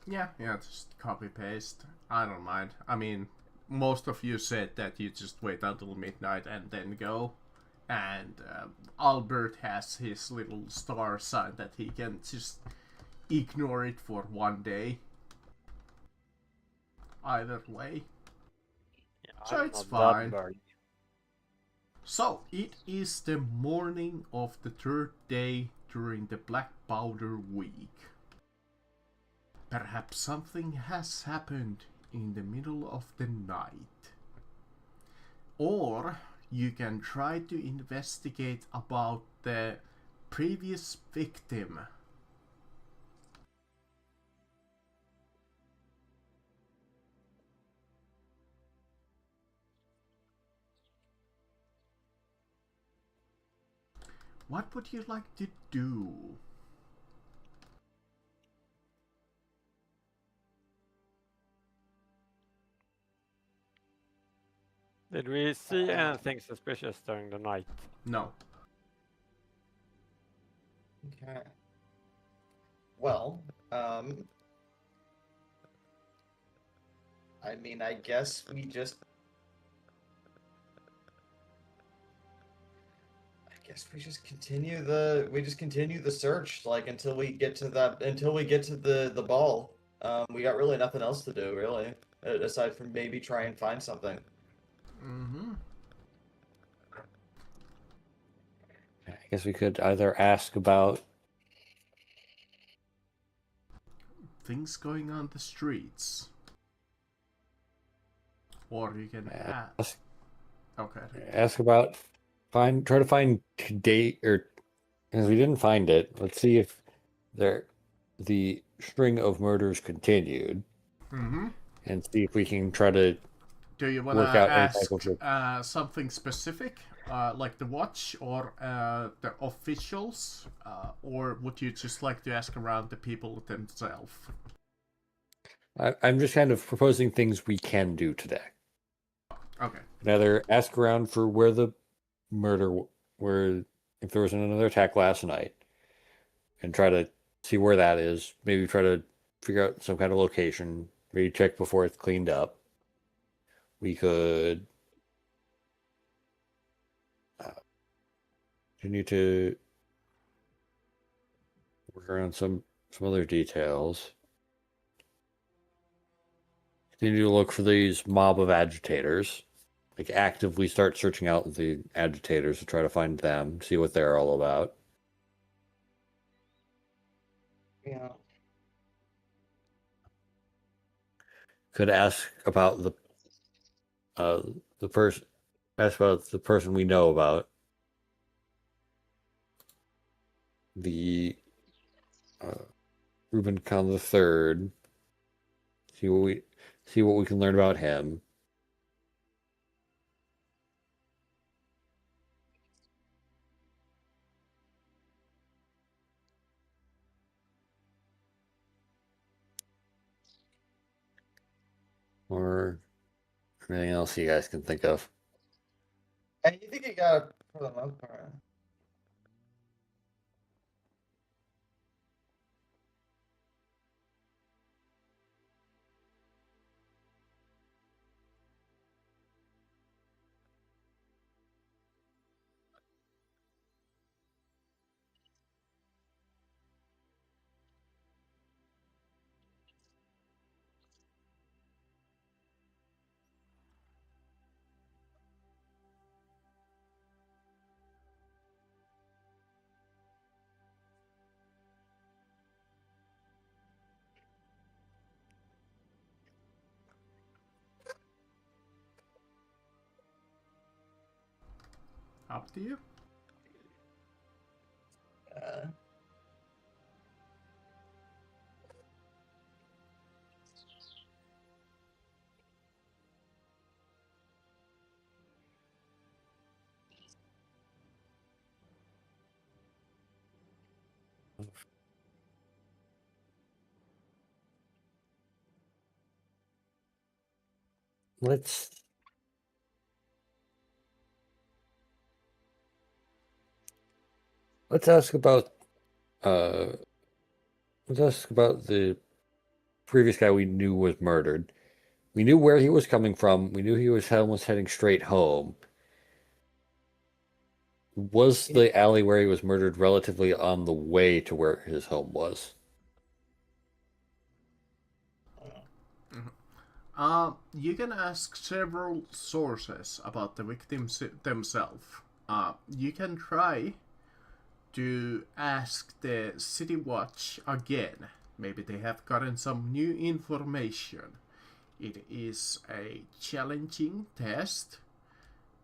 Yeah, just copy paste. I don't mind. I mean, most of you said that you just wait until midnight and then go. And Albert has his little star sign that he can just ignore it for one day. Either way. Yeah, So I'm it's not fine. that bad. So it is the morning of the third day during the Black Powder Week. Perhaps something has happened in the middle of the night. Or you can try to investigate about the previous victim. What would you like to do? Did we see anything suspicious during the night? No. Okay. Well, I mean, I guess we just continue the search like until we get to the ball. We got really nothing else to do really, aside from maybe try and find something. Mm-hmm. I guess we could either ask about Things going on the streets. Or you can ask. Okay. ask about try to find date, or because we didn't find it. Let's see if the string of murders continued, Mm-hmm. and see if we can try to Do you want to work out any type ask of something specific, like the watch or the officials, or would you just like to ask around the people themselves? I'm just kind of proposing things we can do today. Okay. Either ask around for where the murder, where if there was another attack last night, and try to see where that is. Maybe try to figure out some kind of location. Maybe check before it's cleaned up. We could continue to work around some other details. Continue to look for these mob of agitators. Like actively start searching out the agitators to try to find them, see what they're all about. Yeah. Could ask about the person. Ask about the person we know about. The Reuben Khan the Third. See what we can learn about him. Or anything else you guys can think of. And you think you got it for the most part? Up to you. Uh, Let's ask about uh the previous guy we knew was murdered. We knew where he was coming from. We knew he was almost heading straight home. Was the alley where he was murdered relatively on the way to where his home was? You can ask several sources about the victims themselves. You can try to ask the City Watch again. Maybe they have gotten some new information. It is a challenging test,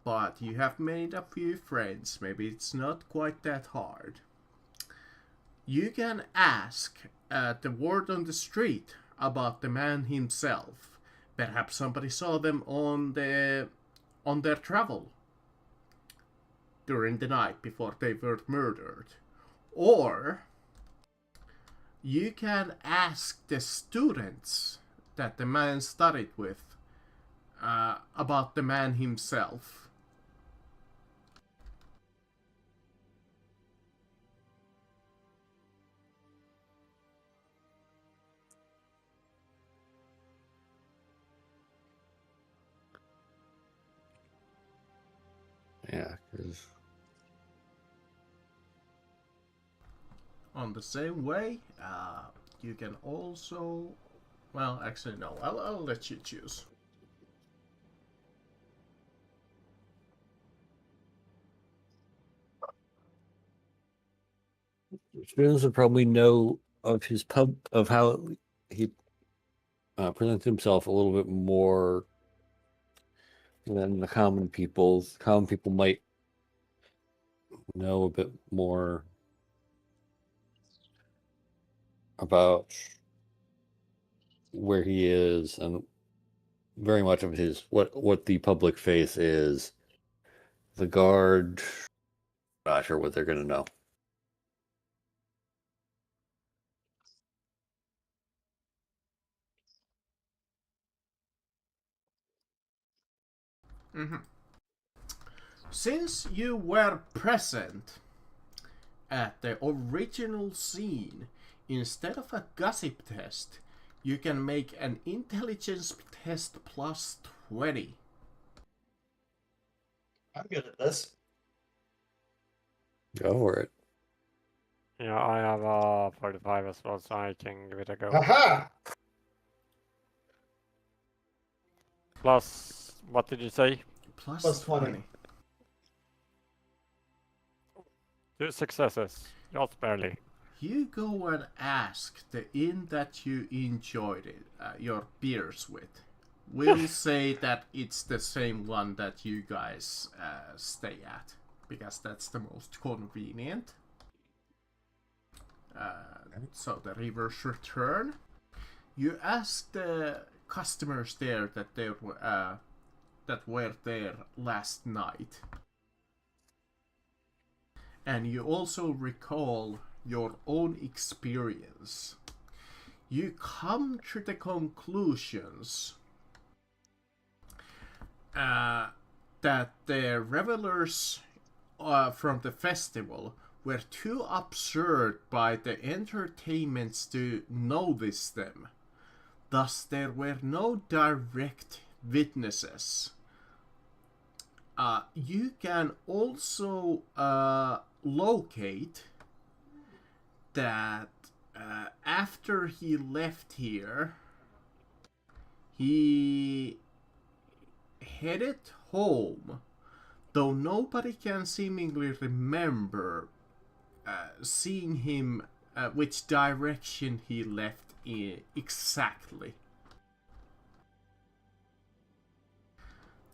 but you have made a few friends. Maybe it's not quite that hard. You can ask the word on the street about the man himself. Perhaps somebody saw them on their travel during the night before they were murdered. Or you can ask the students that the man studied with about the man himself. Yeah, because On the same way, you can also... Well, actually, no. I'll let you choose. students would probably know of his of how he presents himself a little bit more than the common people. Common people might know a bit more about where he is and very much of his what the public face is. The guard, not sure what they're going to know. Since you were present at the original scene, instead of a gossip test, you can make an intelligence test plus 20. I'm good at this. Go for it. Yeah, I have a 45 as well, so I can give it a go. Aha! Plus, what did you say? Plus 20. 2 successes. Just barely. You go and ask the inn that you enjoyed it, your beers with. We'll say that it's the same one that you guys stay at, because that's the most convenient. So the reverse return. You ask the customers there that they were there last night, and you also recall your own experience. You come to the conclusions that the revelers from the festival were too absurd by the entertainments to notice them. Thus, there were no direct witnesses. You can also locate that after he left here, he headed home, though nobody can seemingly remember seeing him which direction he left exactly.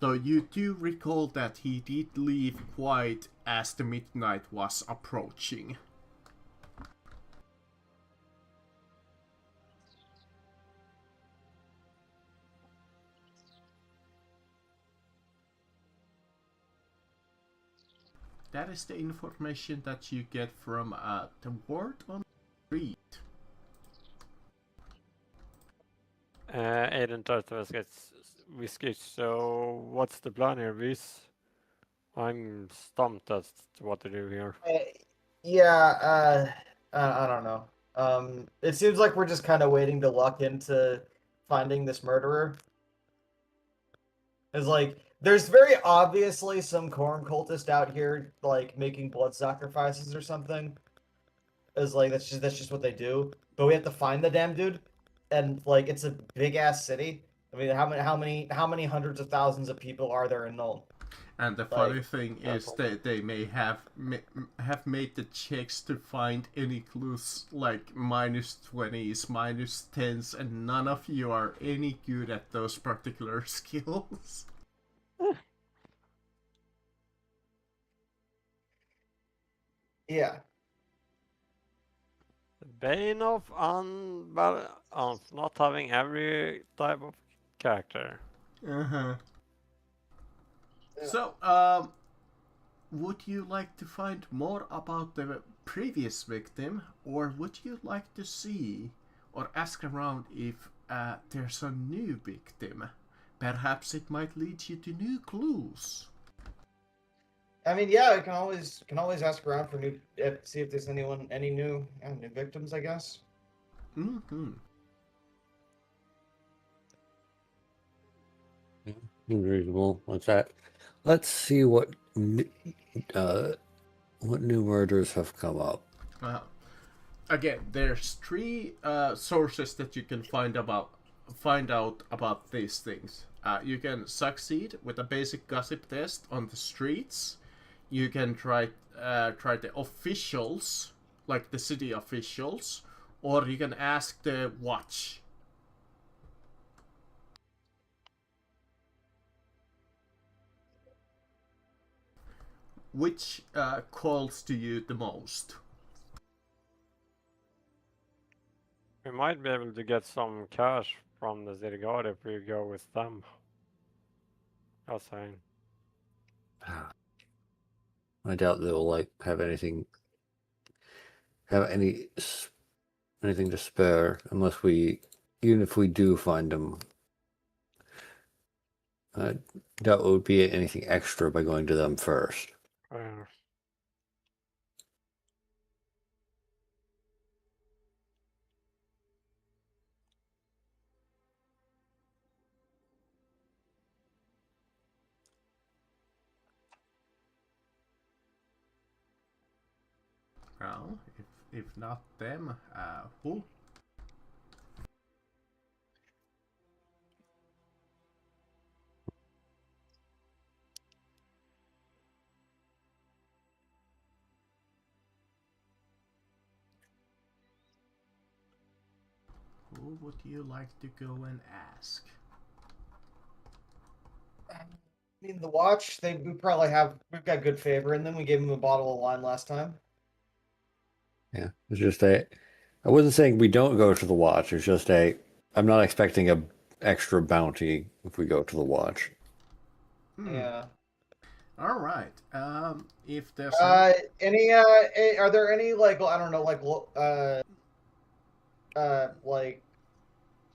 Though you do recall that he did leave quite as the midnight was approaching. That is the information that you get from the word on the street. Aiden tries to investigate Whiskey, so what's the plan here, Viz? I'm stumped as to what to do here. Yeah, I don't know. It seems like we're just kind of waiting to luck into finding this murderer. It's like there's very obviously some corn cultist out here, like making blood sacrifices or something. It's like that's just what they do. But we have to find the damn dude, and like it's a big ass city. I mean, how many hundreds of thousands of people are there in Nuln? And the funny thing is that they may have made the checks to find any clues like -20s, -10s, and none of you are any good at those particular skills. Yeah. The bane of not having every type of character. Uh-huh. So, would you like to find more about the previous victim, or would you like to see or ask around if there's a new victim? Perhaps it might lead you to new clues. I mean, yeah, I can always ask around for new, see if there's any new victims, I guess. Mm-hmm. Reasonable. What's that? Let's see what new murders have come up. Again, there's 3 sources that you can find out about these things. You can succeed with a basic gossip test on the streets. You can try the officials, like the city officials, or you can ask the watch. Which calls to you the most? We might be able to get some cash from the city guard if we go with them. I was saying. I doubt they'll like have anything to spare unless even if we do find them. I doubt it would be anything extra by going to them first. Well, if not them, who? Who would you like to go and ask? I mean, the watch, we've got good favor, and then we gave them a bottle of wine last time. Yeah, it's just I wasn't saying we don't go to the watch. It's just I'm not expecting a extra bounty if we go to the watch. Yeah. All right. If there's are there any like I don't know like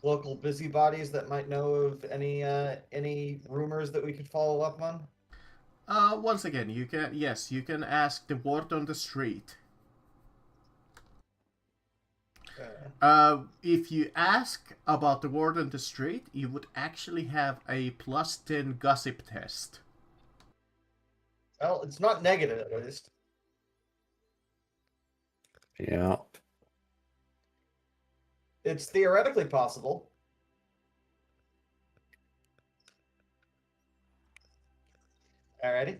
local busybodies that might know of any rumors that we could follow up on? Once again, you can ask the ward on the street. If you ask about the ward on the street, you would actually have a +10 gossip test. Well, it's not negative at least. Yeah. It's theoretically possible. Alrighty.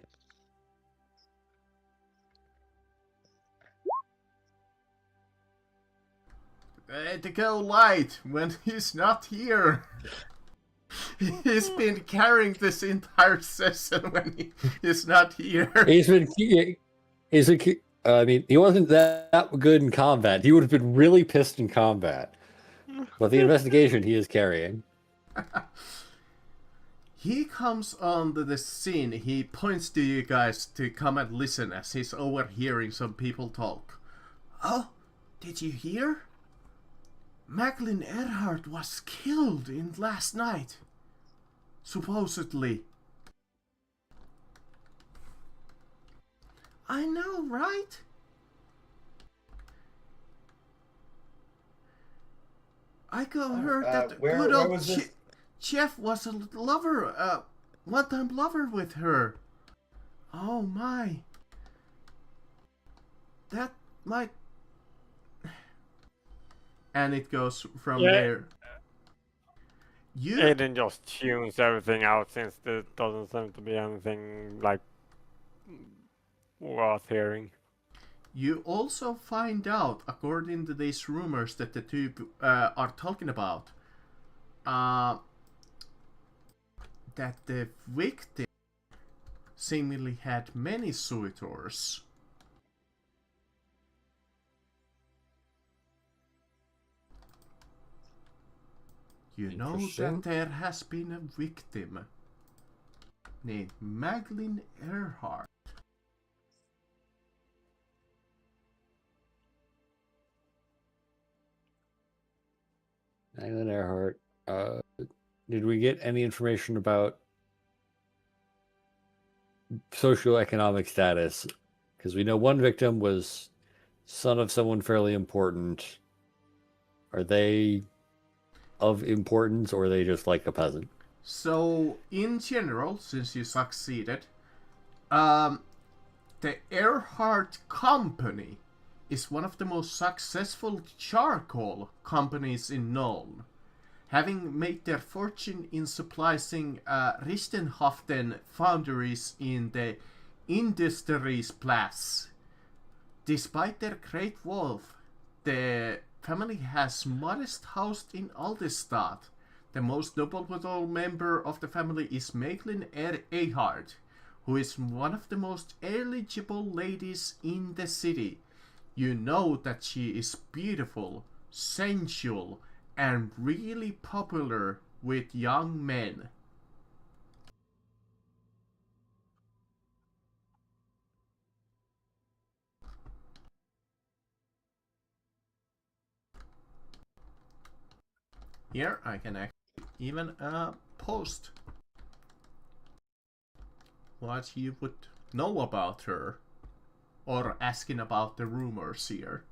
To go light when he's not here. He's been carrying this entire session when he's not here. I mean, he wasn't that good in combat. He would have been really pissed in combat. But the investigation he is carrying. He comes onto the scene. He points to you guys to come and listen as he's overhearing some people talk. Oh, did you hear? Macklin Earhart was killed last night. Supposedly. I know, right? I heard that where good old was this? Jeff was a lover, one-time lover with her. Oh my. That might... And it goes from there. Aiden just tunes everything out since there doesn't seem to be anything like worth hearing. You also find out, according to these rumors that the two are talking about, that the victim seemingly had many suitors. You know that there has been a victim named Maglin Earhart. Maglin Earhart. Did we get any information about socioeconomic status? Because we know one victim was son of someone fairly important. Are they of importance, or are they just like a peasant? So, in general, since you succeeded, the Earhart Company is one of the most successful charcoal companies in Nuln, having made their fortune in supplying Ristenhoften foundries in the Industriesplatz. Despite their great wealth, the family has modest house in Alderstadt. The most notable member of the family is Maglin Earhart, who is one of the most eligible ladies in the city. You know that she is beautiful, sensual, and really popular with young men. Here I can actually even post what you would know about her, or asking about the rumors here.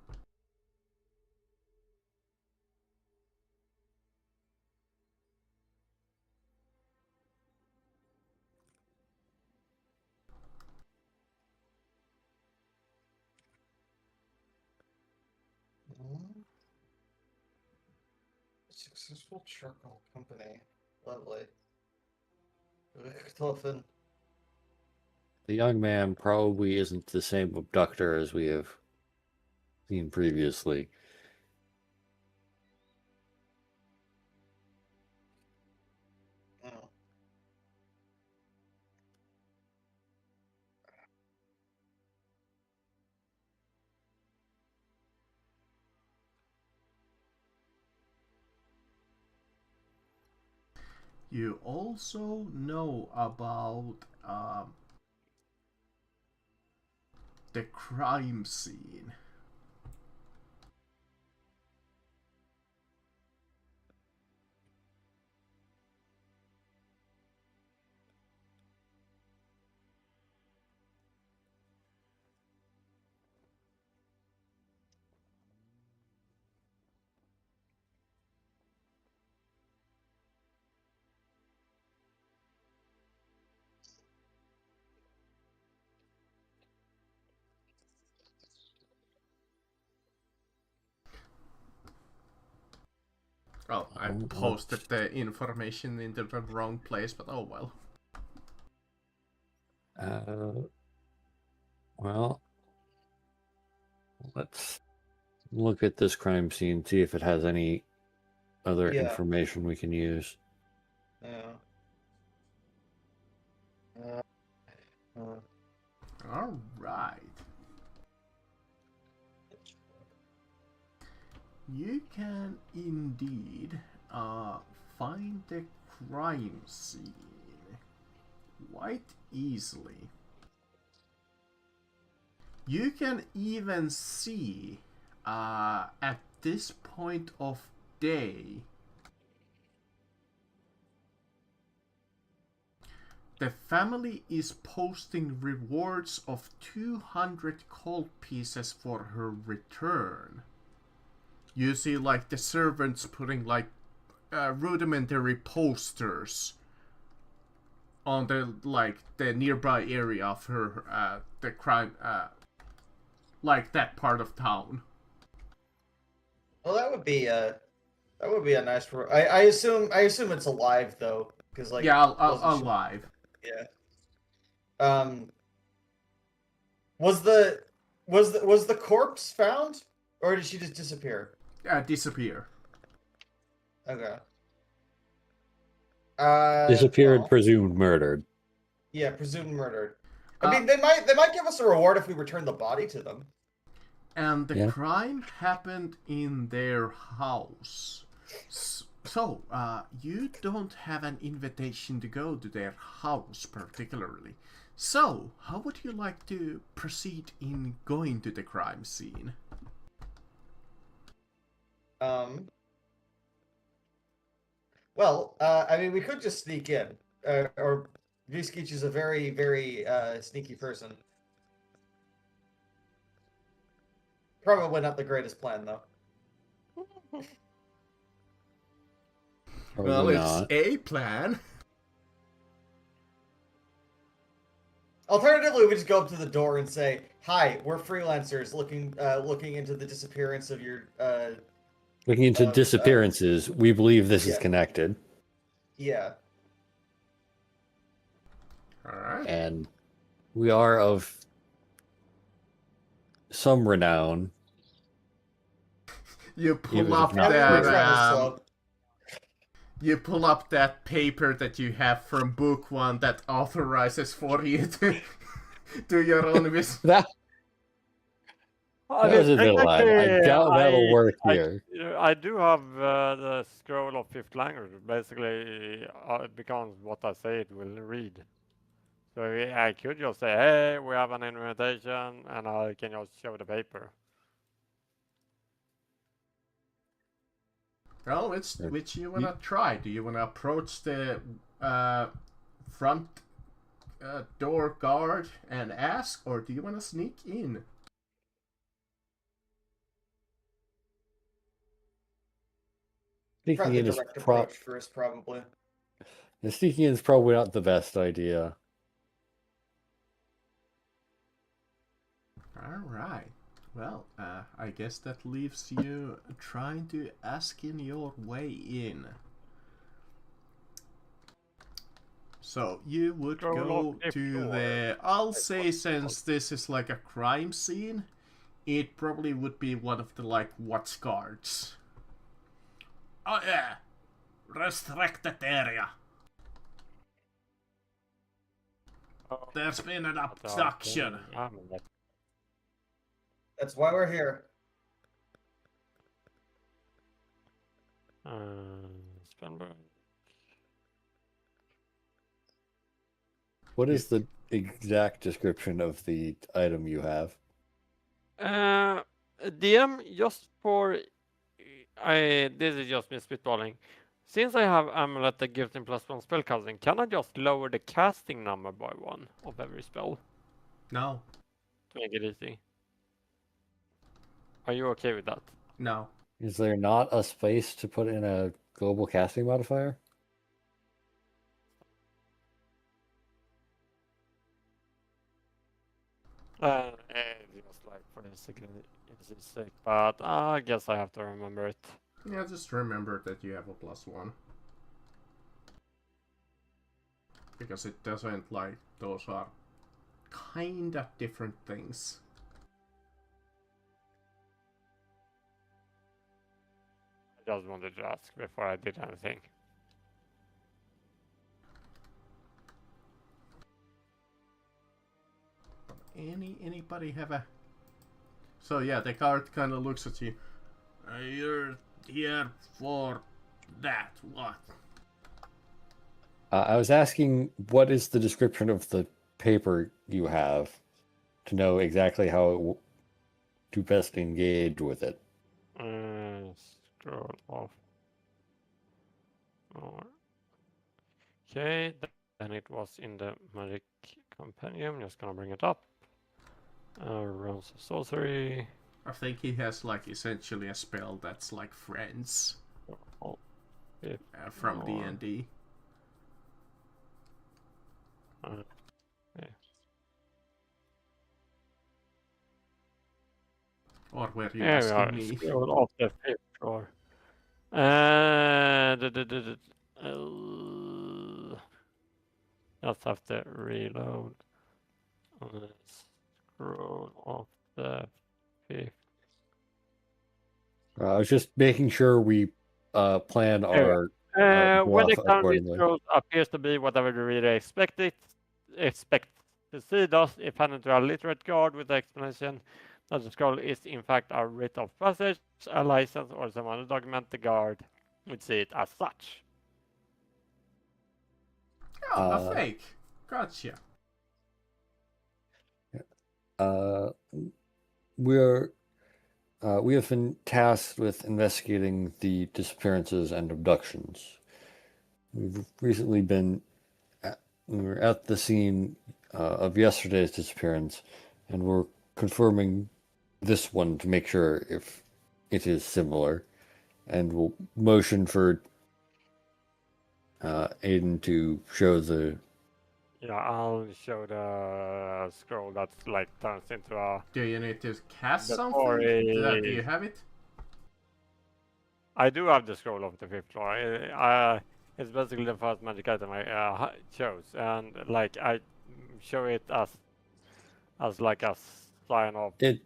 Successful charcoal company. Lovely. Richthofen. The young man probably isn't the same abductor as we have seen previously. Oh. You also know about the crime scene. Oh, I posted the information into the wrong place, but oh well. Well, let's look at this crime scene, see if it has any other information we can use. Yeah. All right. You can indeed find the crime scene quite easily. You can even see at this point of day the family is posting rewards of 200 gold pieces for her return. You see, like, the servants putting, like, rudimentary posters on the, like, the nearby area of her, the crime, like, that part of town. Well, that would be a nice. I assume it's alive though, because like Yeah, wasn't she- alive. Yeah. Was the corpse found, or did she just disappear? Disappear. Okay. Disappeared, well, presumed murdered. yeah, presumed murdered. I mean, they might give us a reward if we return the body to them. And the Yeah. crime happened in their house. So, you don't have an invitation to go to their house particularly. So, how would you like to proceed in going to the crime scene? Well, I mean, we could just sneak in, or Vuskic is a very, very sneaky person. Probably not the greatest plan, though. Probably Well, it's not. a plan. Alternatively, we just go up to the door and say, "Hi, we're freelancers looking into the disappearance of your Looking into of, disappearances, we believe this is yeah. connected, yeah." Alright. and we are of some renown. You pull Even if up not We're We're trying that. to slow. You pull up that paper that you have from book one that authorizes for you to do your own business. That was a bit lie. I doubt that'll work here. I do have the scroll of fifth language. Basically, it becomes what I say it will read. So I could just say, "Hey, we have an invitation," and I can just show the paper. Well, which you wanna try? Do you wanna approach the front door guard and ask, or do you wanna sneak in? Sneaking Probably in is direct approach first, probably. sneaking in is probably not the best idea. Alright. Well, I guess that leaves you trying to ask in your way in. So, you would go to the... I'll say since this is like a crime scene, it probably would be one of the, like, watch guards. Oh yeah! Restricted area. There's been an abduction. That's why we're here. What is the exact description of the item you have? DM, just for this is just me spitballing. Since I have amulet that gives him +1 spell casting, can I just lower the casting number by 1 of every spell No. to make it easy? Are you okay with that? No. Is there not a space to put in a global casting modifier? Just like for the sake, but I guess I have to remember it. Yeah, just remember that you have a +1. Because it doesn't, like, those are kinda different things. I just wanted to ask before I did anything. Anybody have a... So yeah, the guard kind of looks at you. You're here for that, what? I was asking, what is the description of the paper you have to know exactly how to best engage with it? Scroll off. Okay, than it was in the Magic Compendium. Just gonna bring it up. Runes of Sorcery. I think he has like essentially a spell that's like friends Oh, if from more. D&D. Yeah. Or were you Here we are. asking me? Scroll off the 5th floor. Just have to reload. Scroll off the 5th. I was just making sure we plan our When the bluff currently accordingly. scroll appears to be whatever the reader expect to see, thus if handed to a literate guard with the explanation that the scroll is in fact a writ of passage, a license, or some other document, the guard would see it as such. Oh, a fake. Gotcha. We have been tasked with investigating the disappearances and abductions. We've recently we were at the scene of yesterday's disappearance, and we're confirming this one to make sure if it is similar, and we'll motion for Aiden to show the. Yeah, I'll show the scroll that's like turns into a. Do you need to cast The something? story- Do you have it? I do have the scroll of the 5th floor. It's basically the first magic item I chose, and like I show it as like a sign of it.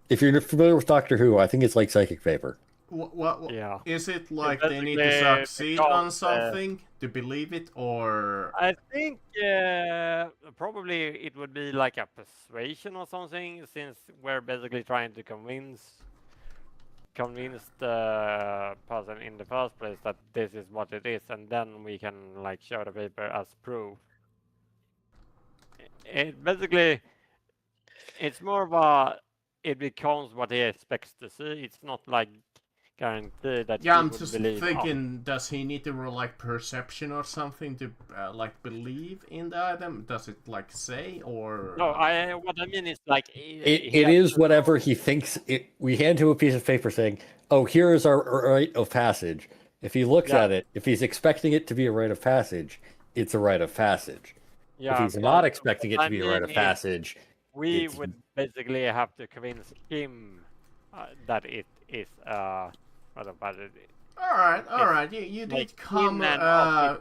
If you're familiar with Doctor Who, I think it's like psychic vapor. What Yeah. is it like? It's They need to basically succeed because, on something to believe it, or I think probably it would be like a persuasion or something, since we're basically trying to convince the person in the first place that this is what it is, and then we can like show the paper as proof. It basically, it's more of it becomes what he expects to see. It's not like guaranteed that yeah, he I'm would just believe. thinking, does he need to roll like perception or something to like believe in the item? Does it like say or? No, what I mean is like It is whatever he thinks. We hand him a piece of paper saying, "Oh, here is our rite of passage." If he looks at it, if he's expecting it to be a rite of passage, it's a rite of passage. Yeah, if he's not expecting it to be a rite of passage, we would basically have to convince him that it is rite of passage. All right. You did come.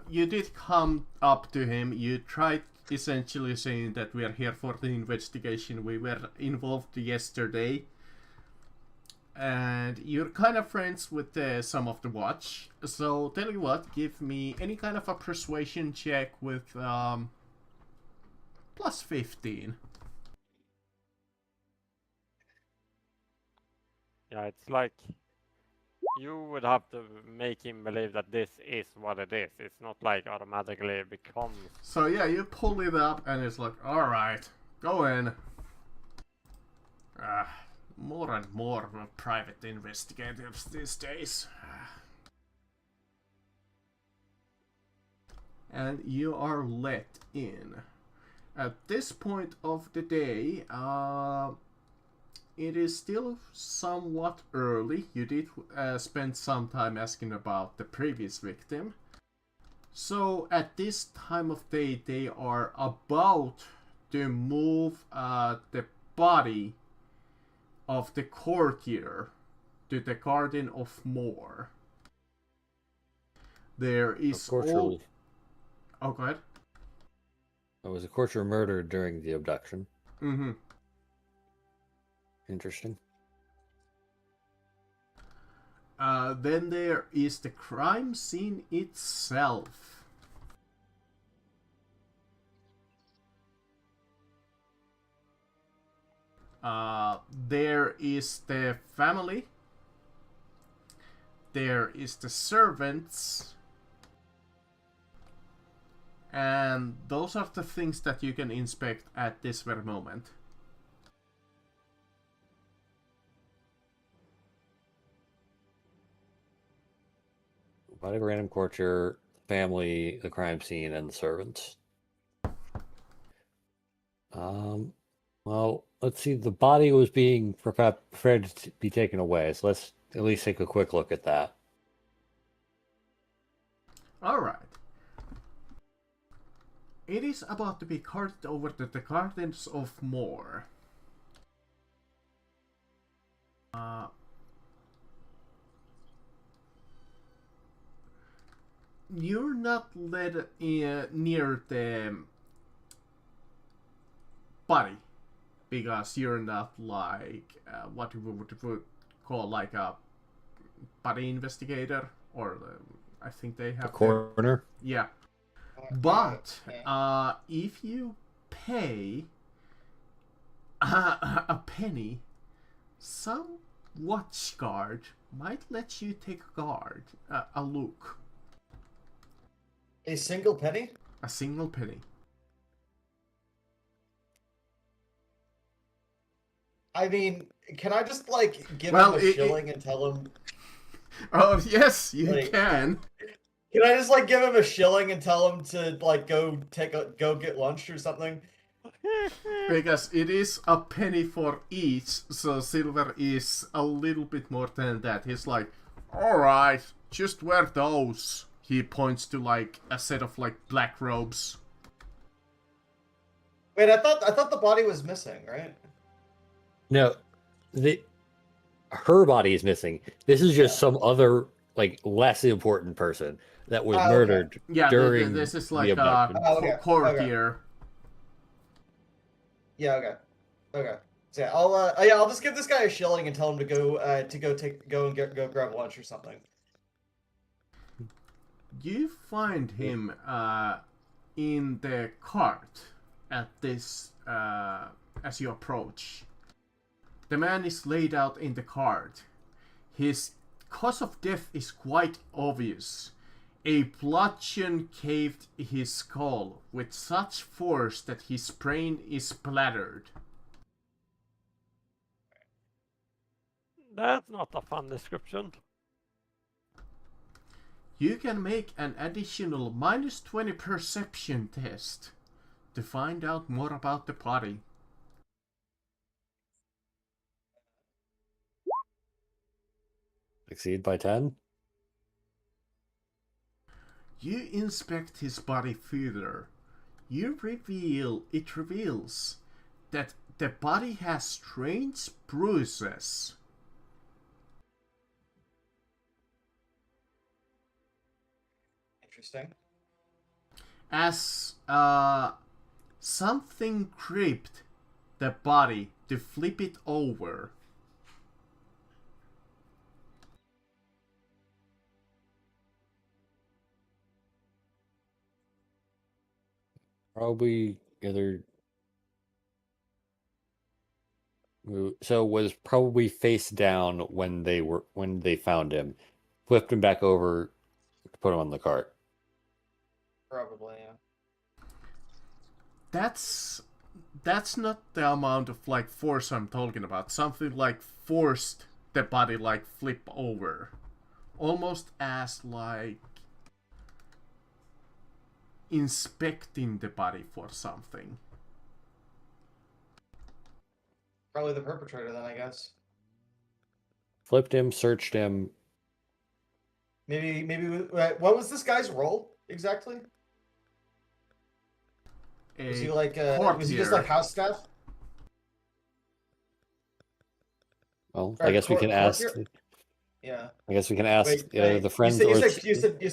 You did come up to him. You tried essentially saying that we are here for the investigation. We were involved yesterday, and you're kind of friends with some of the watch. So tell you what, give me any kind of a persuasion check with plus 15. Yeah, it's like you would have to make him believe that this is what it is. It's not like automatically becomes. So yeah, you pull it up and it's like, all right, go in. More and more private investigators these days. And you are let in. At this point of the day, it is still somewhat early. You did spend some time asking about the previous victim. So at this time of day, they are about to move the body of the courtier to the Garden of Moor. There is Oh, go ahead. There was a courtier murdered during the abduction. Mm-hmm. Interesting. Then there is the crime scene itself. There is the family. There is the servants. And those are the things that you can inspect at this very moment. Body of a random courtier, family, the crime scene, and the servants. Well, let's see. The body was being prepared to be taken away, so let's at least take a quick look at that. All right. It is about to be carted over to the Gardens of Moor. You're not led near the body because you're not like what you would call like a body investigator, or I think they have The coroner? yeah. But if you pay a penny, some watch guard might let you take a look. A single penny? A single penny. I mean, can I just like give Well, him a shilling and tell him? Oh yes, you Like- can. Can I just like give him a shilling and tell him to like go get lunch or something? Because it is a penny for each, so silver is a little bit more than that. He's like, alright, just wear those. He points to like a set of like black robes. Wait, I thought the body was missing, right? No, her body is missing. This is just some other, like, less important person that was okay. murdered Yeah, during this is the like a abduction. okay, courtier. Yeah, okay. So yeah, I'll just give this guy a shilling and tell him to go grab lunch or something. You find him in the cart at this as you approach. The man is laid out in the cart. His cause of death is quite obvious. A bludgeon caved his skull with such force that his brain is splattered. That's not a fun description. You can make an additional -20 perception test to find out more about the body. Succeed by 10? You inspect his body further. It reveals that the body has strange bruises. Interesting. As something gripped the body to flip it over. Probably either. So was probably face down when they found him, flipped him back over to put him on the cart. Probably, yeah. That's not the amount of like force I'm talking about. Something like forced the body like flip over. Almost as like inspecting the body for something. Probably the perpetrator then, I guess. Flipped him, searched him. Maybe what was this guy's role exactly? Was he like was he just like house staff? Well, Or I guess we can ask. courtier? Yeah. I guess we can ask Wait, the friends. you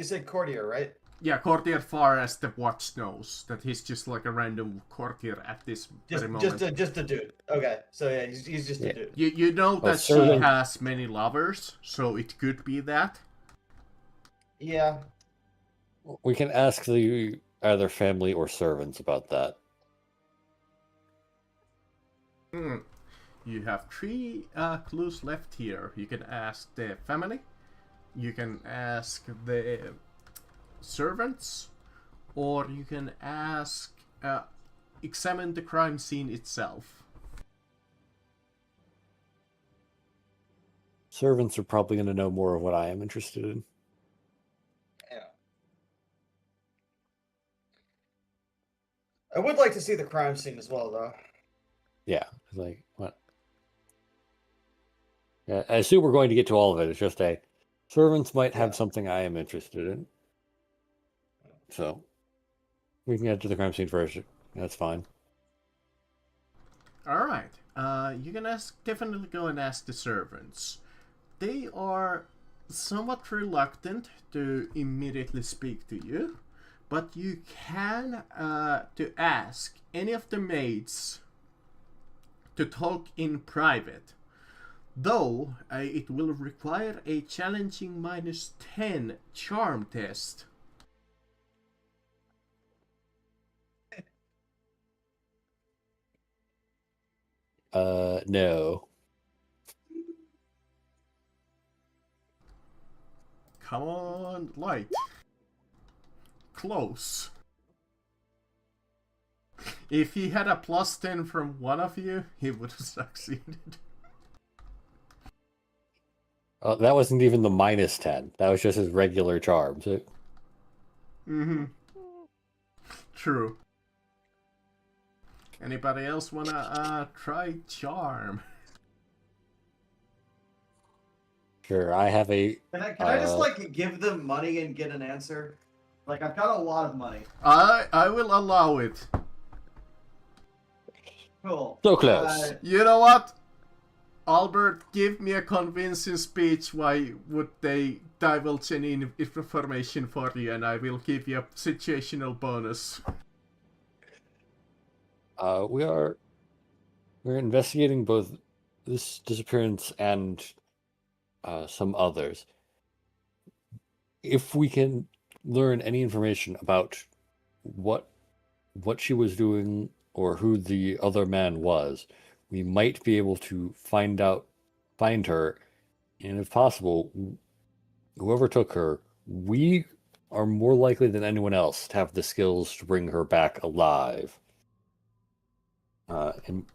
said courtier, right? Yeah, courtier far as the watch knows that he's just like a random courtier at this very moment. Just a dude. Okay, so yeah, he's just a dude. You know that she servant. has many lovers, so it could be that. Yeah. We can ask the either family or servants about that. You have 3 clues left here. You can ask the family, you can ask the servants, or you can ask examine the crime scene itself. Servants are probably going to know more of what I am interested in. Yeah. I would like to see the crime scene as well, though. Yeah, it's like what? Yeah, I assume we're going to get to all of it. It's just servants might have Yeah. something I am interested in, so we can get to the crime scene first. That's fine. All right. You can definitely go and ask the servants. They are somewhat reluctant to immediately speak to you, but you can to ask any of the maids to talk in private. Though it will require a challenging -10 charm test. No. Come on, light. Close. If he had a +10 from one of you, he would have succeeded. That wasn't even the -10. That was just his regular charm. So... Mm-hmm. True. Anybody else wanna try charm? Sure, I have a. Can I just like give them money and get an answer? Like I've got a lot of money. I will allow it. Cool. So close. You know what? Albert, give me a convincing speech. Why would they divulge any information for you, and I will give you a situational bonus. We're investigating both this disappearance and some others. If we can learn any information about what she was doing or who the other man was, we might be able to find her, and if possible, whoever took her, we are more likely than anyone else to have the skills to bring her back alive. And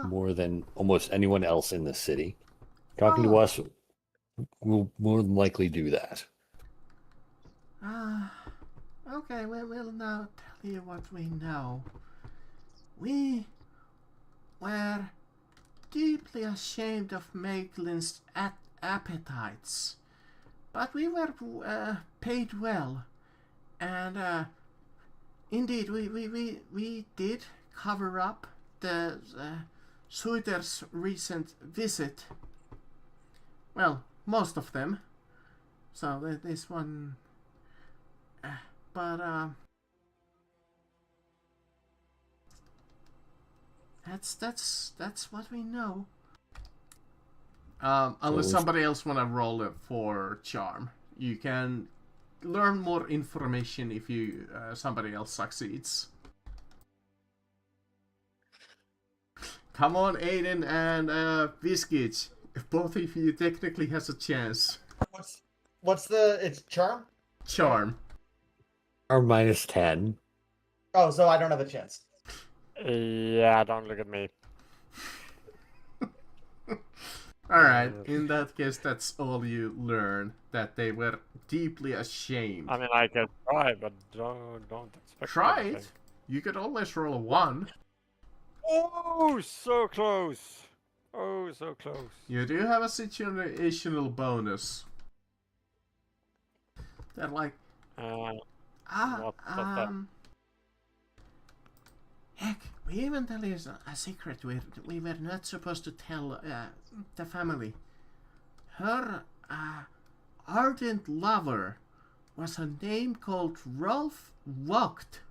more than almost anyone else in the city. Talking to us will more than likely do that. Okay, we'll now tell you what we know. We were deeply ashamed of Maitland's appetites, but we were paid well, and indeed we did cover up the suitor's recent visit. Well, most of them. So this one, but that's what we know. Unless somebody else wanna roll it for charm, you can learn more information if you somebody else succeeds. Come on, Aiden and Viscich. Both of you technically has a chance. What's the? It's charm. Charm. Or -10. Oh, so I don't have a chance. Yeah, don't look at me. Alright, in that case, that's all you learn. That they were deeply ashamed. I mean, I can try, but don't expect Try anything. it. You could always roll a 1. Oh, so close. Oh, so close. You do have a situational bonus. They're like, What does that? heck, we even tell you a secret we were not supposed to tell the family. Her ardent lover was a name called Rolf Vogt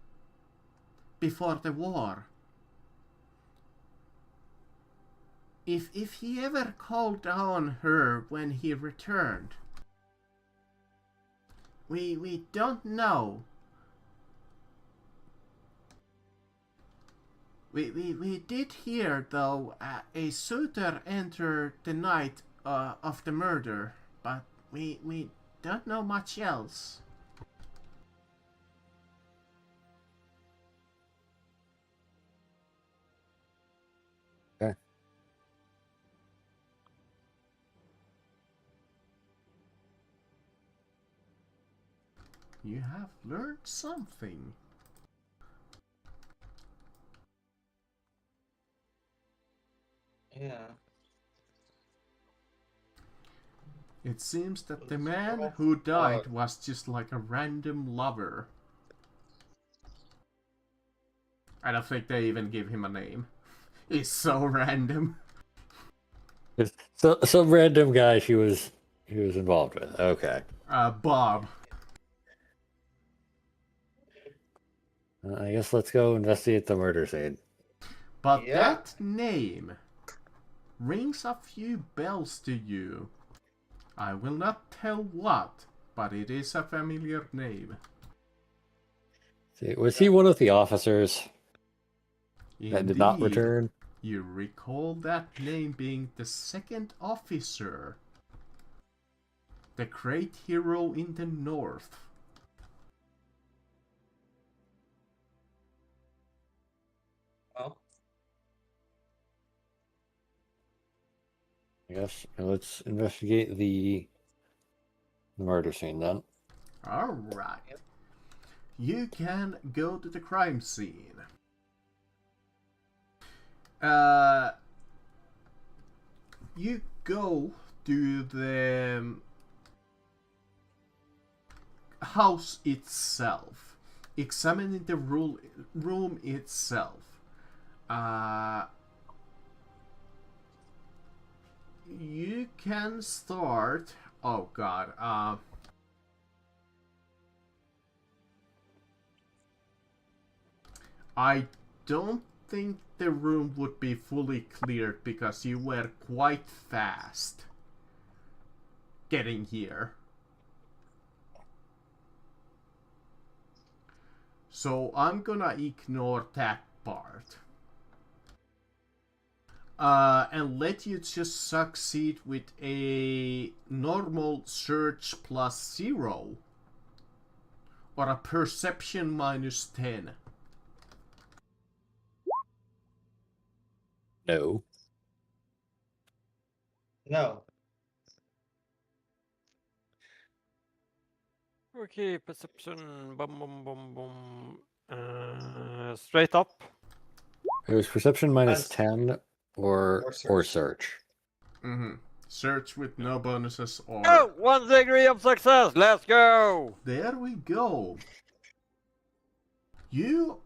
before the war. If he ever called on her when he returned, we don't know. We did hear, though, a suitor enter the night of the murder, but we don't know much else. Okay. You have learned something. Yeah. It seems that the Let's man go. who died was just like a random lover. I don't think they even give him a name. He's so random. So some random guy she was involved with. Okay. Bob. I guess let's go investigate the murder scene. But Yeah. that name rings a few bells to you. I will not tell what, but it is a familiar name. See, was he one of the officers that did not Indeed, return? you recall that name being the second officer. The great hero in the north. Well, I guess let's investigate the murder scene then. Alright. You can go to the crime scene. You go to the house itself, examining the room itself. You can start. Oh God. I don't think the room would be fully cleared because you were quite fast getting here. So I'm gonna ignore that part. And let you just succeed with a normal search +0 or a perception -10. No. no. Okay, perception. Boom, boom, boom, boom. Straight up. It was perception minus As- 10 or Or search. Mm-hmm. Search with no bonuses or... Oh, 1 degree of success. Let's go. There we go. You,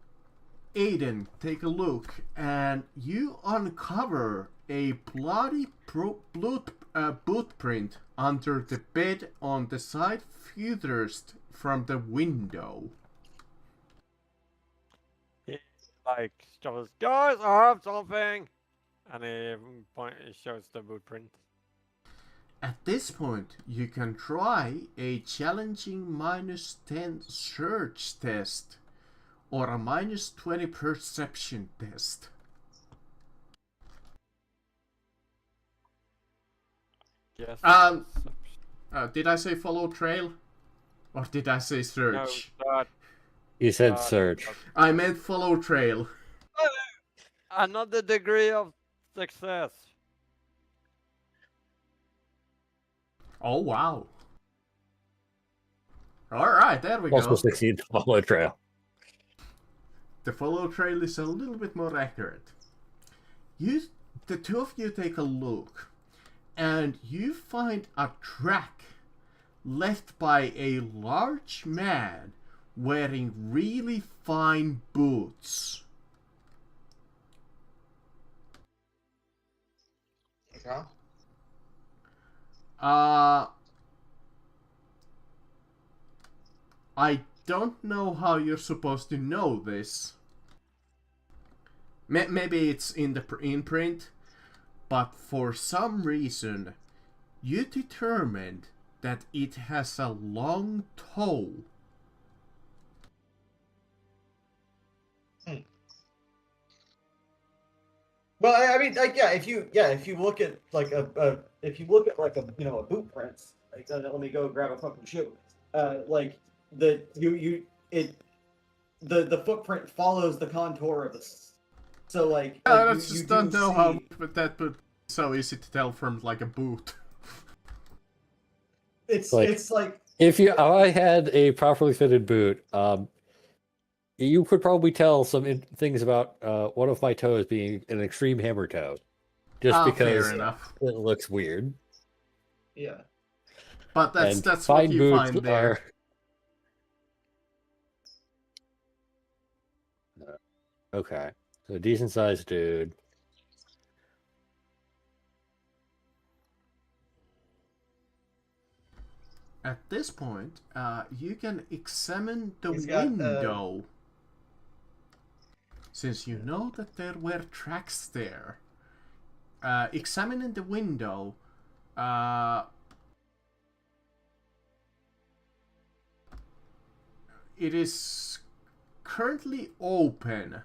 Aiden, take a look and you uncover a bloody boot print under the bed on the side furthest from the window. He like shows, guys, I have something, and he shows the blueprint. At this point, you can try a challenging -10 search test or a -20 perception test. Yes. Did I say follow trail? Or did I say No, search? that You said search. I meant follow trail. another degree of success. Oh, wow. Alright, there we Also go. succeed to follow trail. The follow trail is a little bit more accurate. The two of you take a look, and you find a track left by a large man wearing really fine boots. Okay. I don't know how you're supposed to know this. Maybe it's in the imprint, but for some reason, you determined that it has a long toe. Well, I mean, like, if you look at like a boot prints, like, let me go grab a fucking shoe. Like the footprint follows the contour of this. So like, I you just do don't know how, see- but that would be so easy to tell from like a boot. it's Like- it's like If I had a properly fitted boot, you could probably tell some things about one of my toes being an extreme hammer toe. just Fair because enough. it looks weird. Yeah. But And that's what fine you boots find there. Okay, so a decent sized dude. At this point, you can examine the He's got, window. Since you know that there were tracks there. Examining the window, it is currently open.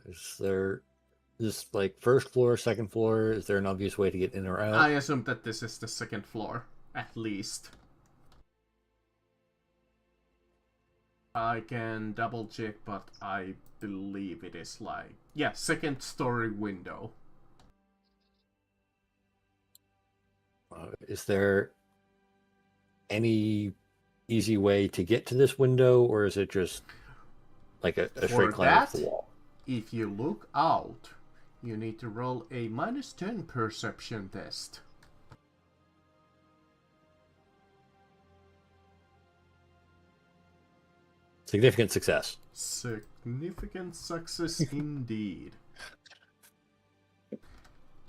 Is there this like first floor, second floor? Is there an obvious way to get in or out? I assume that this is the second floor, at least. I can double check, but I believe it is like, yeah, second story window. Is there any easy way to get to this window, or is it just like a straight climb up the wall? If you look out, you need to roll a -10 perception test. Significant success. Significant success indeed.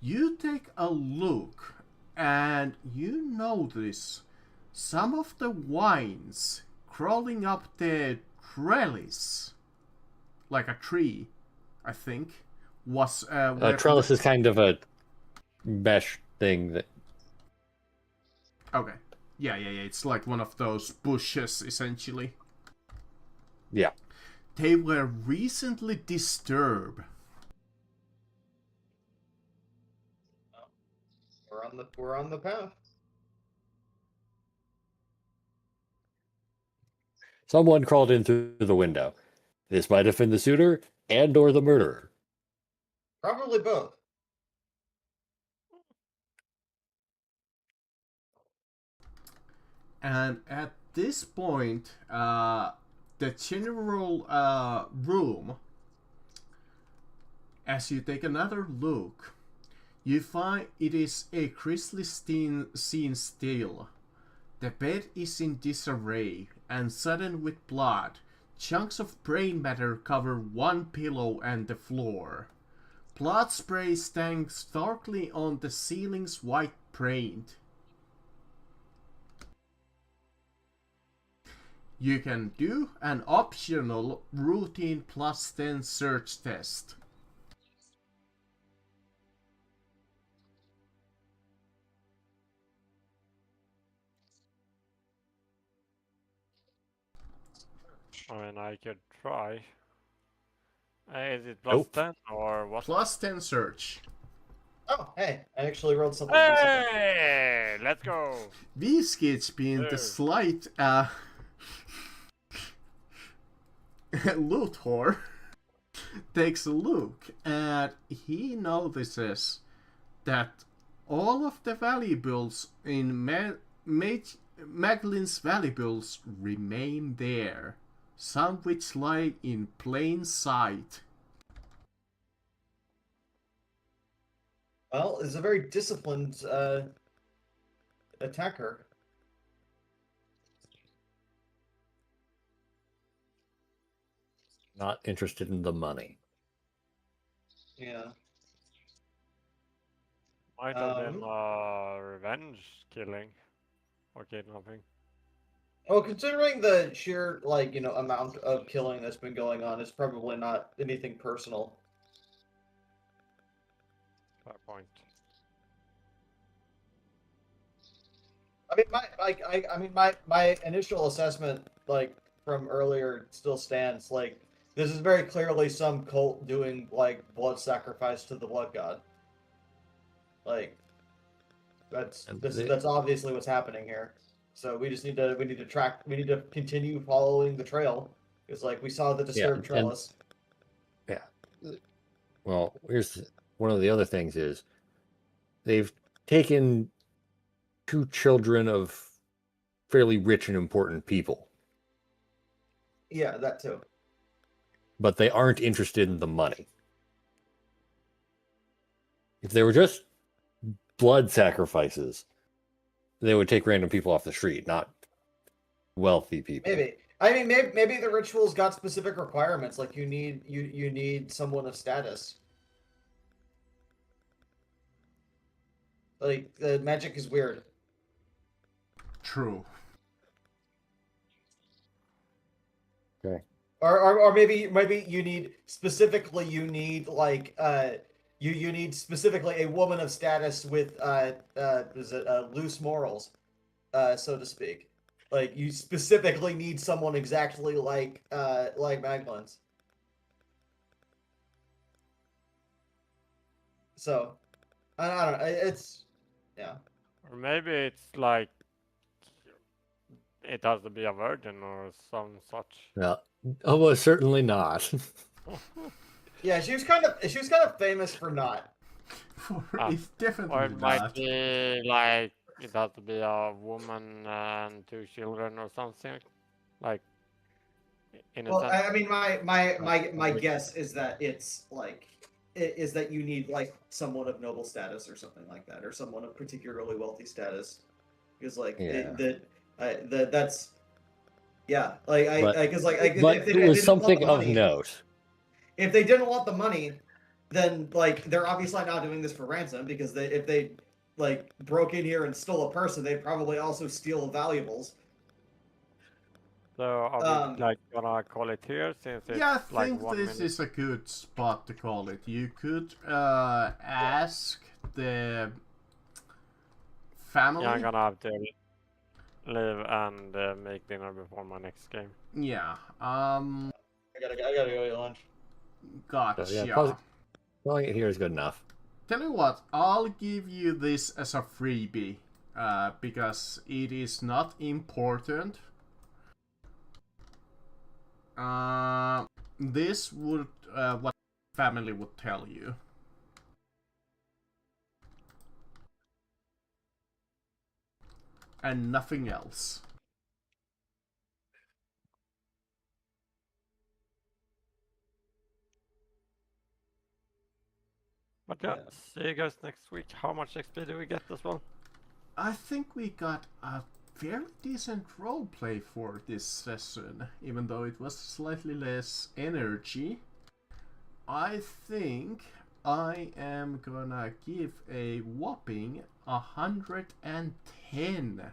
You take a look and you notice some of the vines crawling up the trellis, like a tree, I think, was... trellis is kind of a mesh thing that... Okay. Yeah. It's like one of those bushes, essentially. Yeah. They were recently disturbed. We're on the path. Someone crawled in through the window. This might have been the suitor and or the murderer. Probably both. And at this point, the general room, as you take another look, you find it is a crystalline scene still. The bed is in disarray and sodden with blood. Chunks of brain matter cover one pillow and the floor. Blood spray stands starkly on the ceiling's white paint. You can do an optional routine +10 search test. I mean, I could try. Is it Nope. +10 or what? +10 search. Oh, hey, I actually rolled something. Hey, let's go. Viskich, being the slight loot whore, takes a look and he notices that all of the valuables in Maglin's valuables remain there, some which lie in plain sight. Well, it's a very disciplined attacker. Not interested in the money. Yeah. Might have been revenge killing or kidnapping. Well, considering the sheer, amount of killing that's been going on, it's probably not anything personal. Fair point. I mean, my initial assessment, from earlier, still stands. This is very clearly some cult doing blood sacrifice to the blood god. That's obviously what's happening here. So we just need to continue following the trail, because we saw the disturbed trellis. Well, here's one of the other things is they've taken 2 children of fairly rich and important people. Yeah, that too. But they aren't interested in the money. If they were just blood sacrifices, they would take random people off the street, not wealthy people. Maybe. I mean, maybe the rituals got specific requirements, like you need someone of status. Like the magic is weird. True. Okay. Or maybe you need specifically like you need specifically a woman of status with is it loose morals, so to speak. Like you specifically need someone exactly like Magdalene's. So I don't know. It's yeah. Or maybe it's like it has to be a virgin or some such. Yeah. Almost certainly not. Yeah, she was kind of famous for not. It's definitely Or it might not. be like it has to be a woman and 2 children or something. Like in a Well, sense. I mean, my guess is that it's like is that you need like someone of noble status or something like that, or someone of particularly wealthy status, because like that's yeah, like because like but if they, it if was they didn't want something the of money, note. if they didn't want the money, then like they're obviously not doing this for ransom, because if they like broke in here and stole a person, they'd probably also steal valuables. So are we like gonna call it here since it's Yeah, I like think 1 this minute? is a good spot to call it. You could ask the family. Yeah, I'm gonna have to leave and make dinner before my next game. Yeah. I gotta go eat lunch. Gotcha. So, yeah, calling it here is good enough. Tell you what, I'll give you this as a freebie, because it is not important. This would what family would tell you. And nothing else. But yeah, see you guys next week. How much XP do we get as well? I think we got a very decent roleplay for this session, even though it was slightly less energy. I think I am gonna give a whopping 110